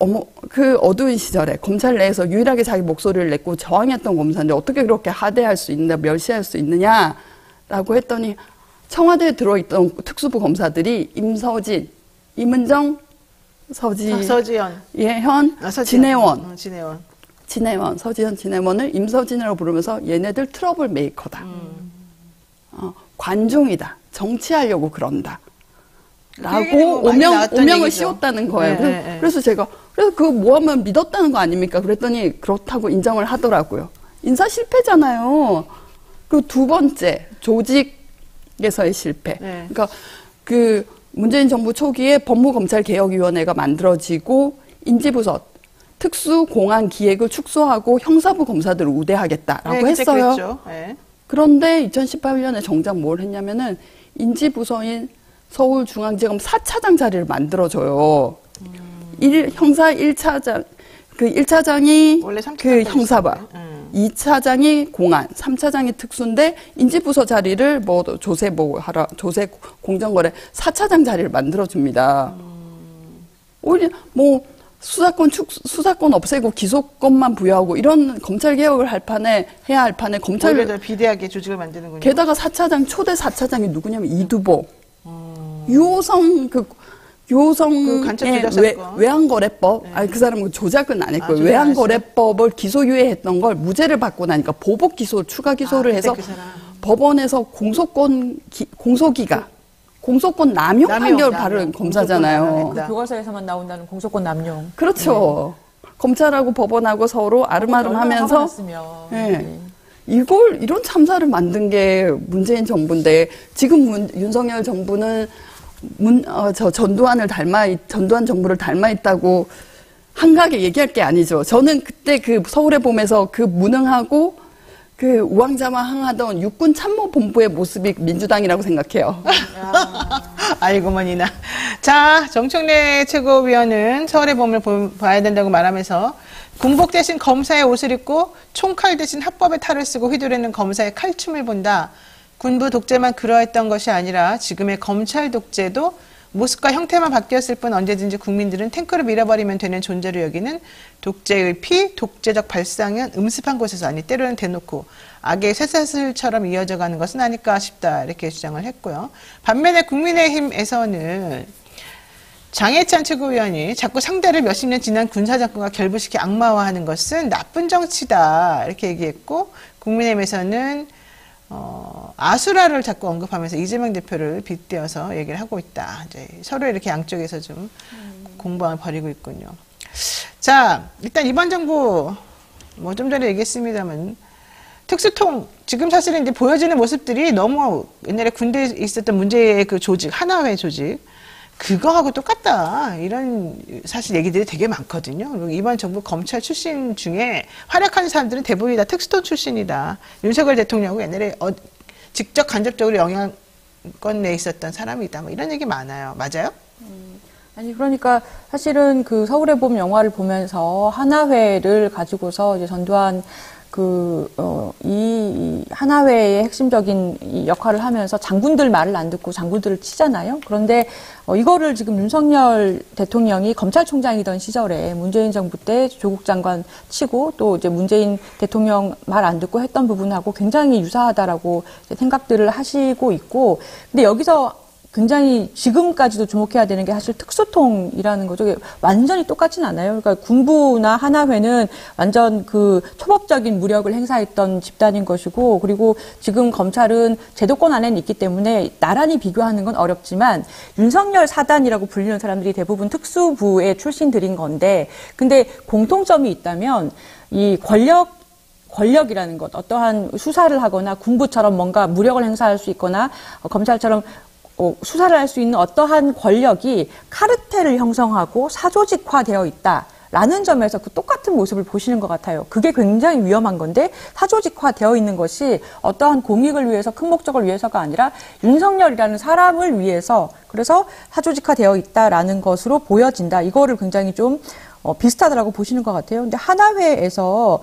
어두운 시절에 검찰 내에서 유일하게 자기 목소리를 냈고 저항했던 검사인데 어떻게 그렇게 하대할 수 있느냐, 멸시할 수 있느냐라고 했더니 청와대에 들어있던 특수부 검사들이 임서진, 임은정, 서지현, 예현, 진해원. 서지현, 진해원을 임서진이라고 부르면서 얘네들 트러블 메이커다. 관종이다. 정치하려고 그런다. 라고 오명을 씌웠다는 거예요. 네, 그래서 제가 그거 모하면 믿었다는 거 아닙니까? 그랬더니 그렇다고 인정을 하더라고요. 인사 실패잖아요. 그리고 두 번째 조직에서의 실패. 네. 그러니까 그 문재인 정부 초기에 법무검찰개혁위원회가 만들어지고 인지부서 특수공안 기획을 축소하고 형사부 검사들을 우대하겠다라고 했어요. 네. 그런데 2018년에 정작 뭘 했냐면은 인지부서인 서울중앙지검 4차장 자리를 만들어줘요. 형사 1차장, 그 1차장이 원래 그 형사바, 2차장이 공안, 3차장이 특수인데 인지부서 자리를 조세 공정거래 4차장 자리를 만들어줍니다. 오히려 수사권 없애고 기소권만 부여하고 이런 검찰 개혁을 해야 할 판에 검찰 오히려 더 비대하게 조직을 만드는군요. 게다가 초대 4차장이 누구냐면 이두보. 유호성 간첩 조작 사건. 외환거래법. 네. 아니 그 사람은 조작은 안 했고요. 조작 외환거래법을 기소유예했던 걸 무죄를 받고 나니까 보복 기소, 추가 기소를 해서 그 법원에서 공소권 남용 판결을 받은 검사잖아요. 그 교과서에서만 나온다는 공소권 남용. 그렇죠. 검찰하고 법원하고 서로 아름아름하면서 네. 이런 참사를 만든 게 문재인 정부인데 지금 윤석열 정부는 전두환 정부를 닮아 있다고 한가하게 얘기할 게 아니죠. 저는 그때 그 서울의 봄에서 그 무능하고 그 우왕좌왕하던 육군 참모본부의 모습이 민주당이라고 생각해요. 아이고머니나. 자, 정청래 최고위원은 서울의 봄을 봐야 된다고 말하면서 군복 대신 검사의 옷을 입고 총칼 대신 합법의 탈을 쓰고 휘두르는 검사의 칼춤을 본다. 군부 독재만 그러했던 것이 아니라 지금의 검찰 독재도 모습과 형태만 바뀌었을 뿐 언제든지 국민들은 탱크로 밀어버리면 되는 존재로 여기는 독재의 독재적 발상은 음습한 곳에서 아니 때로는 대놓고 악의 쇠사슬처럼 이어져가는 것은 아닐까 싶다 이렇게 주장을 했고요. 반면에 국민의힘에서는 장해찬 최고위원이 자꾸 상대를 몇십 년 지난 군사정권과 결부시켜 악마화하는 것은 나쁜 정치다 이렇게 얘기했고 국민의힘에서는 아수라를 자꾸 언급하면서 이재명 대표를 빗대어서 얘기를 하고 있다. 이제 서로 이렇게 양쪽에서 좀 공방을 벌이고 있군요. 자, 일단 이번 정부 좀 전에 얘기했습니다만 특수통 지금 사실은 이제 보여지는 모습들이 너무 옛날에 군대에 있었던 문제의 그 조직 하나회 조직 그거하고 똑같다. 이런 사실 얘기들이 되게 많거든요. 그리고 이번 정부 검찰 출신 중에 활약하는 사람들은 대부분이 다 특수통 출신이다. 윤석열 대통령하고 옛날에 직접 간접적으로 영향권 내에 있었던 사람이다. 뭐 이런 얘기 많아요. 맞아요? 아니 그러니까 사실은 그 서울의 봄 영화를 보면서 하나회를 가지고서 이제 전두환 이 하나회의 핵심적인 이 역할을 하면서 장군들 말을 안 듣고 장군들을 치잖아요. 그런데 이거를 지금 윤석열 대통령이 검찰총장이던 시절에 문재인 정부 때 조국 장관 치고 또 이제 문재인 대통령 말 안 듣고 했던 부분하고 굉장히 유사하다라고 이제 생각들을 하시고 있고, 근데 여기서 굉장히 지금까지도 주목해야 되는 게 사실 특수통이라는 거죠. 완전히 똑같진 않아요. 그러니까 군부나 하나회는 완전 그 초법적인 무력을 행사했던 집단인 것이고, 그리고 지금 검찰은 제도권 안에 있기 때문에 나란히 비교하는 건 어렵지만 윤석열 사단이라고 불리는 사람들이 대부분 특수부의 출신들인 건데, 근데 공통점이 있다면 이 권력이라는 것, 어떠한 수사를 하거나 군부처럼 뭔가 무력을 행사할 수 있거나 검찰처럼 수사를 할 수 있는 어떠한 권력이 카르텔을 형성하고 사조직화되어 있다라는 점에서 그 똑같은 모습을 보시는 것 같아요. 그게 굉장히 위험한 건데, 사조직화되어 있는 것이 어떠한 공익을 위해서 큰 목적을 위해서가 아니라 윤석열이라는 사람을 위해서, 그래서 사조직화되어 있다라는 것으로 보여진다. 이거를 굉장히 좀 비슷하다라고 보시는 것 같아요. 근데 하나회에서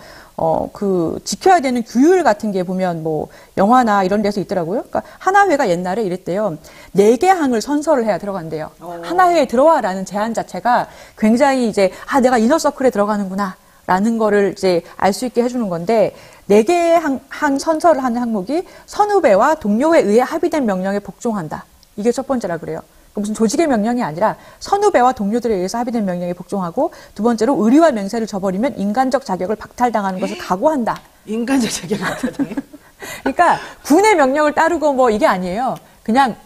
그 지켜야 되는 규율 같은 게 보면 뭐 영화나 이런 데서 있더라고요. 그러니까 하나회가 옛날에 이랬대요. 4개 항을 선서를 해야 들어간대요. 하나회에 들어와라는 제안 자체가 굉장히 이제 내가 이너서클에 들어가는구나 라는 거를 이제 알 수 있게 해주는 건데 4개의 항 선서를 하는 항목이 선후배와 동료에 의해 합의된 명령에 복종한다. 이게 첫 번째라 그래요. 무슨 조직의 명령이 아니라 선후배와 동료들에 의해서 합의된 명령에 복종하고 두 번째로 의리와 맹세를 저버리면 인간적 자격을 박탈당하는 것을 각오한다. 인간적 자격을 박탈당해요? 그러니까 군의 명령을 따르고 뭐 이게 아니에요. 그냥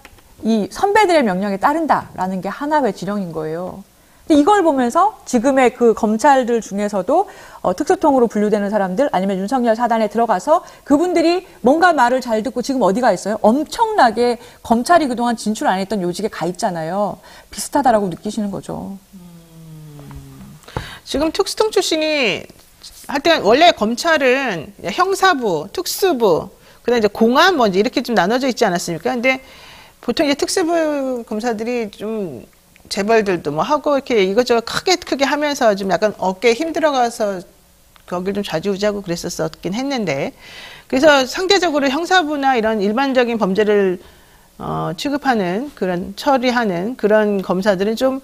이 선배들의 명령에 따른다라는 게 하나의 지령인 거예요. 근데 이걸 보면서 지금의 그 검찰들 중에서도 특수통으로 분류되는 사람들 아니면 윤석열 사단에 들어가서 그분들이 뭔가 말을 잘 듣고 지금 어디가 있어요? 엄청나게 검찰이 그동안 진출 안 했던 요직에 가 있잖아요. 비슷하다라고 느끼시는 거죠. 지금 특수통 출신이 하여튼 원래 검찰은 형사부, 특수부, 그다음에 이제 공안 뭐 이렇게 좀 나눠져 있지 않았습니까? 근데 보통 이제 특수부 검사들이 좀 재벌들도 뭐 하고 이렇게 이것저것 크게 하면서 좀 약간 어깨에 힘들어가서 거기를 좀 좌지우지하고 그랬었긴 했는데, 그래서 상대적으로 형사부나 이런 일반적인 범죄를 취급하는 그런 처리하는 그런 검사들은 좀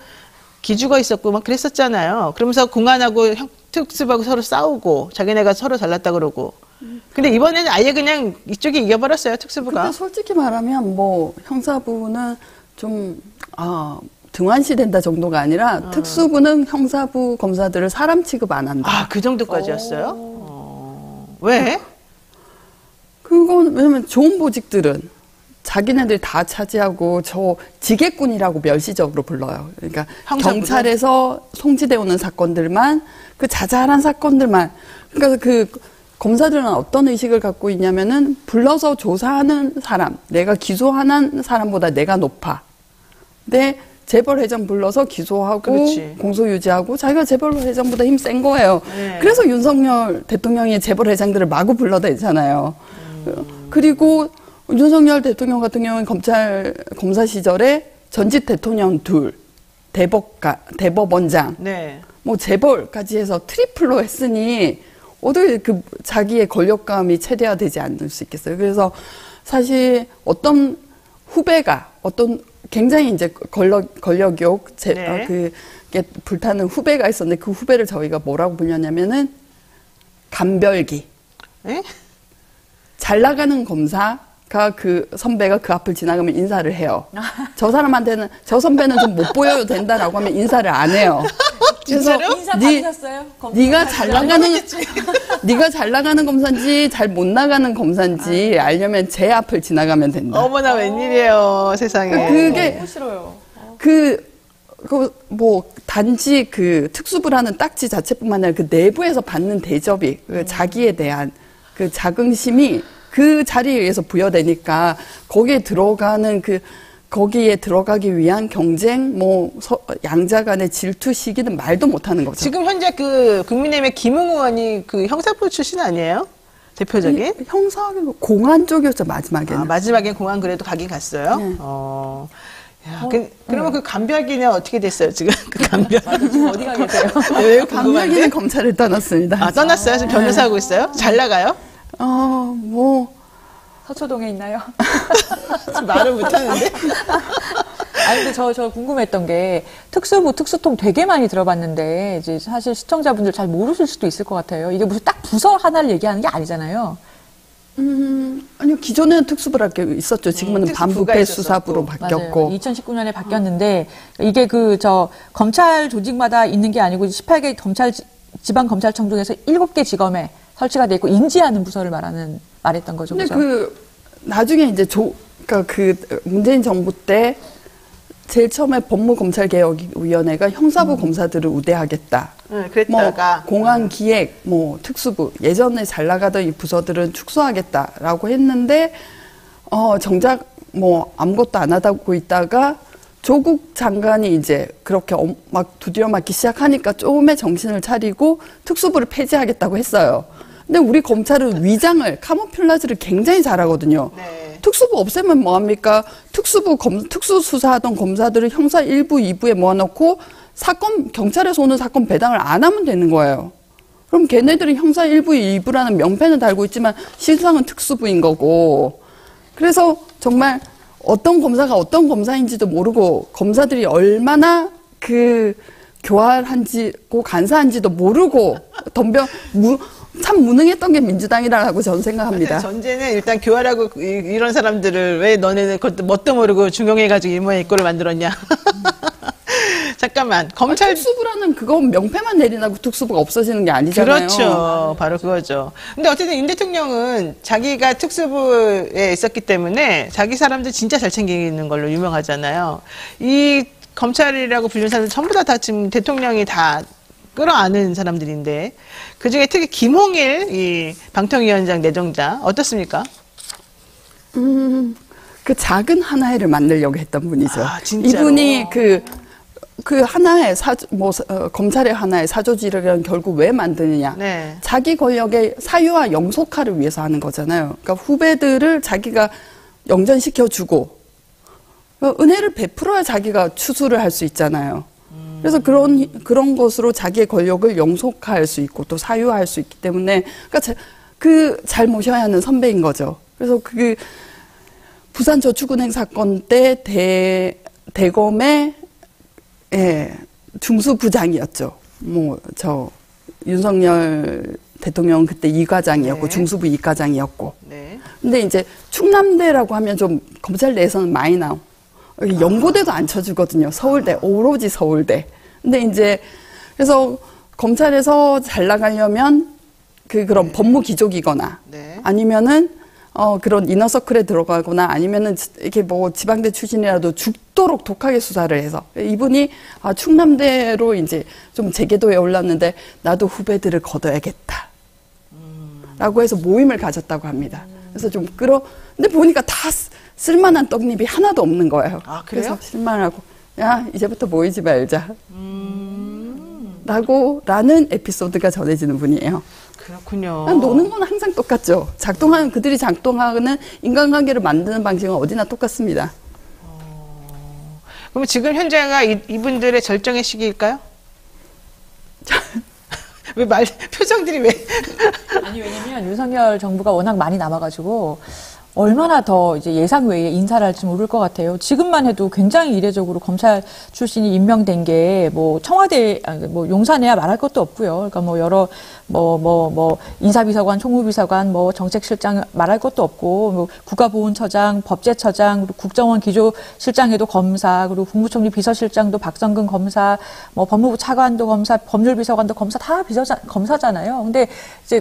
기죽어 있었고 막 그랬었잖아요. 그러면서 공안하고 특수부하고 서로 싸우고 자기네가 서로 잘났다 그러고. 근데 이번에는 아예 그냥 이쪽이 이겨버렸어요, 특수부가. 근데 솔직히 말하면 뭐 형사부는 좀 등한시된다 정도가 아니라 특수부는 형사부 검사들을 사람 취급 안 한다. 그 정도까지였어요? 왜? 그건 왜냐면 좋은 보직들은 자기네들이 다 차지하고 저 지게꾼이라고 멸시적으로 불러요. 그러니까 형사부도? 경찰에서 송치돼 오는 사건들만, 그 자잘한 사건들만. 그러니까 그 검사들은 어떤 의식을 갖고 있냐면은 불러서 조사하는 사람, 내가 기소하는 사람보다 내가 높아. 근데 재벌회장 불러서 기소하고 그렇지. 공소유지하고 자기가 재벌회장보다 힘 센 거예요. 네. 그래서 윤석열 대통령이 재벌회장들을 마구 불러대잖아요. 그리고 윤석열 대통령 같은 경우는 검사 시절에 전직 대통령 둘, 대법원장, 네. 뭐 재벌까지 해서 트리플로 했으니 어떻게 그 자기의 권력감이 최대화되지 않을 수 있겠어요. 그래서 사실 어떤 후배가 굉장히 이제 권력욕, 네. 그게 불타는 후배가 있었는데 그 후배를 저희가 뭐라고 불렸냐면은 간별기. 에? 잘 나가는 검사가 그 선배가 그 앞을 지나가면 인사를 해요. 저 사람한테는 저 선배는 좀 못 보여도 된다라고 하면 인사를 안 해요. 그래서 인사 받으셨어요? 네가 잘 나가는 검사인지 잘 못 나가는 검사인지 알려면 제 앞을 지나가면 된다. 어머나 웬일이에요, 세상에. 그게 싫어요. 뭐 단지 그 특수부라는 딱지 자체뿐만 아니라 그 내부에서 받는 대접이 그 자기에 대한 그 자긍심이 그 자리에 의해서 부여되니까 거기에 들어가기 위한 경쟁, 양자 간의 질투 시기는 말도 못하는 거죠. 지금 현재 그 국민의힘의 김웅 의원이 그 형사부 출신 아니에요? 대표적인? 공안 쪽이었죠, 마지막에는. 마지막엔 공안 그래도 가긴 갔어요? 네. 그러면 그 간별기는 어떻게 됐어요, 지금? 그 간별. 지금 어디 가 계세요? 왜 간별기는 검찰을 떠났습니다. 떠났어요? 지금 변호사 하고 있어요? 잘 나가요? 서초동에 있나요? 말을 못하는데? 근데 저 궁금했던 게 특수부, 특수통 되게 많이 들어봤는데 이제 사실 시청자분들 잘 모르실 수도 있을 것 같아요. 이게 무슨 딱 부서 하나를 얘기하는 게 아니잖아요. 아니요, 기존에는 특수부라는 게 있었죠. 지금은 반부패 수사부로 바뀌었고. 맞아요. 2019년에 바뀌었는데 이게 검찰 조직마다 있는 게 아니고 18개 지방검찰청 중에서 7개 지검에 설치가 돼 있고 인지하는 부서를 말했던 거죠. 근데 그죠? 나중에 이제 문재인 정부 때 제일 처음에 법무검찰개혁위원회가 형사부 검사들을 우대하겠다. 그랬다가. 공안기획, 특수부, 예전에 잘 나가던 이 부서들은 축소하겠다라고 했는데, 정작 아무것도 안 하고 있다가 조국 장관이 이제 그렇게 막 두드려 맞기 시작하니까 조금의 정신을 차리고 특수부를 폐지하겠다고 했어요. 근데 우리 검찰은 위장을, 카모플라즈를 굉장히 잘하거든요. 네. 특수부 없애면 뭐합니까? 특수수사하던 검사들을 형사 1부, 2부에 모아놓고 경찰에서 오는 사건 배당을 안 하면 되는 거예요. 그럼 걔네들은 형사 1부, 2부라는 명패는 달고 있지만 실상은 특수부인 거고. 그래서 정말 어떤 검사가 어떤 검사인지도 모르고 검사들이 얼마나 교활한지고 간사한지도 모르고 참 무능했던 게 민주당이라고 저는 생각합니다. 전제는 일단 교활하고 이런 사람들을 왜 너네는 그것도 뭣도 모르고 중용해가지고 이 모양 이 꼴을 만들었냐. 잠깐만. 검찰 특수부라는 그건 명패만 내리나고 특수부가 없어지는 게 아니잖아요. 그렇죠. 바로 그거죠. 근데 어쨌든 윤 대통령은 자기가 특수부에 있었기 때문에 자기 사람들 진짜 잘 챙기는 걸로 유명하잖아요. 이 검찰이라고 불리는 사람들 전부 다 지금 대통령이 다 끌어안은 사람들인데 그중에 특히 김홍일 이 방통위원장 내정자 어떻습니까? 그 작은 하나회를 만들려고 했던 분이죠. 아, 진짜로? 이분이 그 하나의 검찰의 하나의 사조직을 결국 왜 만드느냐. 네. 자기 권력의 사유화 영속화를 위해서 하는 거잖아요. 그러니까 후배들을 자기가 영전시켜주고 은혜를 베풀어야 자기가 추수를 할 수 있잖아요. 그래서 그런 것으로 자기의 권력을 영속화할 수 있고 또 사유화할 수 있기 때문에 그러니까 잘 모셔야 하는 선배인 거죠. 그래서 부산저축은행 사건 때 대검의 중수부장이었죠. 윤석열 대통령 그때 2과장이었고 네. 중수부 2과장이었고. 네. 근데 이제 충남대라고 하면 좀 검찰 내에서는 많이 나오. 연고대도 안 쳐주거든요. 서울대, 오로지 서울대. 근데 이제 그래서 검찰에서 잘 나가려면 그런 법무 기족이거나 네. 아니면은 그런 이너서클에 들어가거나 아니면은 이렇게 지방대 출신이라도 죽도록 독하게 수사를 해서 이분이 충남대로 이제 좀 제계도에 올랐는데 나도 후배들을 걷어야겠다. 라고 해서 모임을 가졌다고 합니다. 그래서 근데 보니까 다 쓸만한 떡잎이 하나도 없는 거예요. 아, 그래요? 그래서 실망하고 야 이제부터 모이지 말자. 라는 에피소드가 전해지는 분이에요. 그렇군요. 노는 건 항상 똑같죠. 그들이 작동하는 인간관계를 만드는 방식은 어디나 똑같습니다. 그럼 지금 현재가 이분들의 절정의 시기일까요? 표정들이 왜? 아니, 왜냐면 윤석열 정부가 워낙 많이 남아가지고 얼마나 더 이제 예상외에 인사를 할지 모를 것 같아요. 지금만 해도 굉장히 이례적으로 검찰 출신이 임명된 게 청와대, 용산에야 말할 것도 없고요. 그러니까 여러 인사비서관, 총무비서관, 정책실장 말할 것도 없고, 국가보훈처장, 법제처장, 그리고 국정원 기조실장에도 검사, 그리고 국무총리 비서실장도 박성근 검사, 법무부 차관도 검사, 법률비서관도 검사, 다 검사잖아요. 근데 이제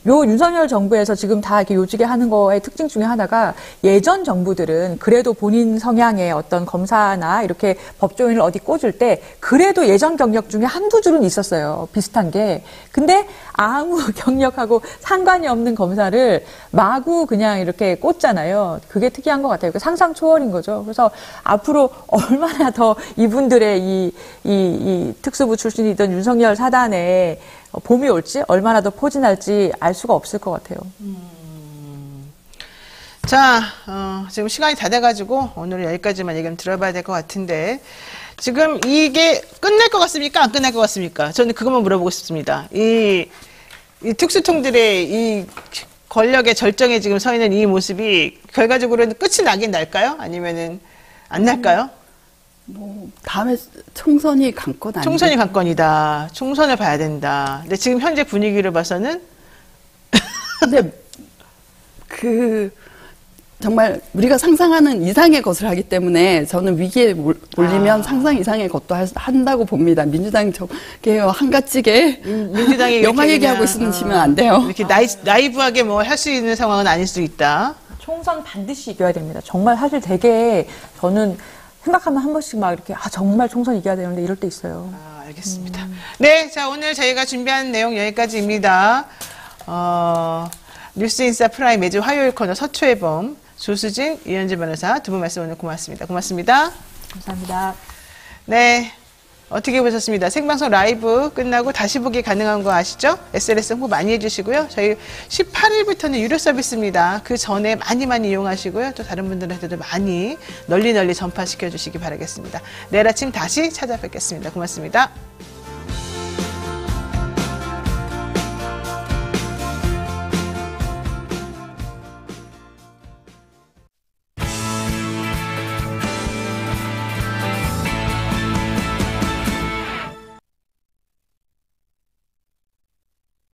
요 윤석열 정부에서 지금 다 이렇게 요직에 하는 거의 특징 중에 하나가 예전 정부들은 그래도 본인 성향의 어떤 검사나 이렇게 법조인을 어디 꽂을 때 그래도 예전 경력 중에 한두 줄은 있었어요. 비슷한 게. 근데 아무 경력하고 상관이 없는 검사를 마구 그냥 이렇게 꽂잖아요. 그게 특이한 것 같아요. 상상 초월인 거죠. 그래서 앞으로 얼마나 더 이분들의 이 특수부 출신이던 윤석열 사단에 봄이 올지 얼마나 더 포진할지 알 수가 없을 것 같아요. 자, 지금 시간이 다 돼가지고 오늘 여기까지만 얘기 좀 들어봐야 될 것 같은데 지금 이게 끝날 것 같습니까? 안 끝날 것 같습니까? 저는 그것만 물어보고 싶습니다. 이 특수통들의 이 권력의 절정에 지금 서 있는 이 모습이 결과적으로는 끝이 나긴 날까요? 아니면은 안 날까요? 다음에 총선이 관건 아니에요? 총선이 관건이다. 총선을 봐야 된다. 근데 지금 현재 분위기를 봐서는 근데 정말 우리가 상상하는 이상의 것을 하기 때문에 저는 위기에 몰리면 상상 이상의 것도 한다고 봅니다. 민주당이 한가지게 민주당이 영화 얘기하고 있으시면 안 돼요. 이렇게 나이브하게 뭘 할 수 있는 상황은 아닐 수 있다. 총선 반드시 이겨야 됩니다. 정말 사실 되게 저는 생각하면 한 번씩 막 이렇게 정말 총선 이겨야 되는데 이럴 때 있어요. 알겠습니다. 네, 자 오늘 저희가 준비한 내용 여기까지입니다. 뉴스인사 프라임 매주 화요일 코너 서초의 범 조수진, 이현주 변호사 두 분 말씀 오늘 고맙습니다. 고맙습니다. 감사합니다. 네, 어떻게 보셨습니다. 생방송 라이브 끝나고 다시 보기 가능한 거 아시죠? SNS 홍보 많이 해주시고요. 저희 18일부터는 유료 서비스입니다. 그 전에 많이 이용하시고요. 또 다른 분들한테도 많이 널리 전파시켜 주시기 바라겠습니다. 내일 아침 다시 찾아뵙겠습니다. 고맙습니다.